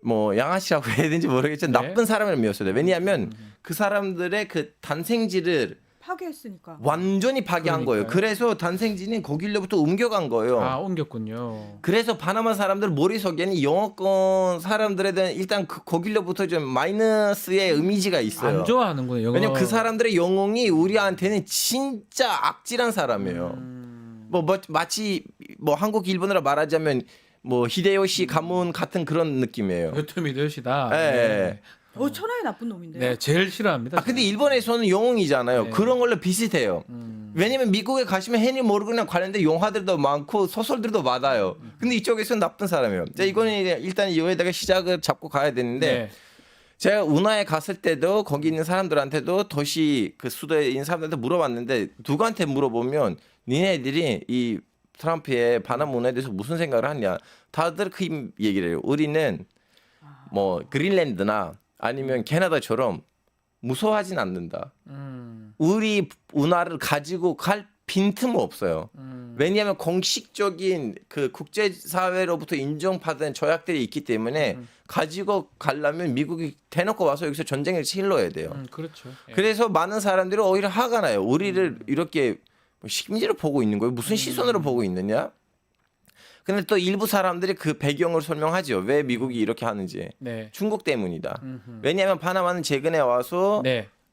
뭐 양아치라고 해야 되는지 모르겠지만 나쁜 사람을 묘사돼요. 왜냐하면 그 사람들의 그 단생지를 파괴했으니까. 완전히 파괴한 거예요. 그래서 단생지는 거길로부터 옮겨간 거예요. 옮겼군요. 그래서 바나마 사람들 머릿속에는 영어권 사람들에 대한 일단 거길로부터 좀 마이너스의 이미지가 있어요. 안 좋아하는군요. 영어. 왜냐면 그 사람들의 영웅이 우리한테는 진짜 악질한 사람이에요. 뭐 마치 뭐 한국 일본어로 말하자면 뭐 히데요시 가문 같은 그런 느낌이에요. 요토미 히데요시다. 네. 천하의 나쁜 놈인데요. 네, 제일 싫어합니다. 근데 일본에서는 영웅이잖아요. 그런 걸로 비슷해요. 왜냐면 미국에 가시면 헨리 모건이랑 관련된 영화들도 많고 소설들도 많아요. 근데 이쪽에서는 나쁜 사람이에요. 자, 이거는 일단 이거에다가 시작을 잡고 가야 되는데 제가 운하에 갔을 때도 거기 있는 사람들한테도 도시 그 수도에 있는 사람들한테 물어봤는데 누구한테 물어보면 니네들이 이 트럼프의 바나마 문화에 대해서 무슨 생각을 하냐. 다들 그 얘기를 해요. 우리는 뭐 그린랜드나 아니면 캐나다처럼 무서워하진 않는다. 우리 문화를 가지고 갈 빈틈은 없어요. 왜냐하면 공식적인 그 국제사회로부터 인정받은 조약들이 있기 때문에 가지고 가려면 미국이 대놓고 와서 여기서 전쟁을 치러야 돼요. 그렇죠. 그래서 많은 사람들이 오히려 화가 나요. 우리를 이렇게 식민지로 보고 있는 거예요. 무슨 시선으로 보고 있느냐? 근데 또 일부 사람들이 그 배경을 설명하죠. 왜 미국이 이렇게 하는지. 중국 때문이다. 왜냐하면 파나마는 최근에 와서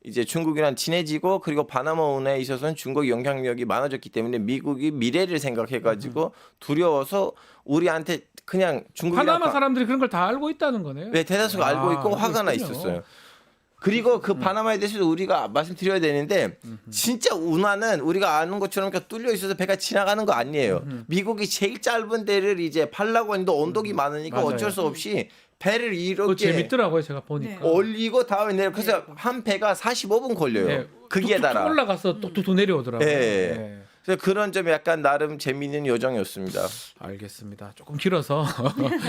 이제 중국이랑 친해지고 그리고 바나마 운하에 있어서는 중국 영향력이 많아졌기 때문에 미국이 미래를 생각해가지고 두려워서 우리한테 그냥 중국이랑 파나마 사람들이 그런 걸 다 알고 있다는 거네요. 네, 대다수가 알고 있고 화가 나 있었어요. 그리고 그 파나마에 대해서도 우리가 말씀드려야 되는데 진짜 운하는 우리가 아는 것처럼 뚫려 있어서 배가 지나가는 거 아니에요. 미국이 제일 짧은 데를 이제 팔라고 했는데 언덕이 많으니까 맞아요. 어쩔 수 없이 배를 그거 이렇게 재밌더라고요, 제가 보니까. 올리고 다음에 내려. 그래서 한 배가 45분 걸려요. 거기에 따라 뚝뚝 올라가서 뚝뚝 내려오더라고요. 네. 그래서 그런 점 약간 나름 재미있는 요정이었습니다. 알겠습니다. 조금 길어서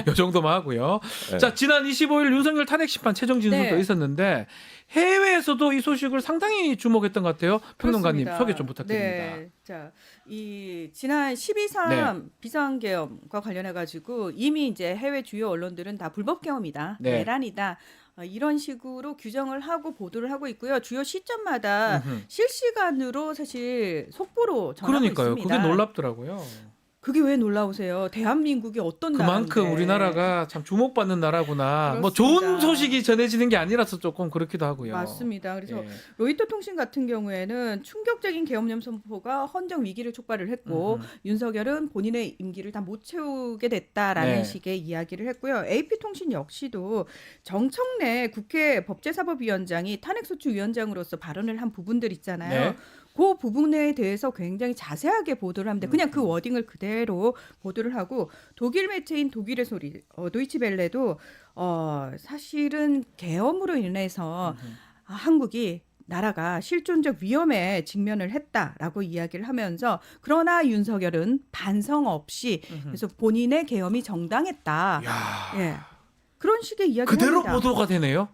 이 정도만 하고요. 자, 지난 25일 윤석열 탄핵 심판 최종 진술도 있었는데 해외에서도 이 소식을 상당히 주목했던 것 같아요. 평론가님 그렇습니다. 소개 좀 부탁드립니다. 네. 자, 이 지난 12.3 비상계엄과 관련해 가지고 이미 이제 해외 주요 언론들은 다 불법 계엄이다, 내란이다. 이런 식으로 규정을 하고 보도를 하고 있고요. 주요 시점마다 실시간으로 사실 속보로 전하고 그러니까요. 있습니다. 그게 놀랍더라고요. 그게 왜 놀라우세요? 대한민국이 어떤 그만큼 나라인데. 우리나라가 참 주목받는 나라구나. 뭐 그렇습니다. 좋은 소식이 전해지는 게 아니라서 조금 그렇기도 하고요. 맞습니다. 그래서 로이터 통신 같은 경우에는 충격적인 계엄령 선포가 헌정 위기를 촉발을 했고 윤석열은 본인의 임기를 다 못 채우게 됐다라는 식의 이야기를 했고요. AP통신 역시도 정청래 국회 법제사법위원장이 탄핵소추위원장으로서 발언을 한 부분들 있잖아요. 그 부분에 대해서 굉장히 자세하게 보도를 합니다. 그냥 그 워딩을 그대로 보도를 하고 독일 매체인 독일의 소리 도이치벨레도 사실은 계엄으로 인해서 한국이 나라가 실존적 위험에 직면을 했다라고 이야기를 하면서 그러나 윤석열은 반성 없이 그래서 본인의 계엄이 정당했다. 그런 식의 이야기를 그대로 합니다. 보도가 되네요.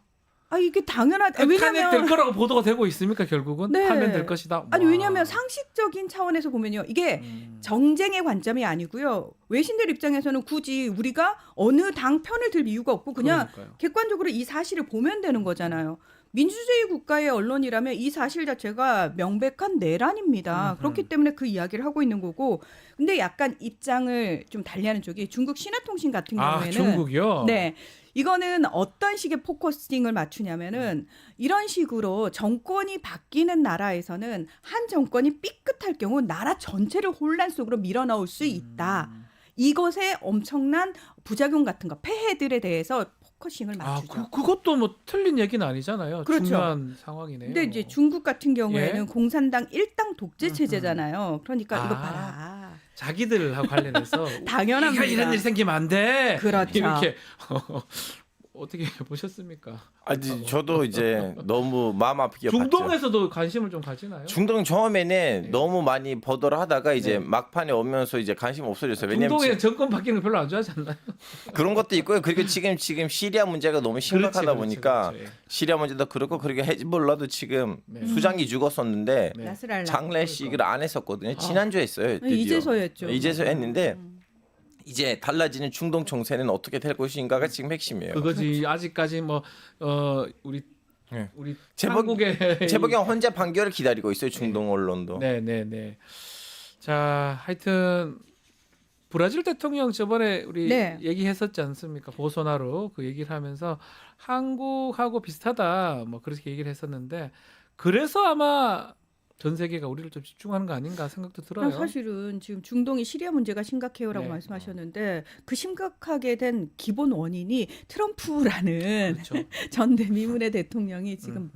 이게 당연하다. 왜냐면 탄핵될 거라고 보도가 되고 있습니까? 결국은 파면될 것이다. 아니 왜냐하면 상식적인 차원에서 보면요, 이게 정쟁의 관점이 아니고요. 외신들 입장에서는 굳이 우리가 어느 당 편을 들 이유가 없고 그냥 객관적으로 이 사실을 보면 되는 거잖아요. 민주주의 국가의 언론이라면 이 사실 자체가 명백한 내란입니다. 그렇기 때문에 그 이야기를 하고 있는 거고. 근데 약간 입장을 좀 달리하는 쪽이 중국 신화통신 같은 경우에는 중국이요? 네. 이거는 어떤 식의 포커싱을 맞추냐면은 이런 식으로 정권이 바뀌는 나라에서는 한 정권이 삐끗할 경우 나라 전체를 혼란 속으로 밀어넣을 수 있다. 이것의 엄청난 부작용 같은 거, 폐해들에 대해서 포커싱을 맞추죠. 그것도 뭐 틀린 얘기는 아니잖아요. 그렇죠. 중요한 상황이네요. 근데 이제 중국 같은 경우에는 예? 공산당 일당 독재 체제잖아요. 그러니까 이거 아. 봐라. 자기들하고 관련해서 당연합니다. 우리가 이런 일 생기면 안 돼. 그렇죠. 이렇게 어떻게 보셨습니까? 아니 저도 이제 너무 마음 아프게 봤죠. 중동에서도 관심을 좀 가지나요? 중동 처음에는 네. 너무 많이 보도를 하다가 이제 네. 막판에 오면서 이제 관심 없어졌어요. 왜냐면 중동에 정권 바뀌는 거 별로 안 좋아하지 않나요? 그런 것도 있고요. 그리고 지금 시리아 문제가 너무 심각하다 그렇지, 보니까 그렇지. 시리아 문제도 그렇고 그리고 헤즈볼라도 지금 네. 수장이 죽었었는데 네. 나스랄라. 장례식을 안 했었거든요. 지난주에 했어요. 드디어. 이제서 했죠. 이제서 했는데 이제 달라지는 중동 정세는 어떻게 될 것인가가 지금 핵심이에요. 그거지. 아직까지 뭐 우리 네. 우리 제복- 한국의 제복경 혼자 판결을 기다리고 있어요. 중동 언론도. 네네네. 자, 하여튼 브라질 대통령 저번에 우리 네. 얘기했었지 않습니까? 보소나로 그 얘기를 하면서 한국하고 비슷하다 뭐 그렇게 얘기를 했었는데 그래서 아마 전 세계가 우리를 좀 집중하는 거 아닌가 생각도 들어요. 사실은 지금 중동이 시리아 문제가 심각해요라고 네. 말씀하셨는데 그 심각하게 된 기본 원인이 트럼프라는 그렇죠. 전 미문의 대통령이 지금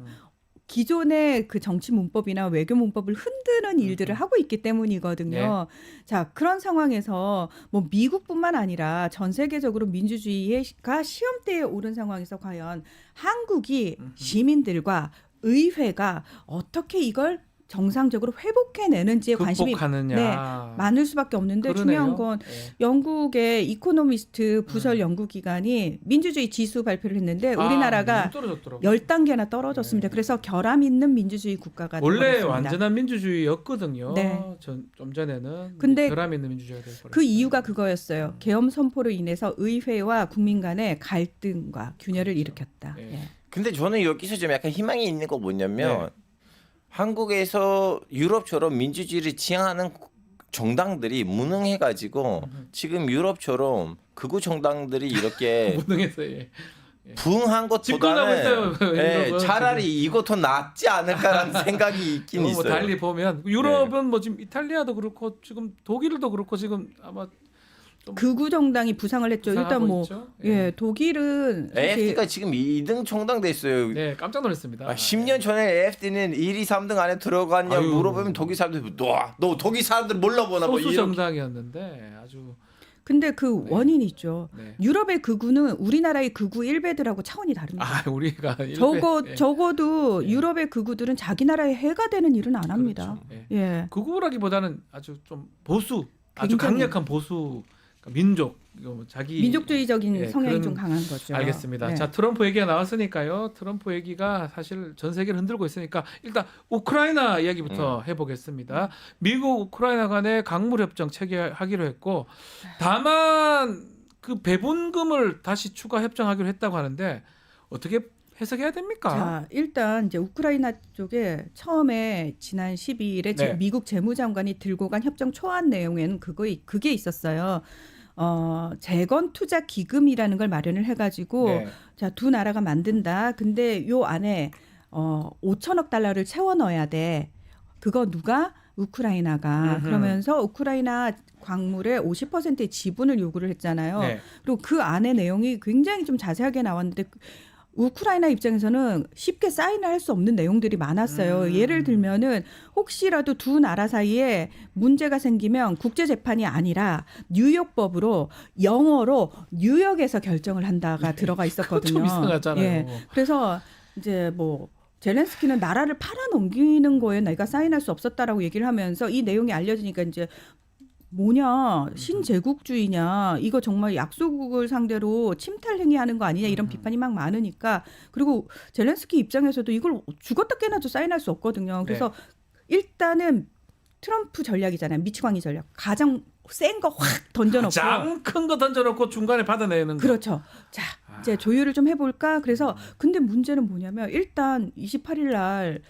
기존의 그 정치 문법이나 외교 문법을 흔드는 일들을 하고 있기 때문이거든요. 자, 그런 상황에서 뭐 미국뿐만 아니라 전 세계적으로 민주주의가 시험대에 오른 상황에서 과연 한국이 시민들과 의회가 어떻게 이걸 정상적으로 회복해내는지에 관심이 극복하느냐. 많을 수밖에 없는데 그러네요. 중요한 건 영국의 이코노미스트 부설 연구기관이 민주주의 지수 발표를 했는데 우리나라가 너무 떨어졌더라고요. 10단계나 떨어졌습니다. 그래서 결함 있는 민주주의 국가가 원래 되어버렸습니다. 완전한 민주주의였거든요. 네. 좀 전에는 근데 결함 있는 민주주의가 될 뻔했어요. 그 이유가 그거였어요. 계엄 선포로 인해서 의회와 국민 간의 갈등과 균열을 일으켰다. 네. 예. 근데 저는 여기서 좀 약간 희망이 있는 거 뭐냐면 네. 한국에서 유럽처럼 민주주의를 지향하는 정당들이 무능해가지고 지금 유럽처럼 극우 정당들이 이렇게 무능해서 예. 부응한 집권하고 있어요, 것보다는 유럽은 차라리 이거 더 낫지 않을까라는 생각이 있긴 뭐 있어요. 달리 보면 유럽은 뭐 지금 이탈리아도 그렇고 지금 독일도 그렇고 지금 아마 극우 정당이 부상을 했죠. 일단 부상하고 뭐 있죠? 예, 독일은 사실 AFD가 지금 2등 정당 됐어요. 네, 깜짝 놀랐습니다. 10년 전에 AFD는 1위, 3등 안에 들어갔냐 아유. 물어보면 독일 사람들 너 독일 사람들 몰라보나 뭐 소수 이런. 정당이었는데 아주 근데 그 원인이 있죠. 네. 유럽의 극우는 우리나라의 극우 일베들하고 차원이 다릅니다. 우리가 적어도 유럽의 극우들은 자기 나라의 해가 되는 일은 안 합니다. 그렇죠. 예. 극우라기보다는 아주 좀 보수, 아주 굉장히 강력한 보수 그러니까 민족 이거 뭐 자기 민족주의적인 예, 성향이 그런- 좀 강한 거죠. 알겠습니다. 네. 자, 트럼프 얘기가 나왔으니까요. 트럼프 얘기가 사실 전 세계를 흔들고 있으니까 일단 우크라이나 이야기부터 해보겠습니다. 미국 우크라이나 간의 강물 협정 체결하기로 했고 다만 그 배분금을 다시 추가 협정하기로 했다고 하는데 어떻게 해석해야 됩니까? 자, 일단 이제 우크라이나 쪽에 처음에 지난 12일에 네. 미국 재무장관이 들고 간 협정 초안 내용에는 그게 있었어요. 재건 투자 기금이라는 걸 마련을 해가지고 네. 자, 두 나라가 만든다. 근데 요 안에 5천억 달러를 채워 넣어야 돼. 그거 누가? 우크라이나가. 음흠. 그러면서 우크라이나 광물의 50%의 지분을 요구를 했잖아요. 네. 그리고 그 안에 내용이 굉장히 좀 자세하게 나왔는데 우크라이나 입장에서는 쉽게 사인을 할 수 없는 내용들이 많았어요. 예를 들면은 혹시라도 두 나라 사이에 문제가 생기면 국제재판이 아니라 뉴욕법으로 영어로 뉴욕에서 결정을 한다가 들어가 있었거든요. 좀 이상하잖아요. 예. 그래서 이제 뭐 젤렌스키는 나라를 팔아넘기는 거에 내가 사인할 수 없었다라고 얘기를 하면서 이 내용이 알려지니까 이제 뭐냐 신제국주의냐 이거 정말 약소국을 상대로 침탈 행위하는 거 아니냐 이런 비판이 막 많으니까 그리고 젤렌스키 입장에서도 이걸 죽었다 깨나도 사인할 수 없거든요. 그래서 일단은 트럼프 전략이잖아요. 미치광이 전략. 가장 센 거 확 던져놓고 가장 큰 거 던져놓고 중간에 받아내는 거. 그렇죠. 자 이제 조율을 좀 해볼까. 그래서 근데 문제는 뭐냐면 일단 28일 날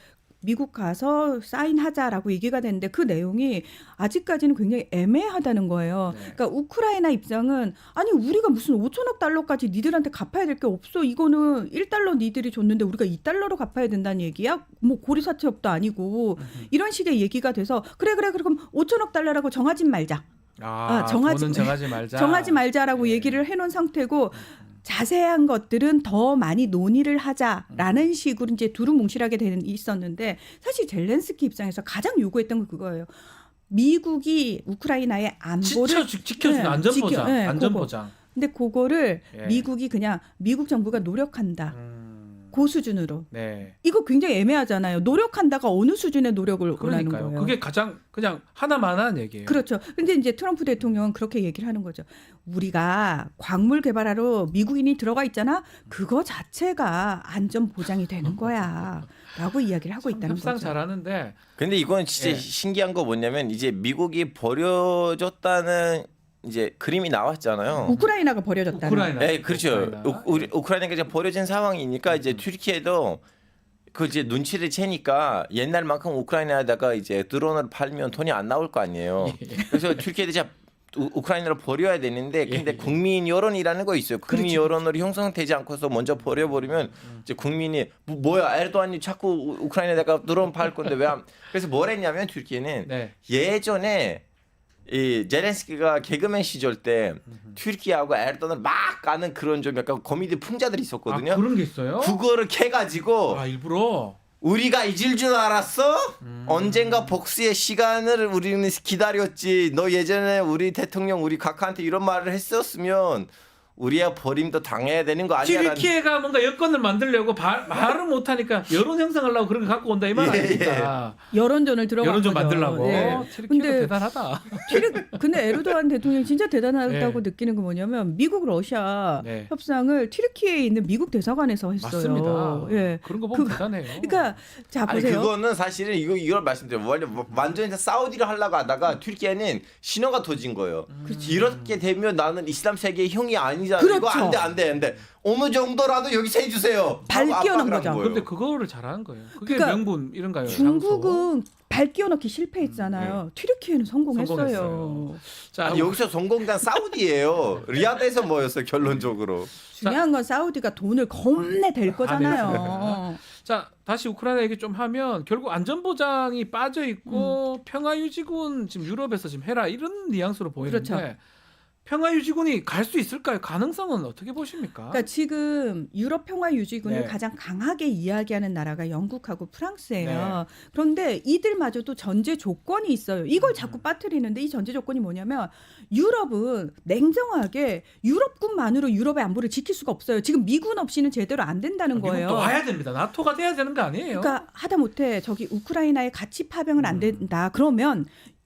미국 가서 사인하자라고 얘기가 됐는데 그 내용이 아직까지는 굉장히 애매하다는 거예요. 그러니까 우크라이나 입장은 아니 우리가 무슨 5천억 달러까지 니들한테 갚아야 될 게 없어. 이거는 1달러 니들이 줬는데 우리가 2달러로 갚아야 된다는 얘기야. 뭐 고리사채업도 아니고 이런 식의 얘기가 돼서 그래 그럼 5천억 달러라고 정하지 말자. 돈은 정하지 말자. 정하지 말자라고 얘기를 해놓은 상태고 자세한 것들은 더 많이 논의를 하자라는 식으로 이제 두루뭉실하게 있었는데 사실 젤렌스키 입장에서 가장 요구했던 건 그거예요. 미국이 우크라이나의 안보를 지켜주는 안전보장. 안전보장. 근데 그거를 예. 미국이 그냥 미국 정부가 노력한다. 그 수준으로. 네. 이거 굉장히 애매하잖아요. 노력한다가 어느 수준의 노력을 원하는 그러니까요. 거예요. 그게 가장 그냥 하나만한 얘기예요. 그렇죠. 근데 이제 트럼프 대통령은 그렇게 얘기를 하는 거죠. 우리가 광물 개발하러 미국인이 들어가 있잖아. 그거 자체가 안전 보장이 되는 거야. 라고 이야기를 하고 있다는 협상 거죠. 잘하는데. 근데 이건 진짜 예. 신기한 거 뭐냐면 이제 미국이 버려졌다는 이제 그림이 나왔잖아요. 우크라이나가 버려졌다는. 우크라이나. 네, 그렇죠. 우크라이나. 우크라이나가 이제 버려진 상황이니까 이제 튀르키예도 그 이제 눈치를 채니까 옛날만큼 우크라이나에다가 이제 드론을 팔면 돈이 안 나올 거 아니에요. 그래서 튀르키예도 이제 우크라이나를 버려야 되는데 근데 국민 여론이라는 거 있어요. 국민 여론으로 형성되지 않고서 먼저 버려버리면 이제 국민이 뭐야 에르도안이 자꾸 우크라이나에다가 드론 팔 건데 왜 안? 그래서 뭘 했냐면 튀르키예는 예전에 이 제렌스키가 개그맨 시절 때 튀르키예하고 에르도안을 막 까는 그런 좀 약간 거미들 풍자들이 있었거든요. 그런 게 있어요? 그거를 캐가지고 일부러 우리가 잊을 줄 알았어? 언젠가 복수의 시간을 우리는 기다렸지. 너 예전에 우리 대통령 우리 각하한테 이런 말을 했었으면 우리야 버림도 당해야 되는 거 아니야? 튀르키예가 뭔가 여건을 만들려고 말을 못하니까 여론 형성하려고 그런 거 갖고 온다 이 말 아닙니까? 여론전을 들어간 여론 좀 거죠. 만들려고. 네. 튀르키예가 대단하다. 근데 에르도안 대통령이 진짜 대단하다고 느끼는 건 뭐냐면 미국 러시아 협상을 튀르키예에 있는 미국 대사관에서 했어요. 맞습니다. 예. 그런 거 보면 대단해요. 그러니까 자 아니 보세요. 그거는 사실은 이걸 말씀드려요. 완전히 사우디를 하려고 하다가 튀르키예는 신호가 터진 거예요. 이렇게 되면 나는 이슬람 세계의 형이 아니잖아. 그렇죠. 이거 안 돼. 어느 정도라도 여기서 해주세요. 발견한 거죠. 그런데 그거를 잘하는 거예요. 그게 그러니까 명분 이런가요? 중국은 발견넣기 실패했잖아요. 튀르키예는 성공했어요. 자, 여기서 성공한 사우디예요. 리야드에서 뭐였어요 결론적으로. 중요한 건 사우디가 돈을 겁내댈 거잖아요. 자, 다시 우크라이나 얘기 좀 하면 결국 안전보장이 빠져 있고 평화유지군 지금 유럽에서 지금 해라 이런 뉘앙스로 보이는데 그렇죠. 평화유지군이 갈 수 있을까요? 가능성은 어떻게 보십니까? 그러니까 지금 유럽 평화유지군을 네. 가장 강하게 이야기하는 나라가 영국하고 프랑스예요. 그런데 이들마저도 전제 조건이 있어요. 이걸 자꾸 빠뜨리는데 이 전제 조건이 뭐냐면 유럽은 냉정하게 유럽군만으로 유럽의 안보를 지킬 수가 없어요. 지금 미군 없이는 제대로 안 된다는 거예요. 미국도 와야 됩니다. 나토가 돼야 되는 거 아니에요? 그러니까 하다못해 저기 우크라이나에 같이 파병은 안 된다. 그러면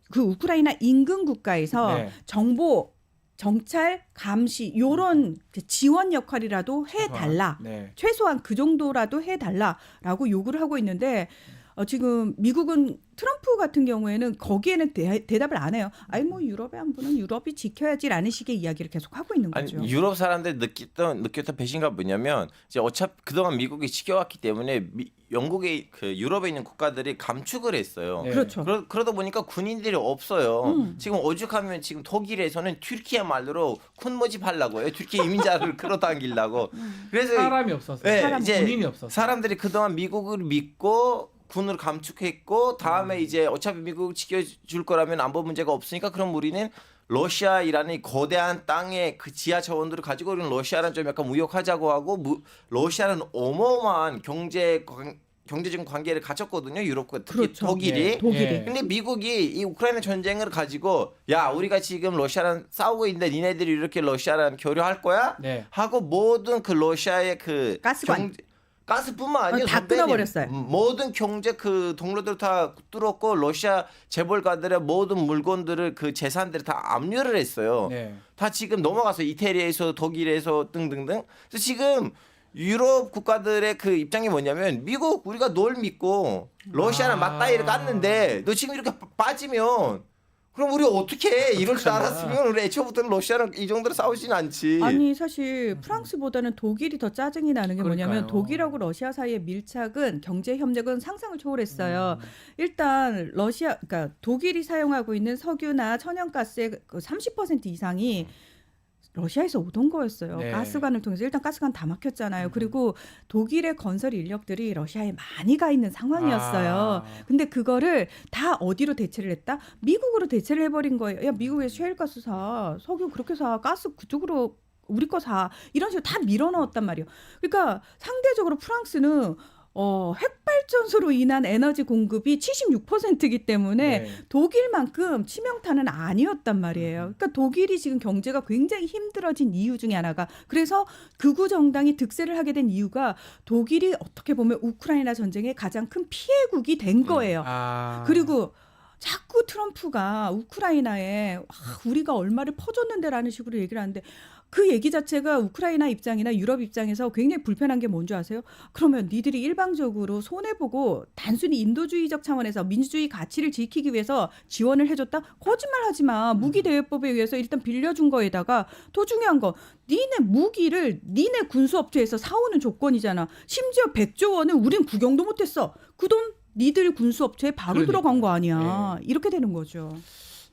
그 우크라이나 인근 국가에서 정보 정찰, 감시 요런 지원 역할이라도 해달라. 최소한 그 정도라도 해달라라고 요구를 하고 있는데 지금 미국은 트럼프 같은 경우에는 거기에는 대답을 안 해요. 아니 뭐 유럽의 안보는 유럽이 지켜야지라는 식의 이야기를 계속 하고 있는 거죠. 아니, 유럽 사람들이 느꼈던 배신감 뭐냐면 이제 어차피 그동안 미국이 지켜왔기 때문에 영국의 그 유럽에 있는 국가들이 감축을 했어요. 그렇죠. 그러다 보니까 군인들이 없어요. 지금 오죽하면 지금 독일에서는 튀르키예 말로 군 모집하려고 해요. 튀르키예 이민자를 끌어당기려고. 그래서 사람이 없어서. 군인이 없어서. 사람들이 그동안 미국을 믿고 군을 감축했고 다음에 이제 어차피 미국을 지켜줄 거라면 안보 문제가 없으니까 그럼 우리는 러시아이라는 거대한 땅의 그 지하 자원들을 가지고 우리는 러시아랑 좀 약간 무역하자고 하고 러시아는 어마어마한 경제적인 관계를 갖췄거든요. 유럽과 특히 그렇죠. 독일이. 독일이. 근데 미국이 이 우크라이나 전쟁을 가지고 야 우리가 지금 러시아랑 싸우고 있는데 니네들이 이렇게 러시아랑 교류할 거야? 하고 모든 그 러시아의 그 가스관. 가스뿐만 아니라 다 끊어버렸어요. 모든 경제 그 동로들을 다 뚫었고 러시아 재벌가들의 모든 물건들을 그 재산들을 다 압류를 했어요. 다 지금 넘어가서 이태리에서 독일에서 등등등. 그래서 지금 유럽 국가들의 그 입장이 뭐냐면 미국 우리가 널 믿고 러시아랑 맞다이를 깠는데 너 지금 이렇게 빠지면 그럼 우리 어떻게 해? 이럴 줄 알았으면 우리 애초부터는 러시아랑 이 정도로 싸우진 않지. 아니 사실 프랑스보다는 독일이 더 짜증이 나는 게 뭐냐면 그러니까요. 독일하고 러시아 사이의 밀착은 경제 협력은 상상을 초월했어요. 일단 러시아 그러니까 독일이 사용하고 있는 석유나 천연가스의 그 30% 이상이 러시아에서 오던 거였어요. 네. 가스관을 통해서 일단 가스관 다 막혔잖아요. 그리고 독일의 건설 인력들이 러시아에 많이 가 있는 상황이었어요. 근데 그거를 다 어디로 대체를 했다? 미국으로 대체를 해버린 거예요. 야 미국에서 셰일가스 사, 석유 그렇게 사, 가스 그쪽으로 우리 거 사, 이런 식으로 다 밀어넣었단 말이에요. 그러니까 상대적으로 프랑스는 핵발전소로 인한 에너지 공급이 76%이기 때문에 네. 독일만큼 치명타는 아니었단 말이에요. 그러니까 독일이 지금 경제가 굉장히 힘들어진 이유 중에 하나가, 그래서 극우 정당이 득세를 하게 된 이유가 독일이 어떻게 보면 우크라이나 전쟁의 가장 큰 피해국이 된 거예요. 그리고 자꾸 트럼프가 우크라이나에 우리가 얼마를 퍼줬는데라는 식으로 얘기를 하는데, 그 얘기 자체가 우크라이나 입장이나 유럽 입장에서 굉장히 불편한 게 뭔지 아세요? 그러면 니들이 일방적으로 손해보고 단순히 인도주의적 차원에서 민주주의 가치를 지키기 위해서 지원을 해줬다? 거짓말하지 마. 무기대여법에 의해서 일단 빌려준 거에다가 더 중요한 거, 니네 무기를 니네 군수업체에서 사오는 조건이잖아. 심지어 100조 원은 우린 구경도 못했어. 그 돈 니들 군수업체에 바로 들어간 거 아니야. 이렇게 되는 거죠.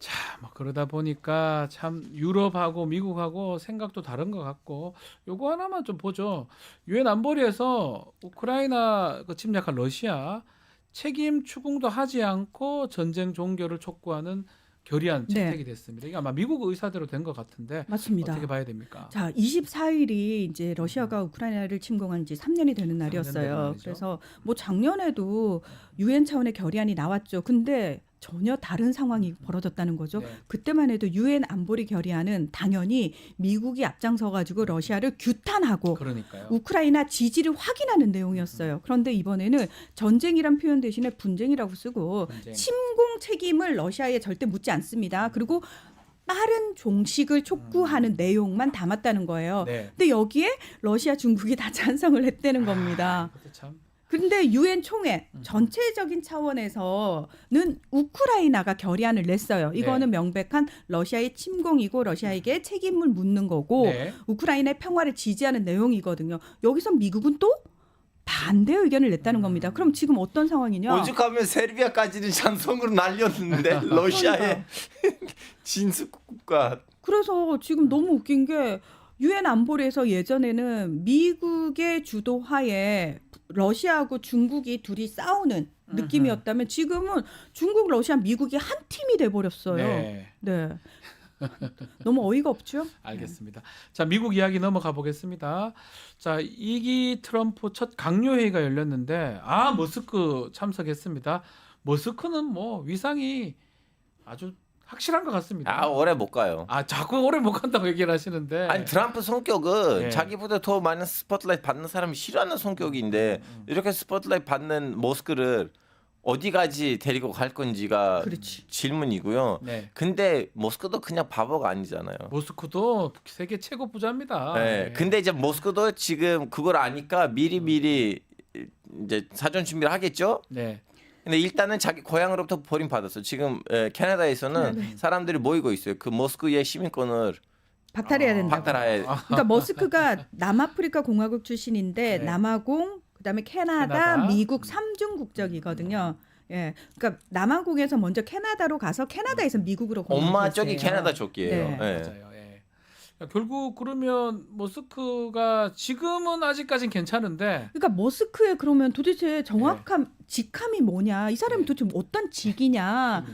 자, 뭐 그러다 보니까 참 유럽하고 미국하고 생각도 다른 것 같고, 요거 하나만 좀 보죠. 유엔 안보리에서 우크라이나 그 침략한 러시아 책임 추궁도 하지 않고 전쟁 종결을 촉구하는 결의안 채택이 됐습니다. 이게 아마 미국 의사대로 된 것 같은데 맞습니다. 어떻게 봐야 됩니까? 자, 24일이 이제 러시아가 우크라이나를 침공한 지 3년이 되는 날이었어요. 말이죠. 그래서 뭐 작년에도 유엔 차원의 결의안이 나왔죠. 근데 전혀 다른 상황이 벌어졌다는 거죠. 네. 그때만 해도 유엔 안보리 결의안은 당연히 미국이 앞장서 가지고 러시아를 규탄하고 그러니까요. 우크라이나 지지를 확인하는 내용이었어요. 그런데 이번에는 전쟁이란 표현 대신에 분쟁이라고 쓰고 분쟁. 침공 책임을 러시아에 절대 묻지 않습니다. 그리고 빠른 종식을 촉구하는 내용만 담았다는 거예요. 네. 근데 여기에 러시아, 중국이 다 찬성을 했다는 겁니다. 그것도 참. 그런데 유엔 총회 전체적인 차원에서는 우크라이나가 결의안을 냈어요. 이거는 명백한 러시아의 침공이고 러시아에게 책임을 묻는 거고 네. 우크라이나의 평화를 지지하는 내용이거든요. 여기서 미국은 또 반대 의견을 냈다는 겁니다. 그럼 지금 어떤 상황이냐? 오죽하면 세르비아까지는 찬성으로 날렸는데 러시아의 진수국가. 그래서 지금 너무 웃긴 게 유엔 안보리에서 예전에는 미국의 주도하에 러시아하고 중국이 둘이 싸우는 느낌이었다면 지금은 중국, 러시아, 미국이 한 팀이 돼버렸어요. 네. 너무 어이가 없죠? 알겠습니다. 자, 미국 이야기 넘어가 보겠습니다. 자, 2기 트럼프 첫 강요회의가 열렸는데 머스크 참석했습니다. 머스크는 뭐 위상이 아주 확실한 것 같습니다. 오래 못 가요. 자꾸 오래 못 간다고 얘기를 하시는데. 아니 트럼프 성격은 네. 자기보다 더 많은 스포트라이트 받는 사람이 싫어하는 성격인데 이렇게 스포트라이트 받는 머스크를 어디까지 데리고 갈 건지가 질문이고요. 네. 근데 머스크도 그냥 바보가 아니잖아요. 머스크도 세계 최고 부자입니다. 네. 근데 이제 머스크도 지금 그걸 아니까 미리 이제 사전 준비를 하겠죠. 네. 근데 일단은 자기 고향으로부터 버림받았어. 지금 캐나다에서는 사람들이 모이고 있어요. 그 머스크의 시민권을 박탈해야 된다. 박탈해야. 그러니까 머스크가 남아프리카 공화국 출신인데 남아공, 그다음에 캐나다, 미국 3중 국적이거든요. 예, 그러니까 남아공에서 먼저 캐나다로 가서 캐나다에서 미국으로 엄마 쪽이 캐나다 쪽이에요. 네. 맞아요. 결국 그러면 머스크가 지금은 아직까진 괜찮은데. 그러니까 머스크의 그러면 도대체 정확한 직함이 뭐냐? 이 사람이 도대체 어떤 직이냐?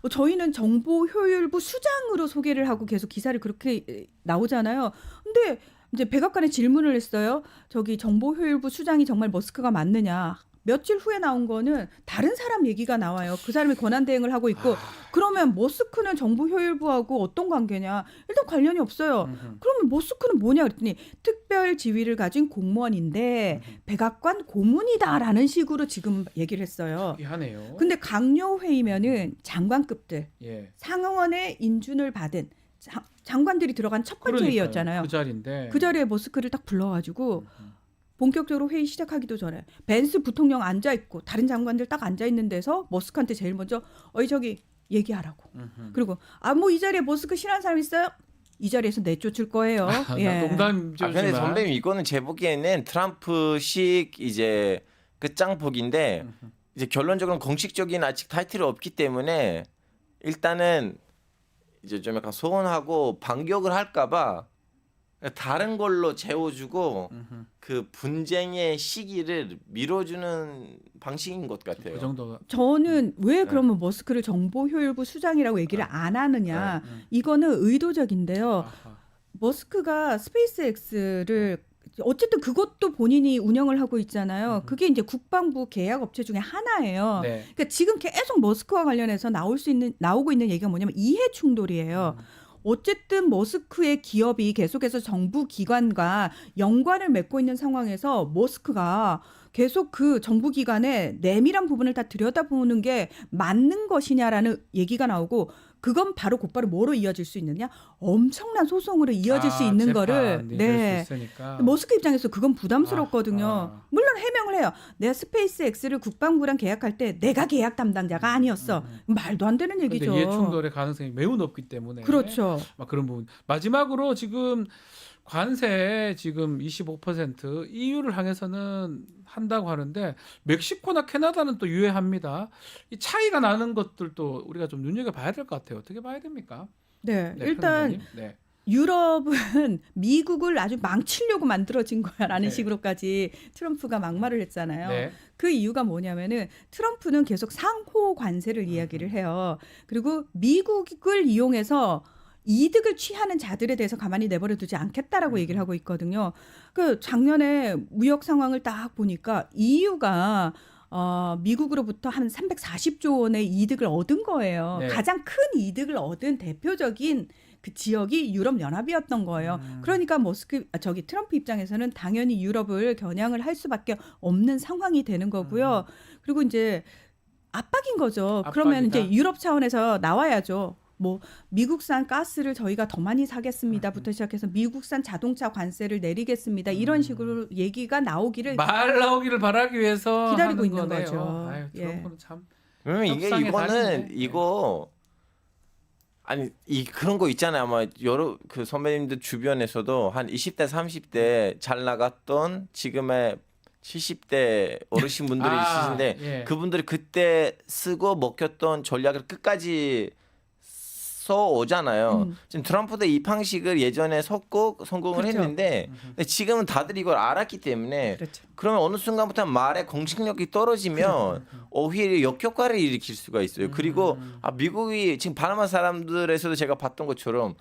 저희는 정보 효율부 수장으로 소개를 하고 계속 기사를 그렇게 나오잖아요. 근데 이제 백악관에 질문을 했어요. 저기 정보 효율부 수장이 정말 머스크가 맞느냐? 며칠 후에 나온 거는 다른 사람 얘기가 나와요. 그 사람이 권한 대행을 하고 있고 그러면 머스크는 정보 효율부하고 어떤 관계냐? 일단 관련이 없어요. 그러면 머스크는 뭐냐 그랬더니 특별 지위를 가진 공무원인데 백악관 고문이다라는 식으로 지금 얘기를 했어요. 하네요. 근데 강요 회의면은 장관급들 상원의 인준을 받은 장관들이 들어간 첫 번째 회의였잖아요. 그 자리인데 그 자리에 머스크를 딱 불러가지고 본격적으로 회의 시작하기도 전에 벤스 부통령 앉아 있고 다른 장관들 딱 앉아 있는 데서 머스크한테 제일 먼저 저기 얘기하라고. 그리고 뭐 이 자리에 머스크 싫어하는 사람 있어요? 이 자리에서 내쫓을 거예요. 예. 농담이지만. 근데 선배님 이거는 제 보기에는 트럼프식 이제 그 짱폭인데 이제 결론적으로는 공식적인 아직 타이틀이 없기 때문에 일단은 이제 좀 약간 소원하고 반격을 할까봐 다른 걸로 재워주고 그 분쟁의 시기를 밀어주는 방식인 것 같아요. 그 정도가. 저는 왜 그러면 머스크를 정보효율부 수장이라고 얘기를 안 하느냐. 이거는 의도적인데요. 머스크가 스페이스X를 어쨌든 그것도 본인이 운영을 하고 있잖아요. 그게 이제 국방부 계약 업체 중에 하나예요. 네. 그러니까 지금 계속 머스크와 관련해서 나오고 있는 얘기가 뭐냐면 이해 충돌이에요. 어쨌든 머스크의 기업이 계속해서 정부 기관과 연관을 맺고 있는 상황에서 머스크가 계속 그 정부 기관의 내밀한 부분을 다 들여다보는 게 맞는 것이냐라는 얘기가 나오고 그건 바로 곧바로 뭐로 이어질 수 있느냐? 엄청난 소송으로 이어질 수 있는 거를 네. 머스크 입장에서 그건 부담스럽거든요. 물론 해명을 해요. 내가 스페이스X를 국방부랑 계약할 때 내가 계약 담당자가 아니었어. 말도 안 되는 얘기죠. 이해 충돌의 가능성이 매우 높기 때문에. 그렇죠. 막 그런 부분. 마지막으로 지금 관세 지금 25% EU를 향해서는 한다고 하는데 멕시코나 캐나다는 또 유예합니다. 이 차이가 나는 것들도 우리가 좀 눈여겨봐야 될 것 같아요. 어떻게 봐야 됩니까? 네, 네, 일단 네. 유럽은 미국을 아주 망치려고 만들어진 거야라는 네. 식으로까지 트럼프가 막말을 했잖아요. 네. 그 이유가 뭐냐면은 트럼프는 계속 상호 관세를 이야기를 해요. 그리고 미국을 이용해서 이득을 취하는 자들에 대해서 가만히 내버려 두지 않겠다라고 얘기를 하고 있거든요. 그 작년에 무역 상황을 딱 보니까 EU가 미국으로부터 한 340조 원의 이득을 얻은 거예요. 네. 가장 큰 이득을 얻은 대표적인 그 지역이 유럽 연합이었던 거예요. 그러니까 트럼프 입장에서는 당연히 유럽을 겨냥을 할 수밖에 없는 상황이 되는 거고요. 그리고 이제 압박인 거죠. 그러면 이제 유럽 차원에서 나와야죠. 뭐 미국산 가스를 저희가 더 많이 사겠습니다부터 시작해서 미국산 자동차 관세를 내리겠습니다. 이런 식으로 얘기가 나오기를 말 나오기를 바라기 위해서 기다리고 하는 있는 거네요. 거죠. 아유, 예. 트럼프는 참. 그러면 이게 협상의 이거는 달인이네. 이거 아니 그런 거 있잖아요. 아마 여러 그 선배님들 주변에서도 한 20대 30대 잘 나갔던 지금의 70대 어르신분들이 있으신데 예. 그분들이 그때 쓰고 먹혔던 전략을 끝까지 써오잖아요. 지금 트럼프도 이 방식을 예전에 섞고 성공을 그렇죠. 했는데 근데 지금은 다들 이걸 알았기 때문에 그렇죠. 그러면 어느 순간부터 말의 공식력이 떨어지면 오히려 역효과를 일으킬 수가 있어요. 그리고 미국이 지금 바나마 사람들에서도 제가 봤던 것처럼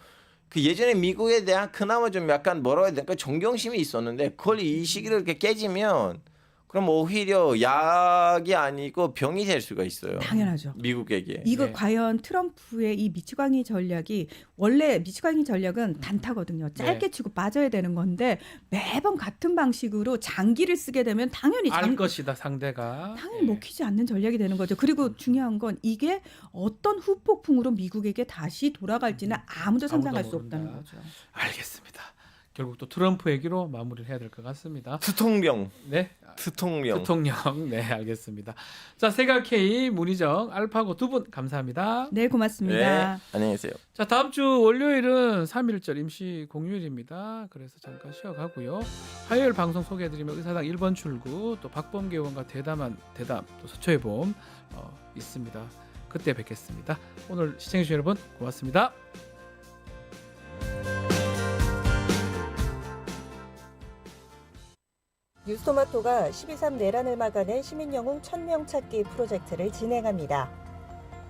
그 예전에 미국에 대한 그나마 좀 약간 뭐라고 해야 될까 존경심이 있었는데 그걸 이 시기를 이렇게 깨지면 그럼 오히려 약이 아니고 병이 될 수가 있어요. 당연하죠. 미국에게. 이거 네. 과연 트럼프의 이 미치광이 전략이 원래 미치광이 전략은 단타거든요. 짧게 치고 빠져야 되는 건데 매번 같은 방식으로 장기를 쓰게 되면 당연히 알 것이다 상대가. 당연히 먹히지 않는 전략이 되는 거죠. 그리고 중요한 건 이게 어떤 후폭풍으로 미국에게 다시 돌아갈지는 아무도 상상할 수 모른다. 없다는 거죠. 알겠습니다. 결국 또 트럼프 얘기로 마무리를 해야 될 것 같습니다. 트통령. 네. 트통령. 대통령. 네, 알겠습니다. 자, 세가K 문희정 알파고 두 분 감사합니다. 네, 고맙습니다. 네, 안녕히 계세요. 자, 다음 주 월요일은 3.1절 임시 공휴일입니다. 그래서 잠깐 쉬어가고요. 화요일 방송 소개해드리면 의사당 1번 출구, 또 박범계 의원과 대담한 대담, 또 서초의 봄 있습니다. 그때 뵙겠습니다. 오늘 시청해주신 여러분 고맙습니다. 뉴스토마토가 12.3 내란을 막아낸 시민영웅 1000명 찾기 프로젝트를 진행합니다.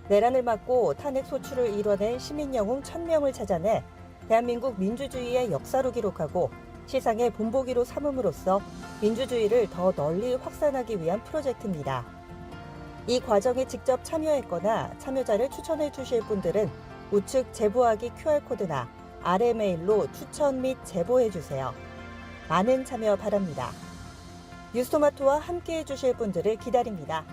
내란을 막고 탄핵 소추를 이뤄낸 시민영웅 1000명을 찾아내 대한민국 민주주의의 역사로 기록하고 시상의 본보기로 삼음으로써 민주주의를 더 널리 확산하기 위한 프로젝트입니다. 이 과정에 직접 참여했거나 참여자를 추천해 주실 분들은 우측 제보하기 QR코드나 아래 메일로 추천 및 제보해 주세요. 많은 참여 바랍니다. 뉴스토마토와 함께해 주실 분들을 기다립니다.